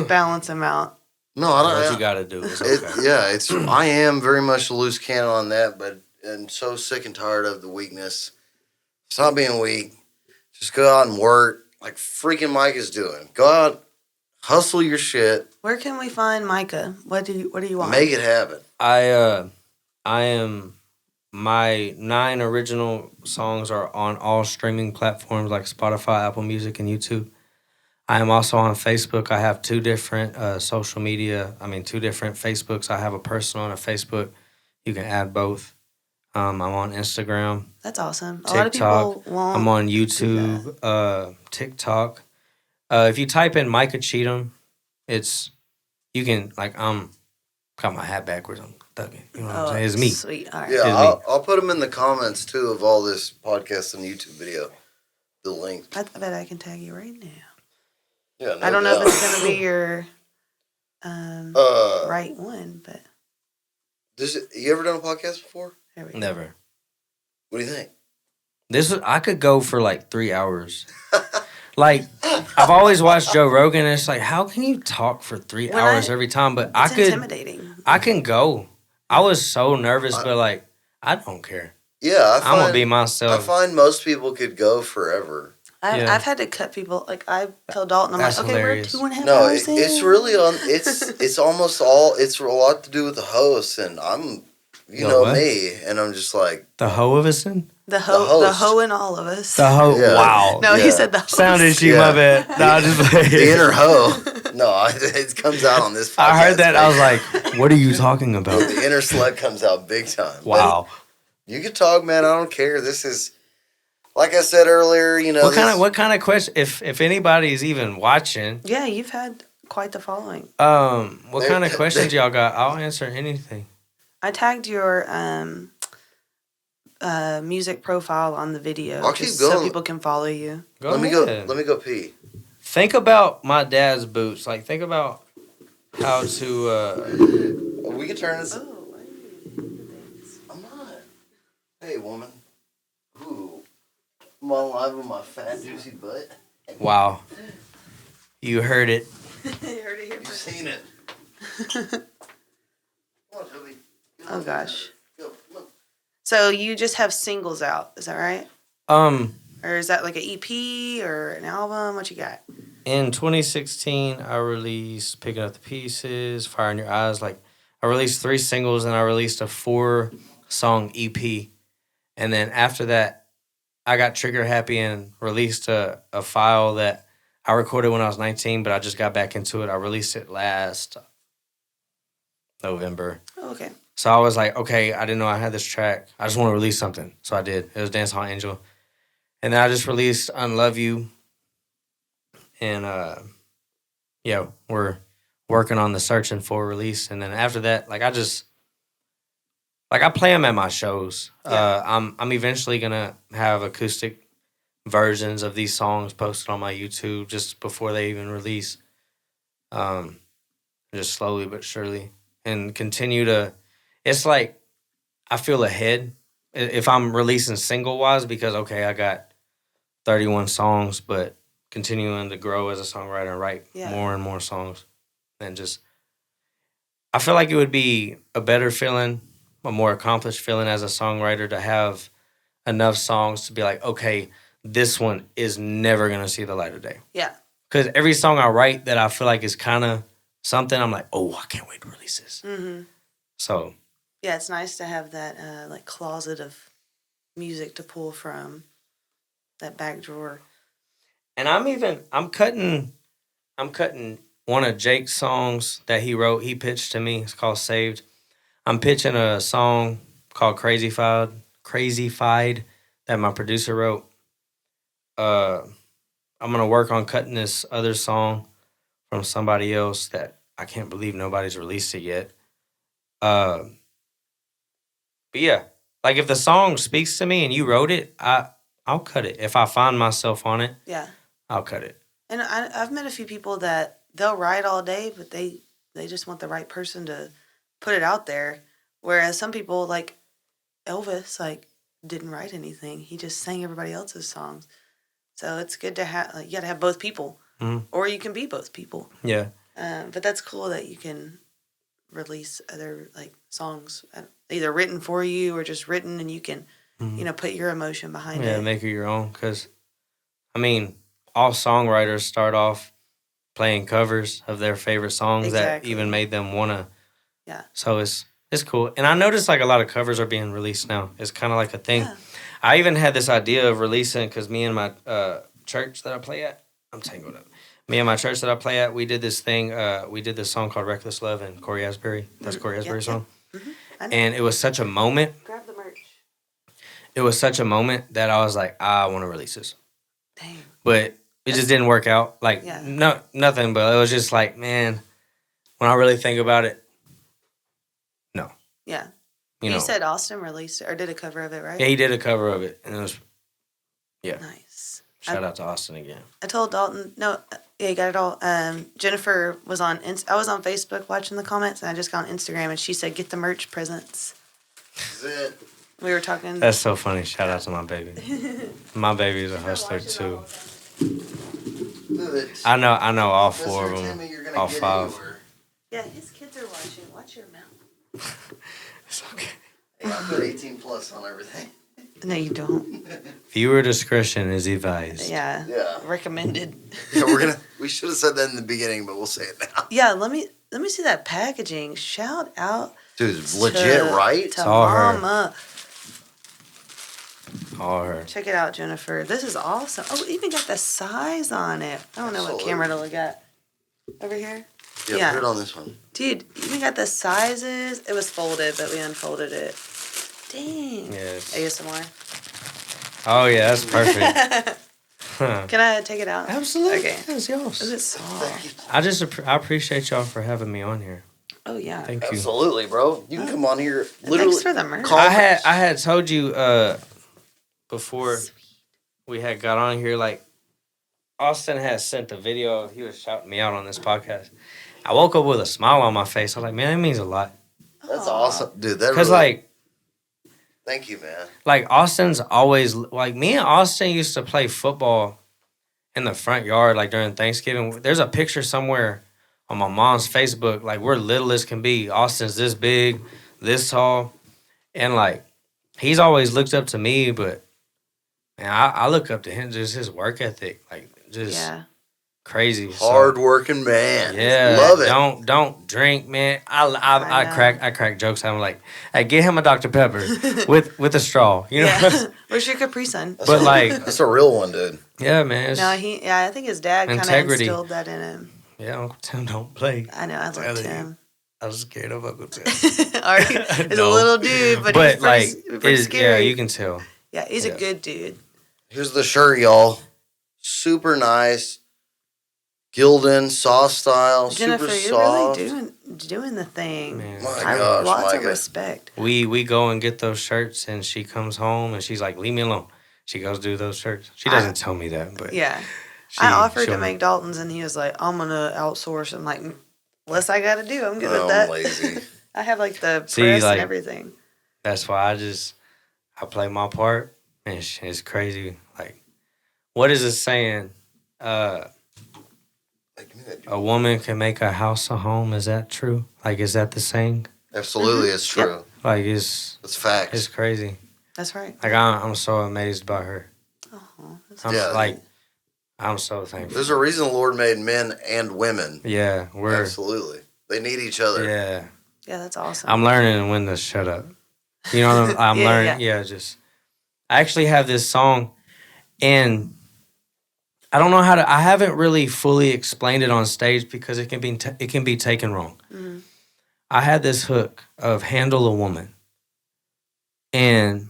balance them out. No, I don't. What you got to do. It's okay. I am very much a loose cannon on that, but I'm so sick and tired of the weakness. Stop being weak. Just go out and work like freaking Micah's doing. Go out, hustle your shit. Where can we find Micah? What do you want? Make it happen. I am. My 9 original songs are on all streaming platforms like Spotify, Apple Music, and YouTube. I am also on Facebook. I have 2 different social media. 2 different Facebooks. I have a personal and a Facebook. You can add both. I'm on Instagram. That's awesome. TikTok. A lot of people won't. I'm on YouTube, TikTok. If you type in Micah Cheatham, you can, like, I'm got my hat backwards. I'm thugging. You know what I'm saying? It's me. Sweet. All right. Yeah, I'll put them in the comments too of all this podcast and YouTube video. The link. I bet I can tag you right now. Yeah. I don't know if it's gonna be your right one, but You ever done a podcast before? Never. What do you think? I could go for like 3 hours. Like, I've always watched Joe Rogan, and it's like, how can you talk for 3 hours every time? But it's intimidating. I can go. I was so nervous, but like, I don't care. Yeah, I'm gonna be myself. I find most people could go forever. I've had to cut people. Like, I tell Dalton, I'm That's like, hilarious. we're 2.5 No, hours in. it's really on. It's almost all. It's a lot to do with the host, and I'm, me, and I'm just like the Hoevison? The host. hoe in all of us. The hoe. Yeah. Wow. No, he said the host. Sound issue, my bad. No, just the inner hoe. No, it comes out on this podcast. I heard that. I was like, what are you talking about? The inner slut comes out big time. Wow. But you can talk, man. I don't care. This is, like I said earlier, What kind of question? If anybody's even watching, yeah, you've had quite the following. What kind of questions y'all got? I'll answer anything. I tagged your music profile on the video. I'll keep so going. people can follow you. Let me go pee. Think about my dad's boots. Like, think about how to. We can turn this. Oh, I'm not. Hey, woman. Ooh. I'm on live with my fat, juicy butt. Wow. You heard it. you heard it here You've first. seen it. Come on, Toby. Oh gosh. Go. Look. So you just have singles out, is that right? Or is that like an EP or an album? What you got? In 2016, I released Picking Up the Pieces, Fire in Your Eyes. Like, I released 3 singles, and I released a 4-song EP. And then after that, I got trigger happy and released a file that I recorded when I was 19, but I just got back into it. I released it last November. Oh, okay. So I was like, okay, I didn't know I had this track. I just want to release something. So I did. It was Dance Hall Angel. And then I just released Unlove You. And, we're working on the Searching For release. And then after that, I play them at my shows. Yeah. I'm eventually going to have acoustic versions of these songs posted on my YouTube just before they even release. Just slowly but surely. And continue to... It's like I feel ahead if I'm releasing single-wise because, okay, I got 31 songs, but continuing to grow as a songwriter and write more and more songs. And just, I feel like it would be a better feeling, a more accomplished feeling as a songwriter to have enough songs to be like, okay, this one is never going to see the light of day. Yeah. Because every song I write that I feel like is kind of something, I'm like, oh, I can't wait to release this. Mm-hmm. So. Yeah, it's nice to have that closet of music to pull from, that back drawer. And I'm cutting one of Jake's songs that he wrote. He pitched to me. It's called Saved. I'm pitching a song called Crazyfied that my producer wrote. I'm gonna work on cutting this other song from somebody else that I can't believe nobody's released it yet. But yeah, like if the song speaks to me and you wrote it, I'll cut it. If I find myself on it, I'll cut it. And I've met a few people that they'll write all day, but they just want the right person to put it out there. Whereas some people, like Elvis, didn't write anything. He just sang everybody else's songs. So it's good to have, you got to have both people. Mm-hmm. Or you can be both people. Yeah. But that's cool that you can release other, songs either written for you or just written, and you can, put your emotion behind it. Yeah, make it your own. Because, all songwriters start off playing covers of their favorite songs that even made them want to. Yeah. So it's cool. And I noticed, a lot of covers are being released now. It's kind of like a thing. Yeah. I even had this idea of releasing, because me and my church that I play at, I'm tangled up. Me and my church that I play at, we did this thing. We did this song called Reckless Love and Corey Asbury. That's Corey Asbury's song. Mm-hmm. And it was such a moment. Grab the merch. It was such a moment that I was like, I want to release this. Dang. But it just didn't work out. No, nothing. But it was just like, man, when I really think about it, no. Yeah. You said Austin released it, or did a cover of it, right? Yeah, he did a cover of it. And it was, Nice. Shout out to Austin again. I told Dalton, Yeah, you got it all. Jennifer was on. I was on Facebook watching the comments, and I just got on Instagram, and she said, "Get the merch presents." That's it. We were talking. That's so funny. Shout out to my baby. My baby is a hustler too. I know all four of them, all five. Yeah, his kids are watching. Watch your mouth. It's okay. Hey, I put 18 plus on everything. No, you don't. Viewer discretion is advised. Yeah. Recommended. Yeah, we should have said that in the beginning, but we'll say it now. Yeah, let me see that packaging. Shout out. Dude, it's legit, right? To all her. Mama. All her. Check it out, Jennifer. This is awesome. Oh, it even got the size on it. I don't know what camera to look at. Over here? Yeah, put it on this one. Dude, you even got the sizes. It was folded, but we unfolded it. Dang. Yes. ASMR. Oh, yeah, that's perfect. Can I take it out? Absolutely. Okay. Yes, yours. Is it soft? I appreciate y'all for having me on here. Oh, yeah. Thank you. Absolutely, bro. You can come on here. Literally. Thanks for the merch. I had told you before we had got on here, like, Austin has sent a video. He was shouting me out on this podcast. I woke up with a smile on my face. I was like, man, that means a lot. That's awesome. Dude, that Because, really... Thank you, man. Like, Austin's always... Like, me and Austin used to play football in the front yard, like, during Thanksgiving. There's a picture somewhere on my mom's Facebook. Like, we're little as can be. Austin's this big, this tall. And, like, he's always looked up to me, but, man, I look up to him, just his work ethic. Like, just crazy. Hard-working man. Yeah. Love it. Don't drink, man. I crack jokes. I'm like, hey, get him a Dr. Pepper with a straw. You know? Yeah. Where's your Capri Sun? But like, that's a real one, dude. Yeah, man. No, I think his dad kind of instilled that in him. Yeah, Uncle Tim don't play. I know, I love Tim. I was scared of Uncle Tim. He's a little dude, but he's pretty scary. Yeah, you can tell. Yeah, he's a good dude. Here's the shirt, y'all. Super nice. Gildan, soft style, Jennifer, super you're soft. really doing the thing. Man. My gosh, lots of Micah. respect. We go and get those shirts, and she comes home, and she's like, leave me alone. She goes do those shirts. She doesn't tell me that, but... Yeah. I offered to make Dalton's, and he was like, I'm going to outsource. I'm like, unless I got to do, I'm good with that. I'm lazy. I have, like, the press and everything. That's why I play my part, and it's crazy. Like, what is it saying? A woman can make a house a home. Is that true? Like, is that the saying? Absolutely, it's true. Yep. Like, it's facts. It's crazy. That's right. Like, I'm so amazed by her. Oh, I'm so thankful. There's a reason the Lord made men and women. Yeah, absolutely. They need each other. Yeah. Yeah, that's awesome. I'm learning when to shut up. You know what I'm learning? Yeah, I actually have this song, and I don't know how to. I haven't really fully explained it on stage because it can be taken wrong. Mm-hmm. I had this hook of "Handle a Woman," and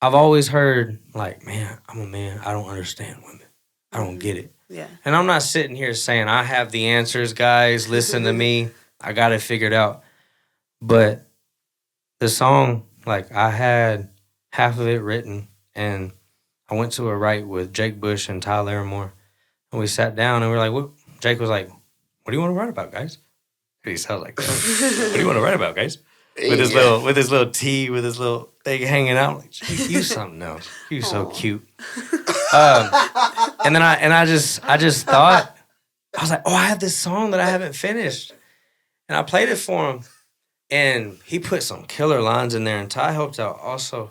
I've always heard like, "Man, I'm a man. I don't understand women. I don't get it." Yeah. And I'm not sitting here saying I have the answers, guys. Listen to me. I got it figured out. But the song, like, I had half of it written, and I went to a write with Jake Bush and Ty Larimore, and we sat down, and we were like, "What?" Jake was like, "What do you want to write about, guys?" He sounds like, "What do you want to write about, guys?" With his little T, with his little thing hanging out. I'm like, Jake, you something else. You so cute. And then I just thought, I was like, oh, I have this song that I haven't finished, and I played it for him, and he put some killer lines in there, and Ty helped out also.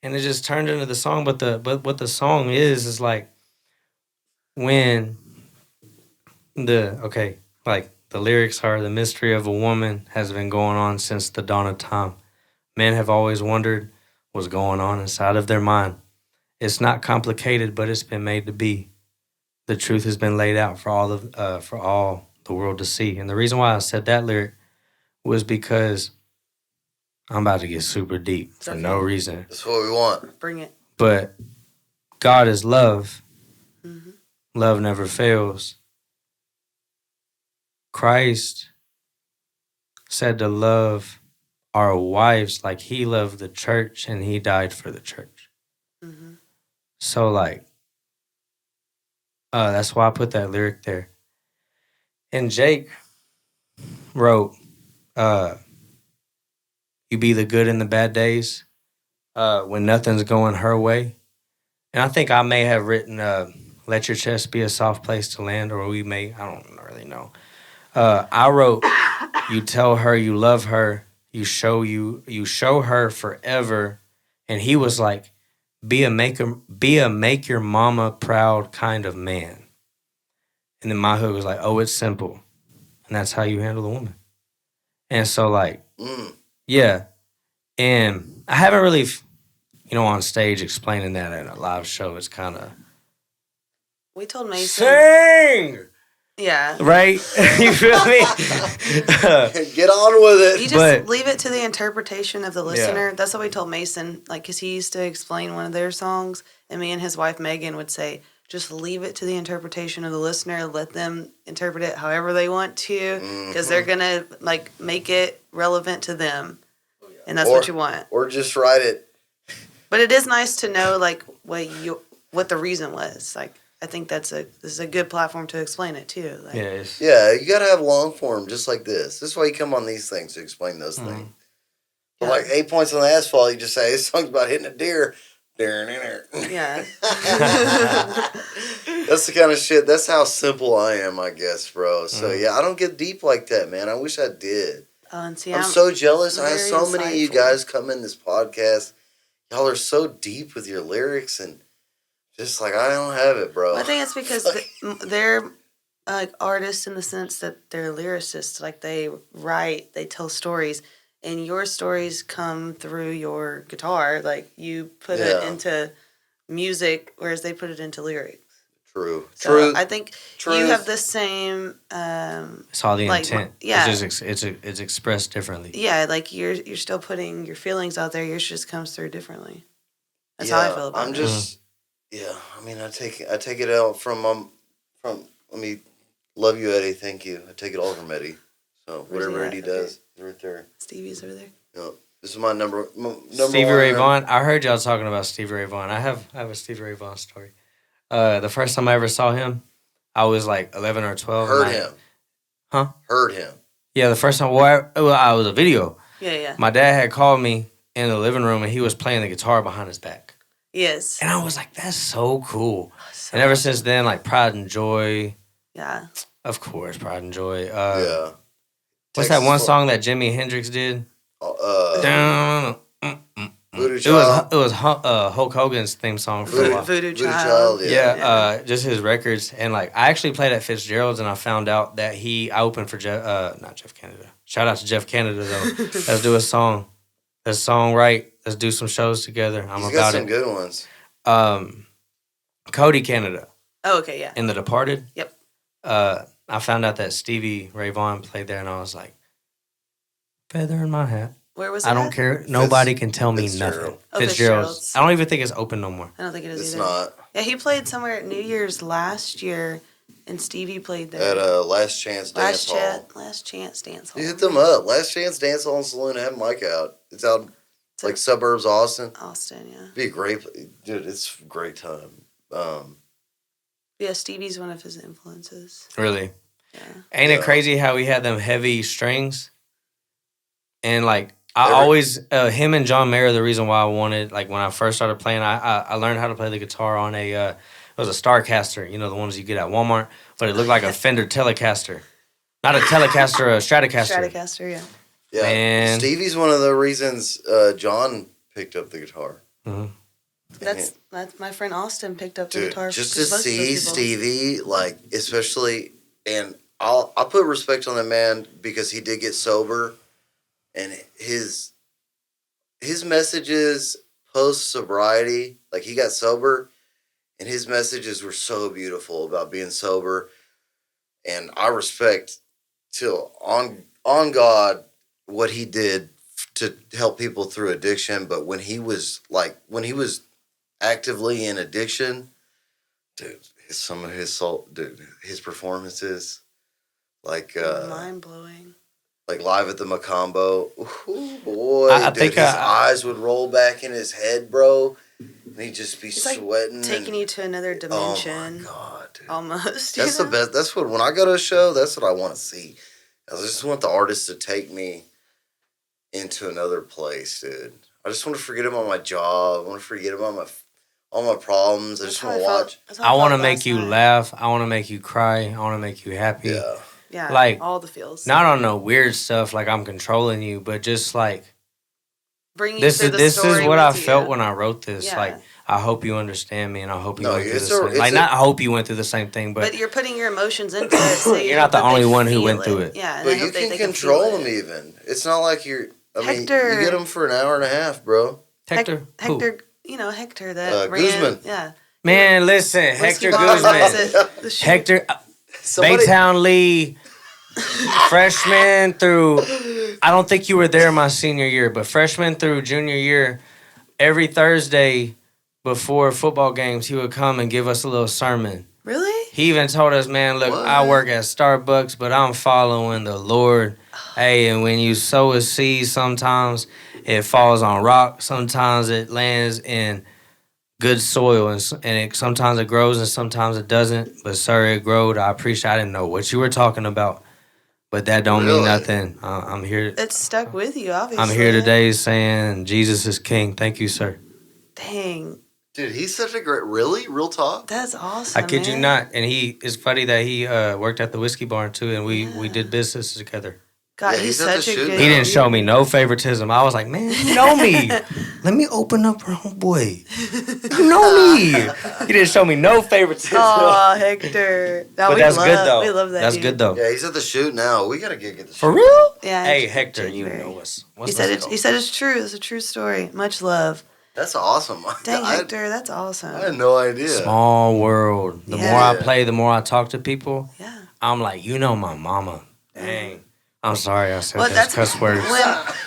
And it just turned into the song. But what the song is like when the lyrics are, the mystery of a woman has been going on since the dawn of time. Men have always wondered what's going on inside of their mind. It's not complicated, but it's been made to be. The truth has been laid out for all the world to see. And the reason why I said that lyric was because I'm about to get super deep for no reason. That's what we want. Bring it. But God is love. Mm-hmm. Love never fails. Christ said to love our wives like he loved the church, and he died for the church. Mm-hmm. So, like, That's why I put that lyric there. And Jake wrote, "You be the good in the bad days, when nothing's going her way." And I think I may have written, "Let your chest be a soft place to land," or I don't really know. I wrote, "You tell her you love her, you show her forever," and he was like, be a make your mama proud kind of man." And then my hook was like, "Oh, it's simple, and that's how you handle a woman." And so like, yeah, and I haven't really, on stage explaining that at a live show. It's kind of We told Mason. sing. Yeah. Right? You feel me? Get on with it. You just leave it to the interpretation of the listener. Yeah. That's what we told Mason, like, because he used to explain one of their songs, and me and his wife Megan would say, just leave it to the interpretation of the listener. Let them interpret it however they want to, because they're going to, like, make it relevant to them. And that's what you want. Or just write it. But it is nice to know, like, what the reason was. Like, I think this is a good platform to explain it too. Like, yeah, you gotta have long form just like this. This is why you come on these things to explain those things. But like 8 Points on the Asphalt, you just say this song's about hitting a deer. Yeah. That's the kind of shit. That's how simple I am, I guess, bro. So yeah, I don't get deep like that, man. I wish I did. Oh, and see, I'm so jealous. I have so insightful. many of you guys come in this podcast. Y'all are so deep with your lyrics and. Just like, I don't have it, bro. Well, I think it's because they're like artists in the sense that they're lyricists. Like, they write, they tell stories, and your stories come through your guitar. Like, you put it into music, whereas they put it into lyrics. True. I think you have the same. It's all the intent. Yeah. It's expressed differently. Yeah, like you're still putting your feelings out there. Yours just comes through differently. That's how I feel about it. Yeah, I mean, I take it out from let me love you, Eddie. Thank you. I take it all from Eddie. So whatever Eddie does, right there. Stevie's over there. Yep. This is my number Stevie one. Ray Vaughan. I heard y'all talking about Stevie Ray Vaughan. I have a Stevie Ray Vaughan story. The first time I ever saw him, I was like 11 or 12. Heard him. Huh? Heard him. Yeah, the first time. Well, I was a video. Yeah. My dad had called me in the living room, and he was playing the guitar behind his back. Yes. And I was like, that's so cool. And ever since then, like Pride and Joy. Yeah. Of course, Pride and Joy. Yeah. What's that one song that Jimi Hendrix did? Voodoo Child. It was Hulk Hogan's theme song for a while. Voodoo Child. Yeah, just his records. And like, I actually played at Fitzgerald's, and I found out that I opened for not Jeff Canada. Shout out to Jeff Canada though. Let's do a song. Let's songwrite. Let's do some shows together. He's got some good ones. Cody Canada. Oh, okay, yeah. In The Departed. Yep. I found out that Stevie Ray Vaughan played there, and I was like, feather in my hat. Where was it? I don't care. Nobody can tell me nothing. Fitzgerald's. I don't even think it's open no more. I don't think it is it's either. It's not. Yeah, he played somewhere at New Year's last year, and Stevie played there. At Last Chance Dance Hall. Last Chance Dance Hall. You hit them up. Last Chance Dance Hall and Saloon. Have Micah out. It's out like suburbs Austin. Yeah. Be a great, dude. It's a great time. Yeah, Stevie's one of his influences. Really? Yeah. Ain't it crazy how he had them heavy strings? And like, I always, him and John Mayer are the reason why I wanted, like when I first started playing, I learned how to play the guitar on it was a Starcaster, the ones you get at Walmart, but it looked like a Fender Telecaster. Not a Telecaster, a Stratocaster. Stratocaster, yeah. Yeah, Man. Stevie's one of the reasons John picked up the guitar. Mm-hmm. That's my friend Austin picked up the guitar. Just to see Stevie, like, especially, and I'll put respect on the man because he did get sober, and his messages post sobriety, like he got sober, and his messages were so beautiful about being sober, and I respect till on God what he did to help people through addiction. But when he was actively in addiction, dude, his performances, like mind blowing, like live at the Macombo. Ooh, boy, I think his eyes would roll back in his head, bro. and he'd just be It's sweating. Taking you to another dimension. Oh my God, dude. Almost. That's the best. That's what, when I go to a show, that's what I want to see. I just want the artist to take me into another place, dude. I just want to forget about my job. I want to forget about all my problems. I just want to watch. I want to make you laugh. I want to make you cry. I want to make you happy. Yeah. Yeah. Like, all the feels. Not on no weird stuff like I'm controlling you, but just like Bringing this you through is the story what I with felt you. when I wrote this. Yeah. Like, I hope you understand me, and I hope you went through the it's same. Like, not I hope you went through the same thing, but you're putting your emotions into it. So you're not the only one who went through it. Yeah, But you can control them even. It's not like you're. I mean, Hector. you get them for an hour and a half, bro. Hector, Hector, Hector that ran. Guzman. Yeah. Man, listen, Hector Guzman. Hector, Baytown Lee, freshman through, I don't think you were there my senior year, but freshman through junior year, every Thursday before football games, he would come and give us a little sermon. Really? He even told us, man, look, I work at Starbucks, but I'm following the Lord. Hey, and when you sow a seed, sometimes it falls on rock, sometimes it lands in good soil, and sometimes it grows and sometimes it doesn't. But sir, it growed. I appreciate. I didn't know what you were talking about, but that don't mean nothing. I'm here. It's stuck with you, obviously. I'm here today saying Jesus is King. Thank you, sir. Dang, dude, he's such a great. Really, real talk. That's awesome. I kid you not. And it's funny that he worked at the whiskey barn too, and we did business together. God, he's such a good. He didn't show me no favoritism. I was like, man, you know me. Let me open up, homeboy. You know me. He didn't show me no favoritism. Oh, Hector. But that's good though. We love that. That's dude. good though. Yeah, he's at the shoot now. We gotta get the shoot. For real? Yeah. Hey, Hector, you know us. He said it's true. It's a true story. Much love. That's awesome. Dang, Hector, that's awesome. I had no idea. Small world. The more I play, the more I talk to people. Yeah. I'm like, you know my mama. Dang. I'm sorry I said those cuss words.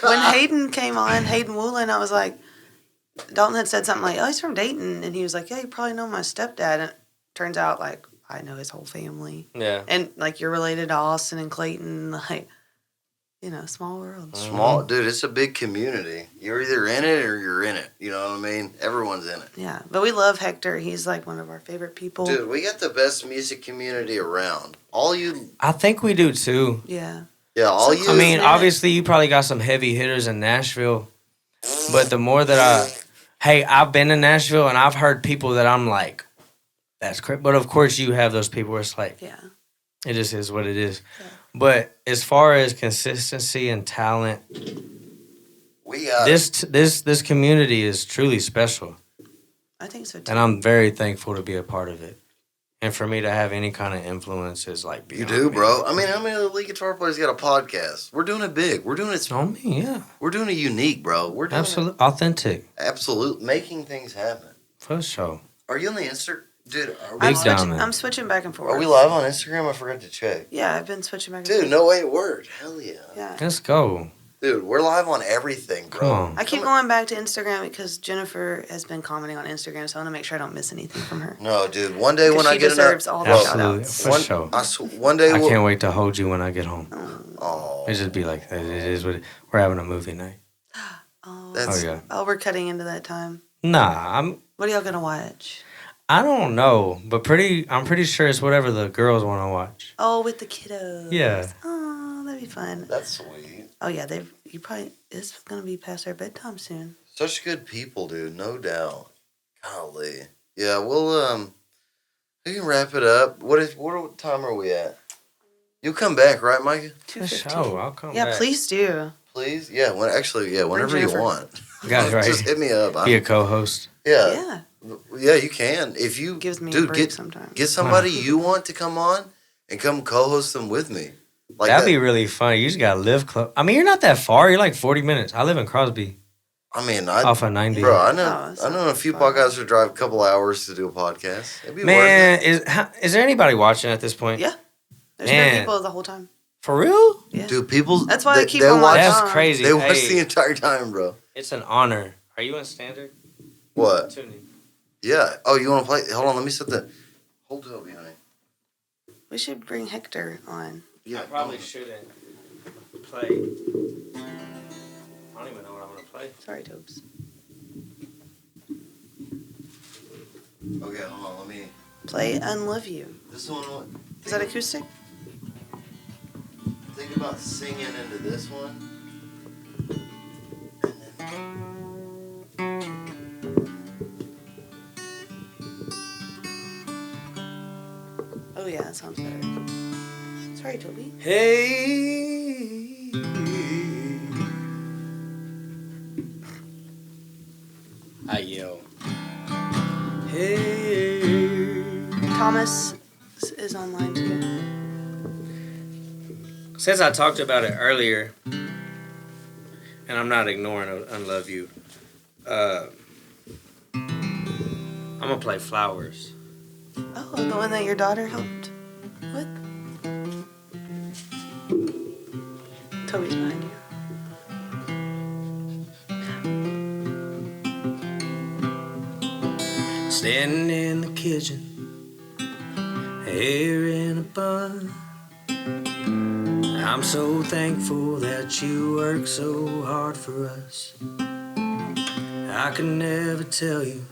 When Hayden came on, Hayden Woolen, I was like, Dalton had said something like, oh, he's from Dayton. And he was like, yeah, you probably know my stepdad. And it turns out, like, I know his whole family. Yeah. And, like, you're related to Austin and Clayton. Like, small world. Small, dude, it's a big community. You're either in it or you're in it. You know what I mean? Everyone's in it. Yeah. But we love Hector. He's, like, one of our favorite people. Dude, we got the best music community around. I think we do, too. Yeah. Yeah, I mean, obviously, you probably got some heavy hitters in Nashville, but the more that I've been to Nashville and I've heard people that I'm like, that's crazy. But of course, you have those people where it's like, it just is what it is. Yeah. But as far as consistency and talent, this community is truly special. I think so too. And I'm very thankful to be a part of it. And for me to have any kind of influence is like beyond you do, me. bro. I mean, how many other lead guitar players got a podcast? We're doing it big. We're doing it. On me, yeah. We're doing it unique, bro. We're doing it authentic. Absolute, making things happen. For sure. Are you on the Instagram, dude? I'm switching back and forth. Are we live on Instagram? I forgot to check. Yeah, I've been switching back and forth. Dude, no way, word. Hell yeah. Yeah. Let's go. Dude, we're live on everything, bro. Come on. I keep going back to Instagram because Jennifer has been commenting on Instagram, so I want to make sure I don't miss anything from her. No, dude. One day when I get deserves all the shout-outs. For sure. One day I can't wait to hold you when I get home. Oh. It just be like that. It is what we're having a movie night. Yeah. Oh, we're cutting into that time. Nah, What are y'all gonna watch? I don't know, but I'm pretty sure it's whatever the girls want to watch. Oh, with the kiddos. Yeah. Oh, that'd be fun. That's sweet. Oh yeah, it's gonna be past their bedtime soon. Such good people, dude. No doubt. Golly. Yeah, we'll we can wrap it up. What time are we at? You'll come back, right, Micah? 2:15. I'll come back. Yeah, please do. Please? Yeah, whenever you want. Got right. Just hit me up. Be a co-host. Yeah. Yeah, you can. If you gives me a break sometimes. Get somebody you want to come on and come co-host them with me. Like that'd be really funny. You just gotta live close. I mean, you're not that far. You're like 40 minutes. I live in Crosby. I mean, off of 90. Bro, I know a few podcasts who drive a couple hours to do a podcast. It'd be Man, worth it. is there anybody watching at this point? Yeah. There's been people the whole time. For real? Yeah. Dude, people. That's why I keep they on watch. That's crazy. They watch the entire time, bro. It's an honor. Are you in standard? What? Tuning. Yeah. Oh, you want to play? Hold on. Let me set the. Hold up behind. We should bring Hector on. Yeah. I probably shouldn't play. I don't even know what I want to play. Sorry, Tobes. Okay, hold on. Let me. Play Unlove You. This one. Is that acoustic? Think about singing into this one. Oh yeah, that sounds better. Sorry, Toby. Hey. I yell. Hey. Thomas is online too. Since I talked about it earlier, and I'm not ignoring Unlove You, I'm gonna play Flowers. Oh, the one that your daughter helped with? Toby's behind you. Standing in the kitchen, hair in a bun. I'm so thankful that you work so hard for us. I can never tell you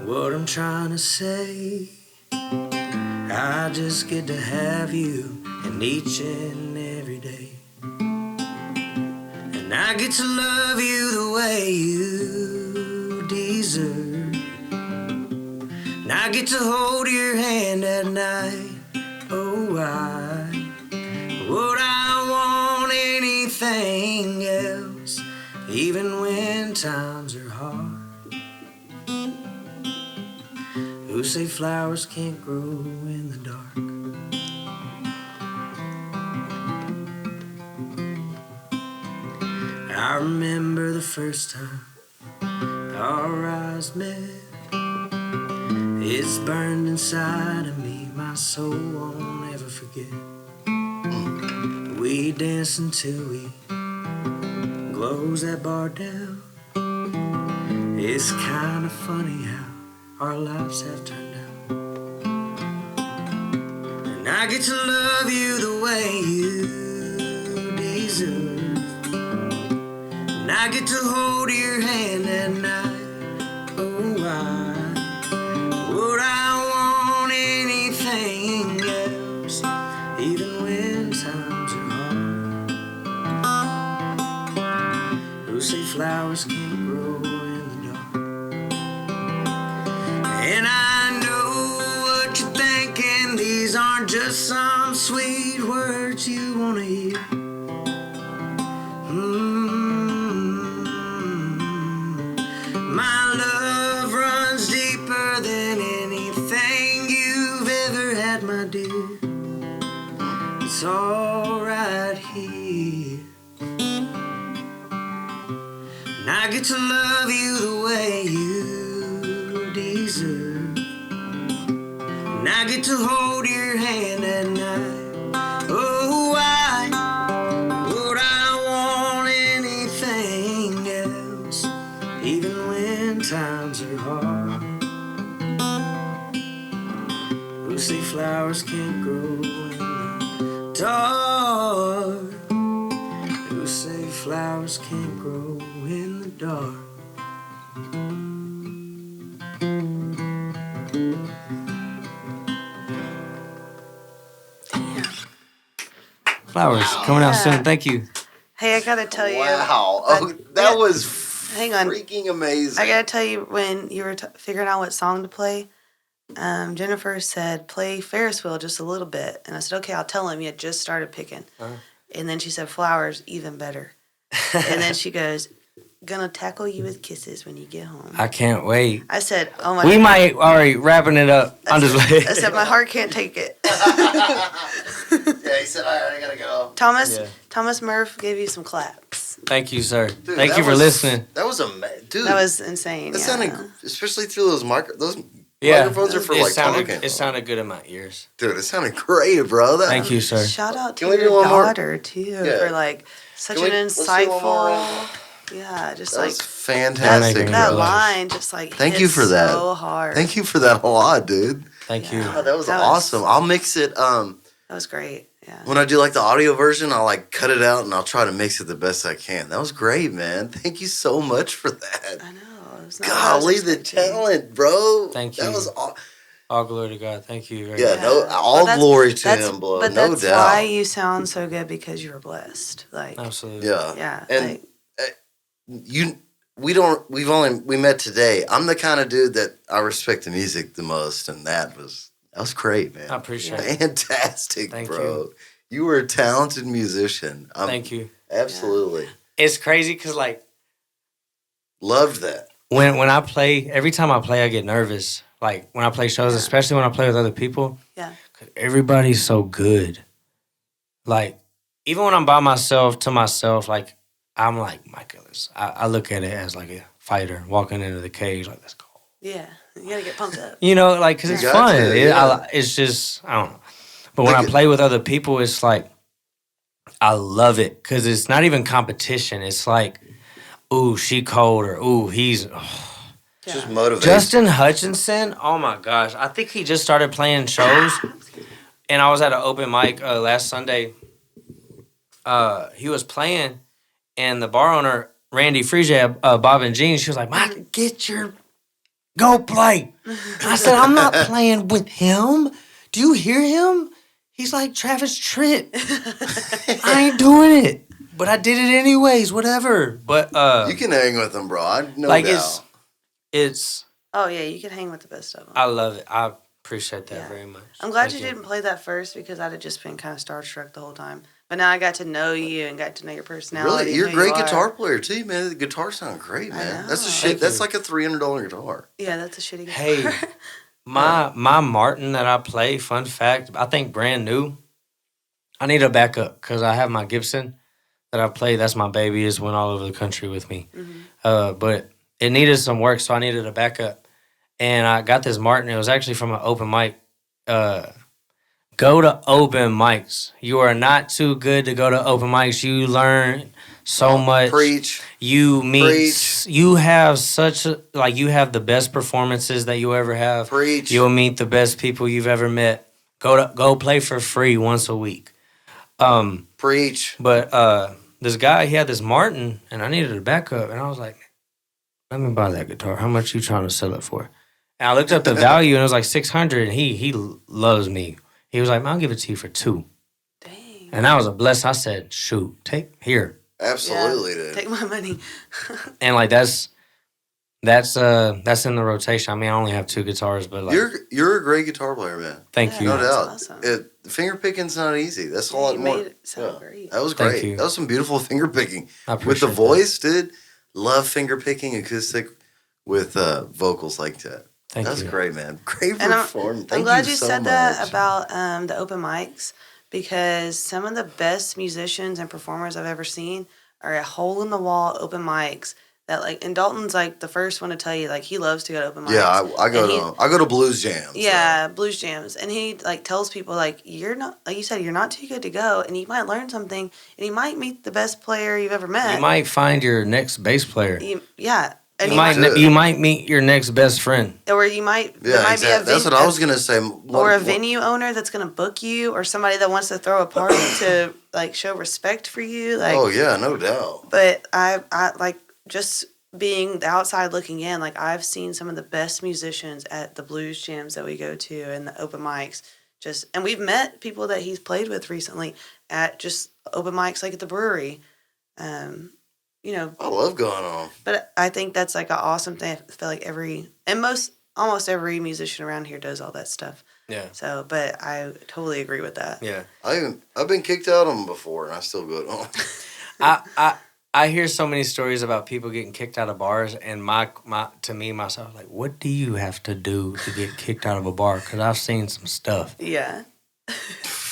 what I'm trying to say. I just get to have you in each and every day. And I get to love you the way you deserve. And I get to hold your hand at night. Oh, would I want anything else, even when times are hard? Who say flowers can't grow in the dark? I remember the first time our eyes met. It's burned inside of me, my soul won't ever forget. We danced until we closed that bar down. It's kind of funny how our lives have turned out. And I get to love you the way you deserve. And I get to hold your hand at night. Oh, would I want anything else, even when times are hard? Who say flowers can't grow in the dark? And I know what you're thinking. These aren't just some sweet words you want to hear. My love runs deeper than anything you've ever had, my dear. It's all right here. And I get to love you the way you deserve. And I get to hold your hand at night. Oh, would I want anything else, even when times are hard? Who say flowers can't grow in the dark? Who say flowers can't grow in the dark? Flowers coming out soon. Thank you. Hey, I gotta tell you. Wow. Oh, that was hang on. freaking amazing. I gotta tell you, when you were figuring out what song to play, Jennifer said, play Ferris Wheel just a little bit. And I said, okay, I'll tell him. You had just started picking. And then she said, Flowers, even better. And then she goes, gonna tackle you with kisses when you get home. I can't wait. I said, oh my We God. might already wrapping it up. I said, my heart can't take it. Yeah, he said, all right, I gotta go. Thomas Murph gave you some claps. Thank you, sir. Dude, Thank you for listening. That was amazing. Dude, That was insane. that Yeah. sounded, especially through those microphones are for it like it sounded good in my ears. Dude, it sounded great, bro. Thank you, sir. Shout out to Can we do your one more? daughter, too, Yeah. for like such Can an we- let's do one more insightful. round? Yeah, just That like was fantastic. that bro. line just like Thank hit you for that. so hard. Thank you for that a lot, dude. Thank you. God, that was That was- awesome. I'll mix it. That was great. Yeah. When I do like the audio version, I'll like cut it out and I'll try to mix it the best I can. That was great, man. Thank you so much for that. I know. was not Golly, the talent, bro. Thank you. That was all glory to God. Thank you. All glory to him, bro. But No that's doubt. why you sound so good, because you were blessed. Like, absolutely. Yeah. And like, we met today. I'm the kind of dude that I respect the music the most, and that was great, man. I appreciate it. Fantastic, Thank bro. You were a talented musician. Thank you. Absolutely. It's crazy because like loved that. When I play, every time I play, I get nervous. Like when I play shows, especially when I play with other people. Yeah. 'Cause everybody's so good. Like even when I'm by myself, to myself, like I'm like Micah. I look at it as like a fighter walking into the cage. Like let's go. Yeah, you gotta get pumped up. You know, like because it's fun. It's just I don't know. But when I play with other people, it's like I love it because it's not even competition. It's like, ooh, she cold, or ooh, he's. Just motivation. Justin Hutchinson, oh my gosh. I think he just started playing shows. And I was at an open mic last Sunday. He was playing, and the bar owner, Randy Frigia, Bob and Jean, she was like, Mike, go play. I said, I'm not playing with him. Do you hear him? He's like Travis Tritt. I ain't doing it. But I did it anyways, whatever. But you can hang with him, bro. No like doubt. it's Oh yeah, you can hang with the best of them. I love it. I appreciate that very much. I'm glad Thank you didn't play that first, because I'd have just been kind of starstruck the whole time. But now I got to know you and got to know your personality. Really, you're a who great you guitar are. player too, man. The guitar sound great, man. That's a know. shit. That's like a $300 guitar. Yeah, that's a shitty guitar. Hey, my Martin that I play, fun fact, I think brand new. I need a backup because I have my Gibson that I play. That's my baby. It's went all over the country with me. But it needed some work, so I needed a backup. And I got this Martin. It was actually from an open mic. Go to open mics. You are not too good to go to open mics. You learn so much. Preach. You meet. Preach. You have you have the best performances that you ever have. Preach. You'll meet the best people you've ever met. Go play for free once a week. Preach. But this guy, he had this Martin, and I needed a backup, and I was like, let me buy that guitar. How much you trying to sell it for? And I looked up the value, and it was like $600, and he loves me. He was like, man, I'll give it to you for $2. Dang. And that was a blessing. I said, shoot, take here. Absolutely, dude. Take my money. And like that's in the rotation. I mean, I only have 2 guitars, but like You're a great guitar player, man. thank you. No That's doubt. awesome. Finger picking's not easy. That's all. You made it sound great. That was Thank great. you. That was some beautiful finger picking. I With the appreciate voice, dude. Love finger picking acoustic with vocals like that. Thank That's you. great, man. Great And performance. I'm glad you so said much. that about the open mics, because some of the best musicians and performers I've ever seen are at hole in the wall open mics. That like, and Dalton's like the first one to tell you, like, he loves to go to open mics. Yeah, I go to blues jams. Yeah, blues jams, and he like tells people like, you're not, like you said, you're not too good to go, and you might learn something, and you might meet the best player you've ever met. You might find your next bass player. Yeah. And You might meet your next best friend. or you might, Yeah, there might exactly. be a That's what I was gonna say. or a venue owner that's going to book you, or somebody that wants to throw a party to like show respect for you. Like, oh yeah, no doubt. but I like, just being the outside looking in, like, I've seen some of the best musicians at the blues jams that we go to and the open mics. And we've met people that he's played with recently at just open mics, like at the brewery. You know, I love going on. but I think that's like an awesome thing. I feel like almost every musician around here does all that stuff. Yeah. So, but I totally agree with that. Yeah. I've been kicked out of them before, and I still go to them. I hear so many stories about people getting kicked out of bars, and to me myself, like, what do you have to do to get kicked out of a bar? Because I've seen some stuff. Yeah.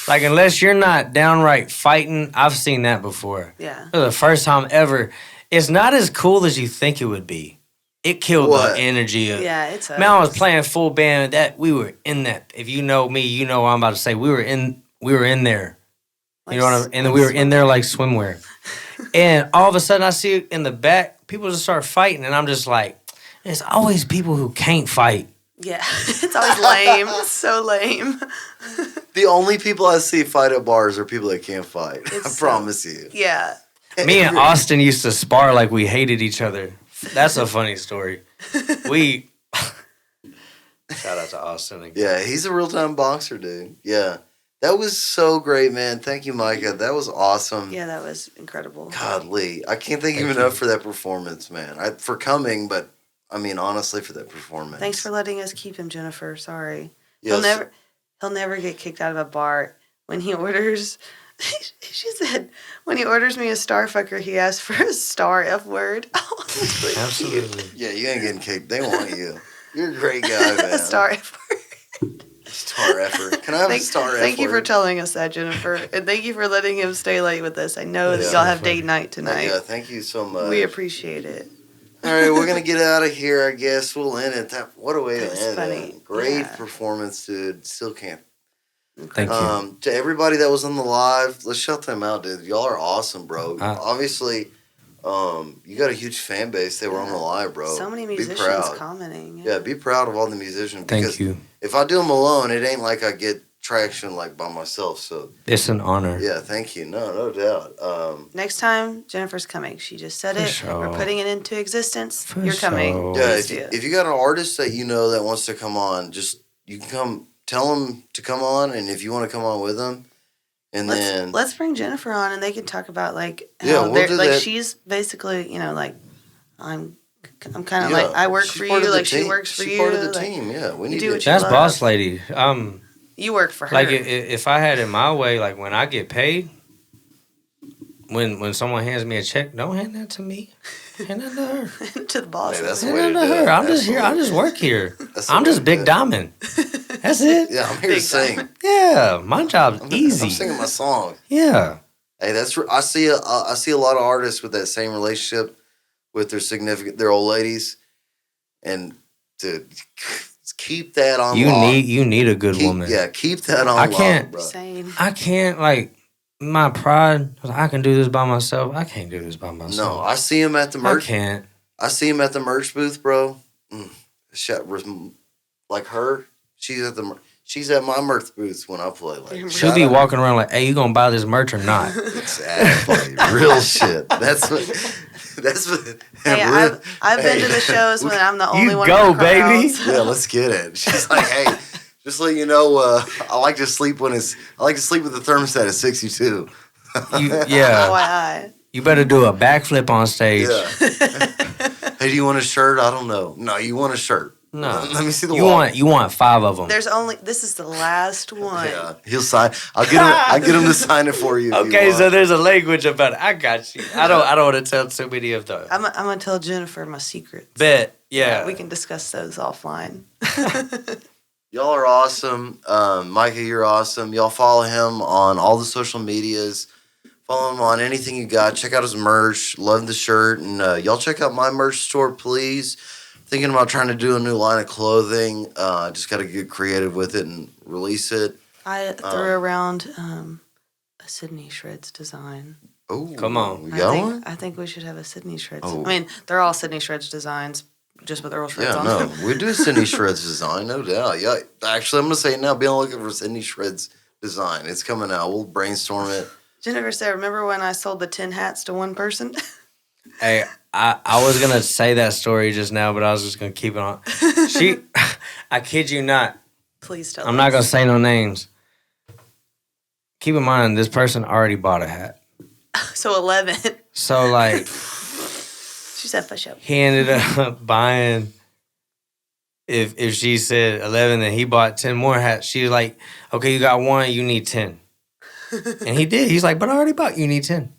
Like, unless you're not downright fighting, I've seen that before. Yeah. For the first time ever. It's not as cool as you think it would be. It killed the energy of. Yeah, it's. Man, I was playing full band. We were in that. If you know me, you know what I'm about to say. We were in there. You know what I'm, and we were in there like swimwear. And all of a sudden, I see in the back, people just start fighting, and I'm just like, there's always people who can't fight. Yeah, it's always lame. It's so lame. The only people I see fight at bars are people that can't fight. I promise you. Yeah. Me and Austin used to spar like we hated each other. That's a funny story. We shout out to Austin again. Yeah, he's a real time boxer, dude. Yeah. That was so great, man. Thank you, Micah. That was awesome. Yeah, that was incredible. God, Lee, I can't thank you enough for that performance, man. For coming, but I mean, honestly, for that performance. Thanks for letting us keep him, Jennifer. Sorry. Yes. He'll never get kicked out of a bar. When he orders, she said, when he orders me a star fucker, he asks for a star F word. Oh, that's really Absolutely. cute. Yeah, you ain't getting kicked. They want you. You're a great guy, man. A star F word. Star effort. Can I have a star effort? Thank you for telling us that, Jennifer. And thank you for letting him stay late with us. I know that y'all have date night tonight. Yeah, thank you so much. We appreciate it. All right, we're going to get out of here, I guess. We'll end it. What a way to end funny. it. Great Yeah. performance, dude. Still can't. Thank you. To everybody that was on the live, let's shout them out, dude. Y'all are awesome, bro. Obviously, you got a huge fan base. They were on the live, bro. So many Be musicians proud. commenting. Yeah, be proud of all the musicians. Thank you. If I do them alone, it ain't like I get traction like by myself. So It's an honor. yeah, thank you. No doubt. Next time, Jennifer's coming. She just said it. sure. We're putting it into existence. For You're coming. sure. Yeah, Please do. if you got an artist that you know that wants to come on, just you can come tell them to come on, and if you want to come on with them, and then Let's bring Jennifer on and they can talk about like how Yeah, we'll they're do like that. she's basically, like I'm kind of yeah, like I work she's for part you, of the like she team. works for She's you. part of the like, team. Yeah, we you need do to. what you That's love. boss lady. You work for her. Like if I had it my way, like when I get paid, when someone hands me a check, don't hand that to me. Hand that to her. to the boss. Hey, that's the Hand way that to to do it. her. I'm just here. I Absolutely. just work here. That's the I'm way just to Big do it. Diamond. That's it. Yeah, I'm here to Big sing. time. Yeah, my job's easy. I'm singing my song. Yeah. Hey, I see a lot of artists with that same relationship with their old ladies, and to keep that on You lock. need a good woman. Yeah, keep that on I lock, can't- bro. Same. I can't like my pride. I can do this by myself. I can't do this by No, myself. I see him at the I merch. can't. I see him at the merch booth, bro. Like her, she's at my merch booth when I play. Like She'll She'll shout be out- walking around like, "Hey, you gonna buy this merch or not?" Exactly, real shit. That's what. Hey, I've been to the shows when I'm the only You one. go, in the crowds. baby. Yeah, let's get it. She's like, hey, just let you know, I like to sleep with the thermostat at 62. Yeah. FYI. You better do a backflip on stage. Yeah. Hey, do you want a shirt? I don't know. No, you want a shirt. No. Let me see the You wallet. want 5 of them. This is the last one. Yeah, he'll sign. I'll get him to sign it for you. if you Okay, want. so there's a language about it. I got you. I don't want to tell too many of those. I'm gonna tell Jennifer my secrets. Bet. Yeah. We can discuss those offline. Y'all are awesome. Micah, you're awesome. Y'all follow him on all the social medias. Follow him on anything you got. Check out his merch. Love the shirt. And y'all check out my merch store, please. Thinking about trying to do a new line of clothing. Just got to get creative with it and release it. I threw around a Sydney Shreds design. Oh, Come on. You got one? I think we should have a Sydney Shreds. Oh. I mean, they're all Sydney Shreds designs, just with Earl Shreds Yeah, on no. them. We do Sydney Shreds design, no doubt. Yeah, actually, I'm going to say it now. Be on the lookout for Sydney Shreds design. It's coming out. We'll brainstorm it. Jennifer said, "Remember when I sold the 10 hats to one person?" Hey, I was gonna say that story just now, but I was just gonna keep it on. I kid you not. Please tell. I'm not gonna say no names. Keep in mind, this person already bought a hat. So 11. So like, She said, "For sure." he ended up buying. If she said 11, then he bought 10 more hats. She was like, "Okay, you got 1, you need 10." And he did. He's like, "But I already bought. You need 10."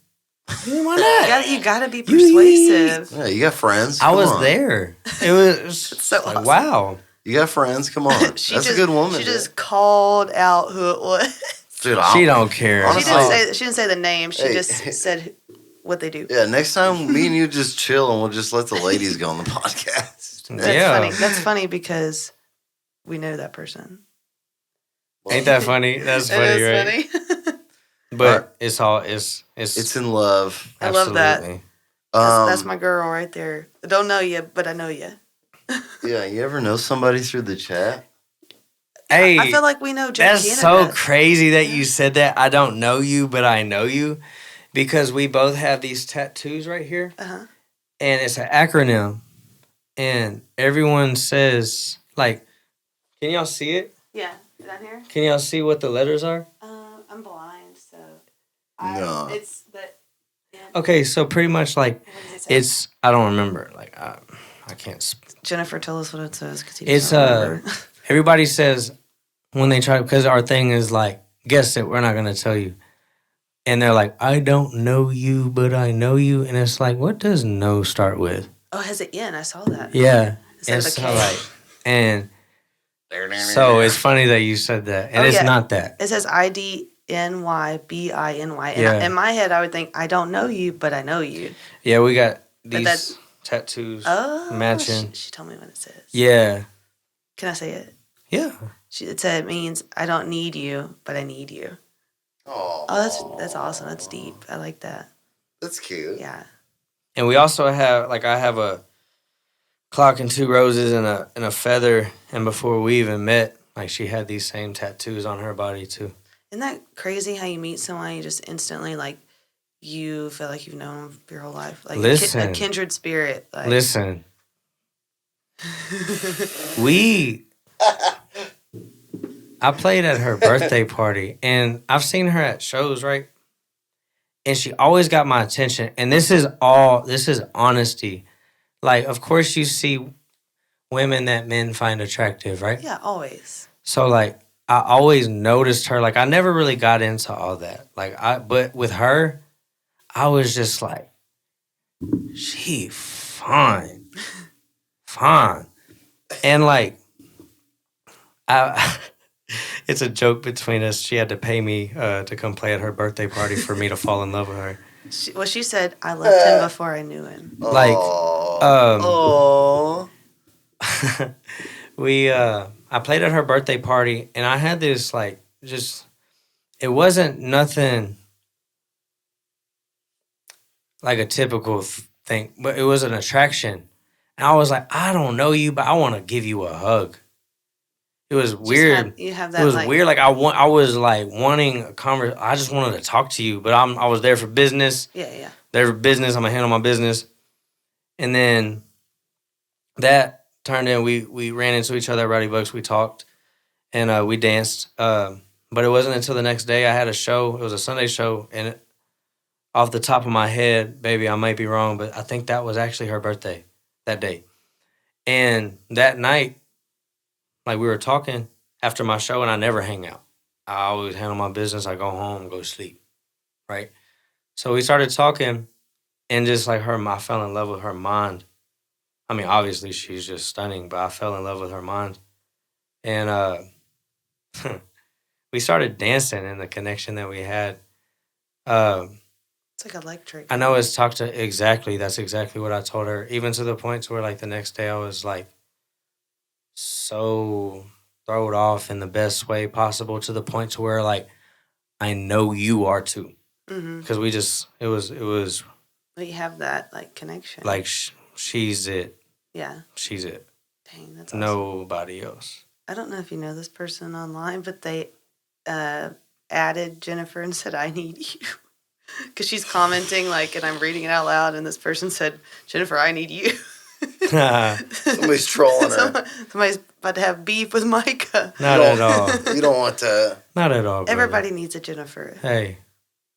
Why not? You gotta be persuasive. Yeah, you got friends. I Come was on. there. It was so like, awesome. wow. You got friends. Come on. That's a good woman. She just called out who it was. Dude, She don't care. Honestly- She didn't say the name. She Hey. just said what they do. Yeah, next time me and you just chill and we'll just let the ladies go on the podcast. That's Yeah. funny. That's funny because we know that person. Ain't that funny? That's funny, It right? is funny. But it's It's in love. I love that. absolutely. That's my girl right there. I don't know you, but I know you. Yeah, you ever know somebody through the chat? Hey, I feel like we know Jack that's so crazy that you said that. I don't know you, but I know you because we both have these tattoos right here. Uh-huh. and it's an acronym, and everyone says like, can y'all see it? Yeah, down here. Can y'all see what the letters are? I'm blind, so No. it's the. Okay, so pretty much like What does it say? it's I don't remember like I can't. Jennifer, tell us what it says because he It's doesn't remember. everybody says when they try because our thing is like guess it, we're not gonna tell you, and they're like I don't know you but I know you, and it's like what does no start with? Oh, it has an N. I saw that. Yeah, Instead of a it's K. like and so it's funny that you said that, and it's not that. It says IDNYBINY. Yeah. In my head, I would think I don't know you, but I know you. Yeah, we got But these tattoos Oh, matching. She told me what it says. Yeah, Can I say it? yeah. It said it means I don't need you, but I need you. Oh, That's awesome. That's deep. I like that. that's cute. Yeah. And we also have like I have a clock and 2 roses and a feather, and before we even met, like she had these same tattoos on her body too. Isn't that crazy how you meet someone you just instantly like you feel like you've known them your whole life? Like Listen. a kindred spirit. Like. Listen, I played at her birthday party, and I've seen her at shows, right? And she always got my attention. And this is honesty. Like, of course, you see women that men find attractive, right? Yeah, always. So, like, I always noticed her. Like, I never really got into all that. But with her, I was just like, she fine. Fine. And, like, it's a joke between us. She had to pay me to come play at her birthday party for me to fall in love with her. She said, I loved him before I knew him. Like, oh, I played at her birthday party, and I had this, like, it wasn't nothing like a typical thing, but it was an attraction. And I was like, I don't know you, but I want to give you a hug. It was weird. You have that. It was weird. Like I was like wanting a conversation. I just wanted to talk to you, but I was there for business. Yeah. There for business. I'm gonna handle my business. And then that turned in. We ran into each other at Rowdy Bucks. We talked, and we danced. But it wasn't until the next day I had a show. It was a Sunday show, and off the top of my head, baby, I might be wrong, but I think that was actually her birthday that day. And that night, like we were talking after my show, and I never hang out. I always handle my business. I go home, go to sleep, right? So we started talking, and just like her, I fell in love with her mind. I mean, obviously she's just stunning, but I fell in love with her mind. And we started dancing, and the connection that we had. It's like electric. I know it's talked to exactly. That's exactly what I told her. Even to the point to where like the next day I was like so thrown off in the best way possible, to the point to where like I know you are too, because it was But you have that like connection. like she's it. Yeah. She's it. Dang, that's awesome. Nobody else. I don't know if you know this person online, but they added Jennifer and said, I need you. Because she's commenting, like, and I'm reading it out loud, and this person said, Jennifer, I need you. somebody's trolling her. Somebody's about to have beef with Micah. Not at all. You don't want to. Not at all, brother. Everybody needs a Jennifer. Hey.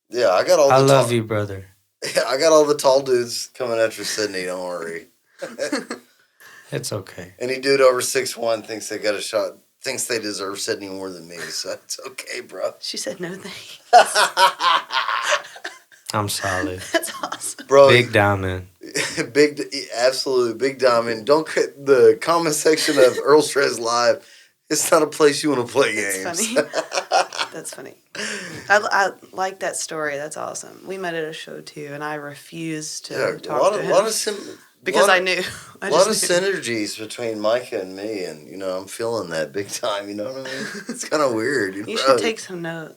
Yeah, I got all the I love you, brother. Yeah, I got all the tall dudes coming after Sydney, don't worry. It's okay. Any dude over 6'1" thinks they got a shot, thinks they deserve Sydney more than me, so it's okay, bro. She said no thanks. I'm solid. That's awesome. Bro, Big diamond. Absolutely, Big Diamond. Don't cut the comment section of Earl Strez Live. It's not a place you want to play games. That's funny. That's funny. I like that story. That's awesome. We met at a show too, and I refused to talk to him because I knew. A lot of synergies between Micah and me, and I'm feeling that big time. You know what I mean? It's kind of weird. You should take some notes.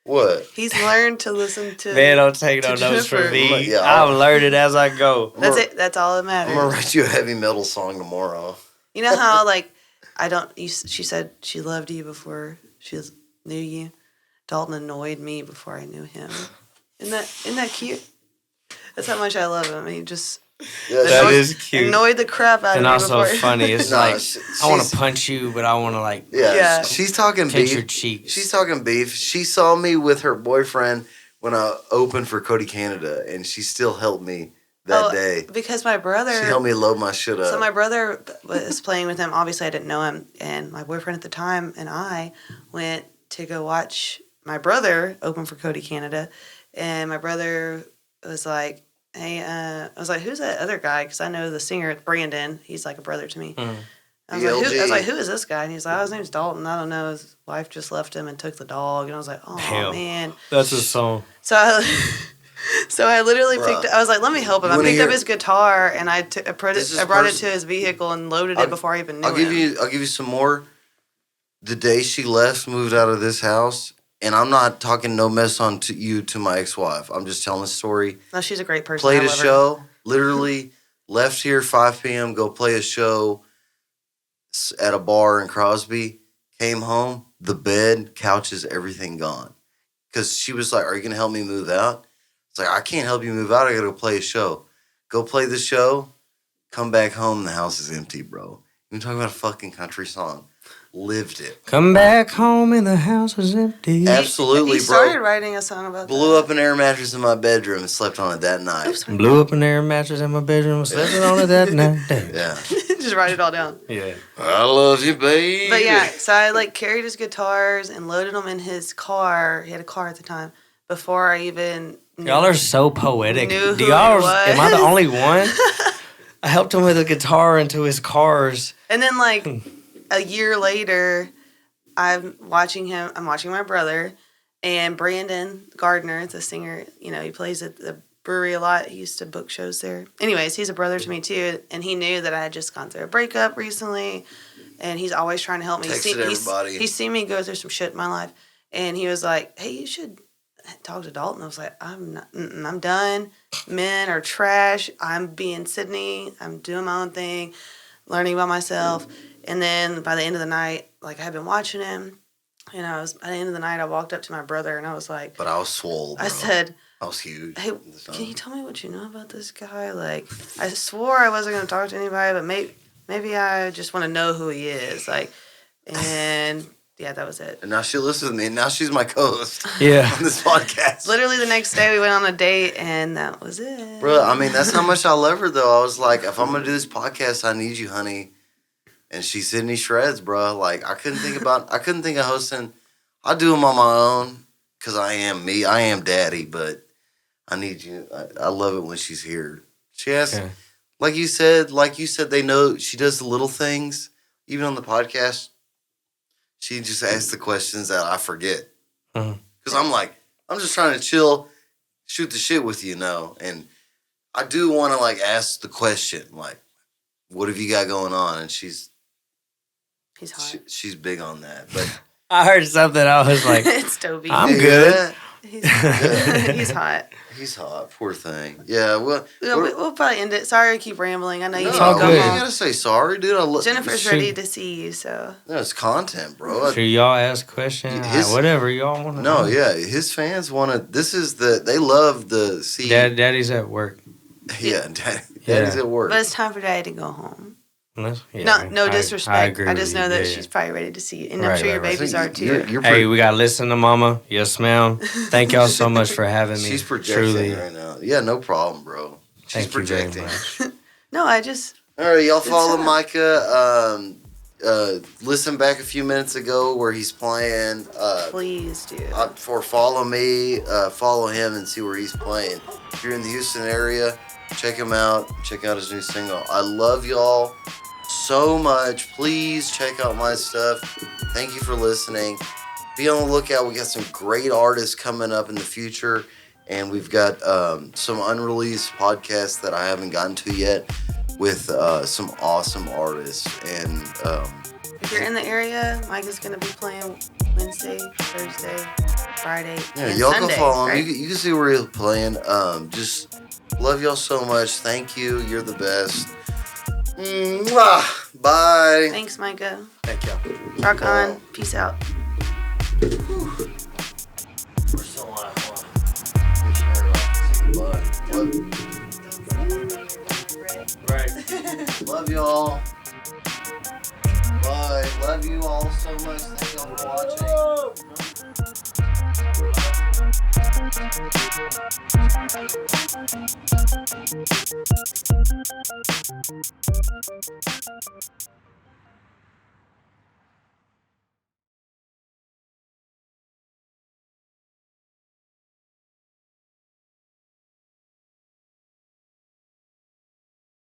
What? He's learned to listen to. Man, don't take no notes from me. Yeah, I'll learn it as I go. That's it. That's all that matters. I'm gonna write you a heavy metal song tomorrow. You know how she said she loved you before she knew you. Dalton annoyed me before I knew him. Isn't that cute? That's how much I love him. That is cute. Annoyed the crap out of me. And also before. funny. It's like, I want to punch you, but I want to like. Yeah. She's talking pinch beef. your cheeks. She's talking beef. She saw me with her boyfriend when I opened for Cody Canada, and she still helped me that day. Because my brother... She helped me load my shit up. So my brother was playing with him. Obviously, I didn't know him. And my boyfriend at the time and I went to go watch my brother open for Cody Canada. And my brother was like, hey, I was like, who's that other guy? Because I know the singer, Brandon. He's like a brother to me. I was like, who is this guy? And he's like, his name's Dalton. I don't know. His wife just left him and took the dog. And I was like, oh, man. That's his song. So I literally I was like, let me help him. I picked up his guitar and I brought it to his vehicle and loaded it before I even knew him. I'll give you some more. The day she left, moved out of this house, and I'm not talking no mess on to my ex-wife. I'm just telling the story. No, she's a great person. Played a show, literally left here 5 p.m., go play a show at a bar in Crosby, came home, the bed, couches, everything gone. Because she was like, are you going to help me move out? It's like, I can't help you move out. I got to go play a show. Go play the show, come back home, the house is empty, bro. You're talking about a fucking country song. Lived it. Come back home and the house is empty. Absolutely, he started writing a song about Blew up an air mattress in my bedroom and slept on it that night. Oops. Blew up an air mattress in my bedroom and slept on it that night. Yeah. Just write it all down. Yeah. I love you, baby. But yeah, so I like carried his guitars and loaded them in his car. He had a car at the time. Before I even Y'all are so poetic. Knew who Y'all he was. am I the only one? I helped him with a guitar into his cars. And then like a year later, I'm watching my brother, and Brandon Gardner, the singer, he plays at the brewery a lot. He used to book shows there. Anyways, he's a brother to me too, and he knew that I had just gone through a breakup recently, and he's always trying to help me. He's seen me go through some shit in my life, and he was like, hey, you should talk to Dalton. I was like, I'm done. Men are trash. I'm being Sydney. I'm doing my own thing, learning about myself. And then by the end of the night, like I had been watching him, and by the end of the night, I walked up to my brother and I was like, but I was swole, bro. I said, I was huge. Hey, can you tell me what you know about this guy? Like, I swore I wasn't going to talk to anybody, but maybe I just want to know who he is. Like, and yeah, that was it. And now she listens to me, and now she's my co-host on this podcast. Literally the next day we went on a date, and that was it. Bro, I mean, that's how much I love her, though. I was like, if I'm going to do this podcast, I need you, honey. And she's Sydney Shreds, bro. Like, I couldn't think of hosting. I do them on my own because I am me. I am daddy, but I need you. I love it when she's here. She has, like you said, they know she does the little things. Even on the podcast, she just asks the questions that I forget. Because I'm like, I'm just trying to chill, shoot the shit with you, and I do want to, like, ask the question, like, what have you got going on? And he's hot. She's big on that. But I heard something. I was like, it's Toby. I'm good. He's hot. He's hot. Poor thing. Yeah, well. We'll probably end it. Sorry I keep rambling. I know you It's all good. You gotta say sorry, dude. Jennifer's ready to see you, so. No, it's content, bro. Should y'all ask questions? Whatever y'all want to know. No, yeah. His fans want to. They love the see. Daddy's at work. Yeah, Daddy's at work. But it's time for Daddy to go home. Yeah, no disrespect. I agree I just know that she's probably ready to see you. And I'm sure your babies are too. Hey, we got to listen to Mama. Yes, ma'am. Thank y'all so much for having me. She's projecting right now. Yeah, no problem, bro. She's projecting. No, I just... All right, y'all follow Micah. Listen back a few minutes ago where he's playing. Please do. Follow me, follow him, and see where he's playing. If you're in the Houston area, check him out. Check out his new single. I love y'all so much. Please check out my stuff. Thank you for listening. Be on the lookout. We got some great artists coming up in the future, and we've got some unreleased podcasts that I haven't gotten to yet with some awesome artists. And if you're in the area, Mike is going to be playing Wednesday, Thursday, Friday, and y'all Sunday, go follow him. right? You can see where he's playing. Just love y'all so much. Thank you. You're the best. Mwah. Bye. Thanks, Micah. Thank y'all. Rock on. Peace out. We're still live. What? Love y'all. Bye. Love you all so much. Thank y'all for watching.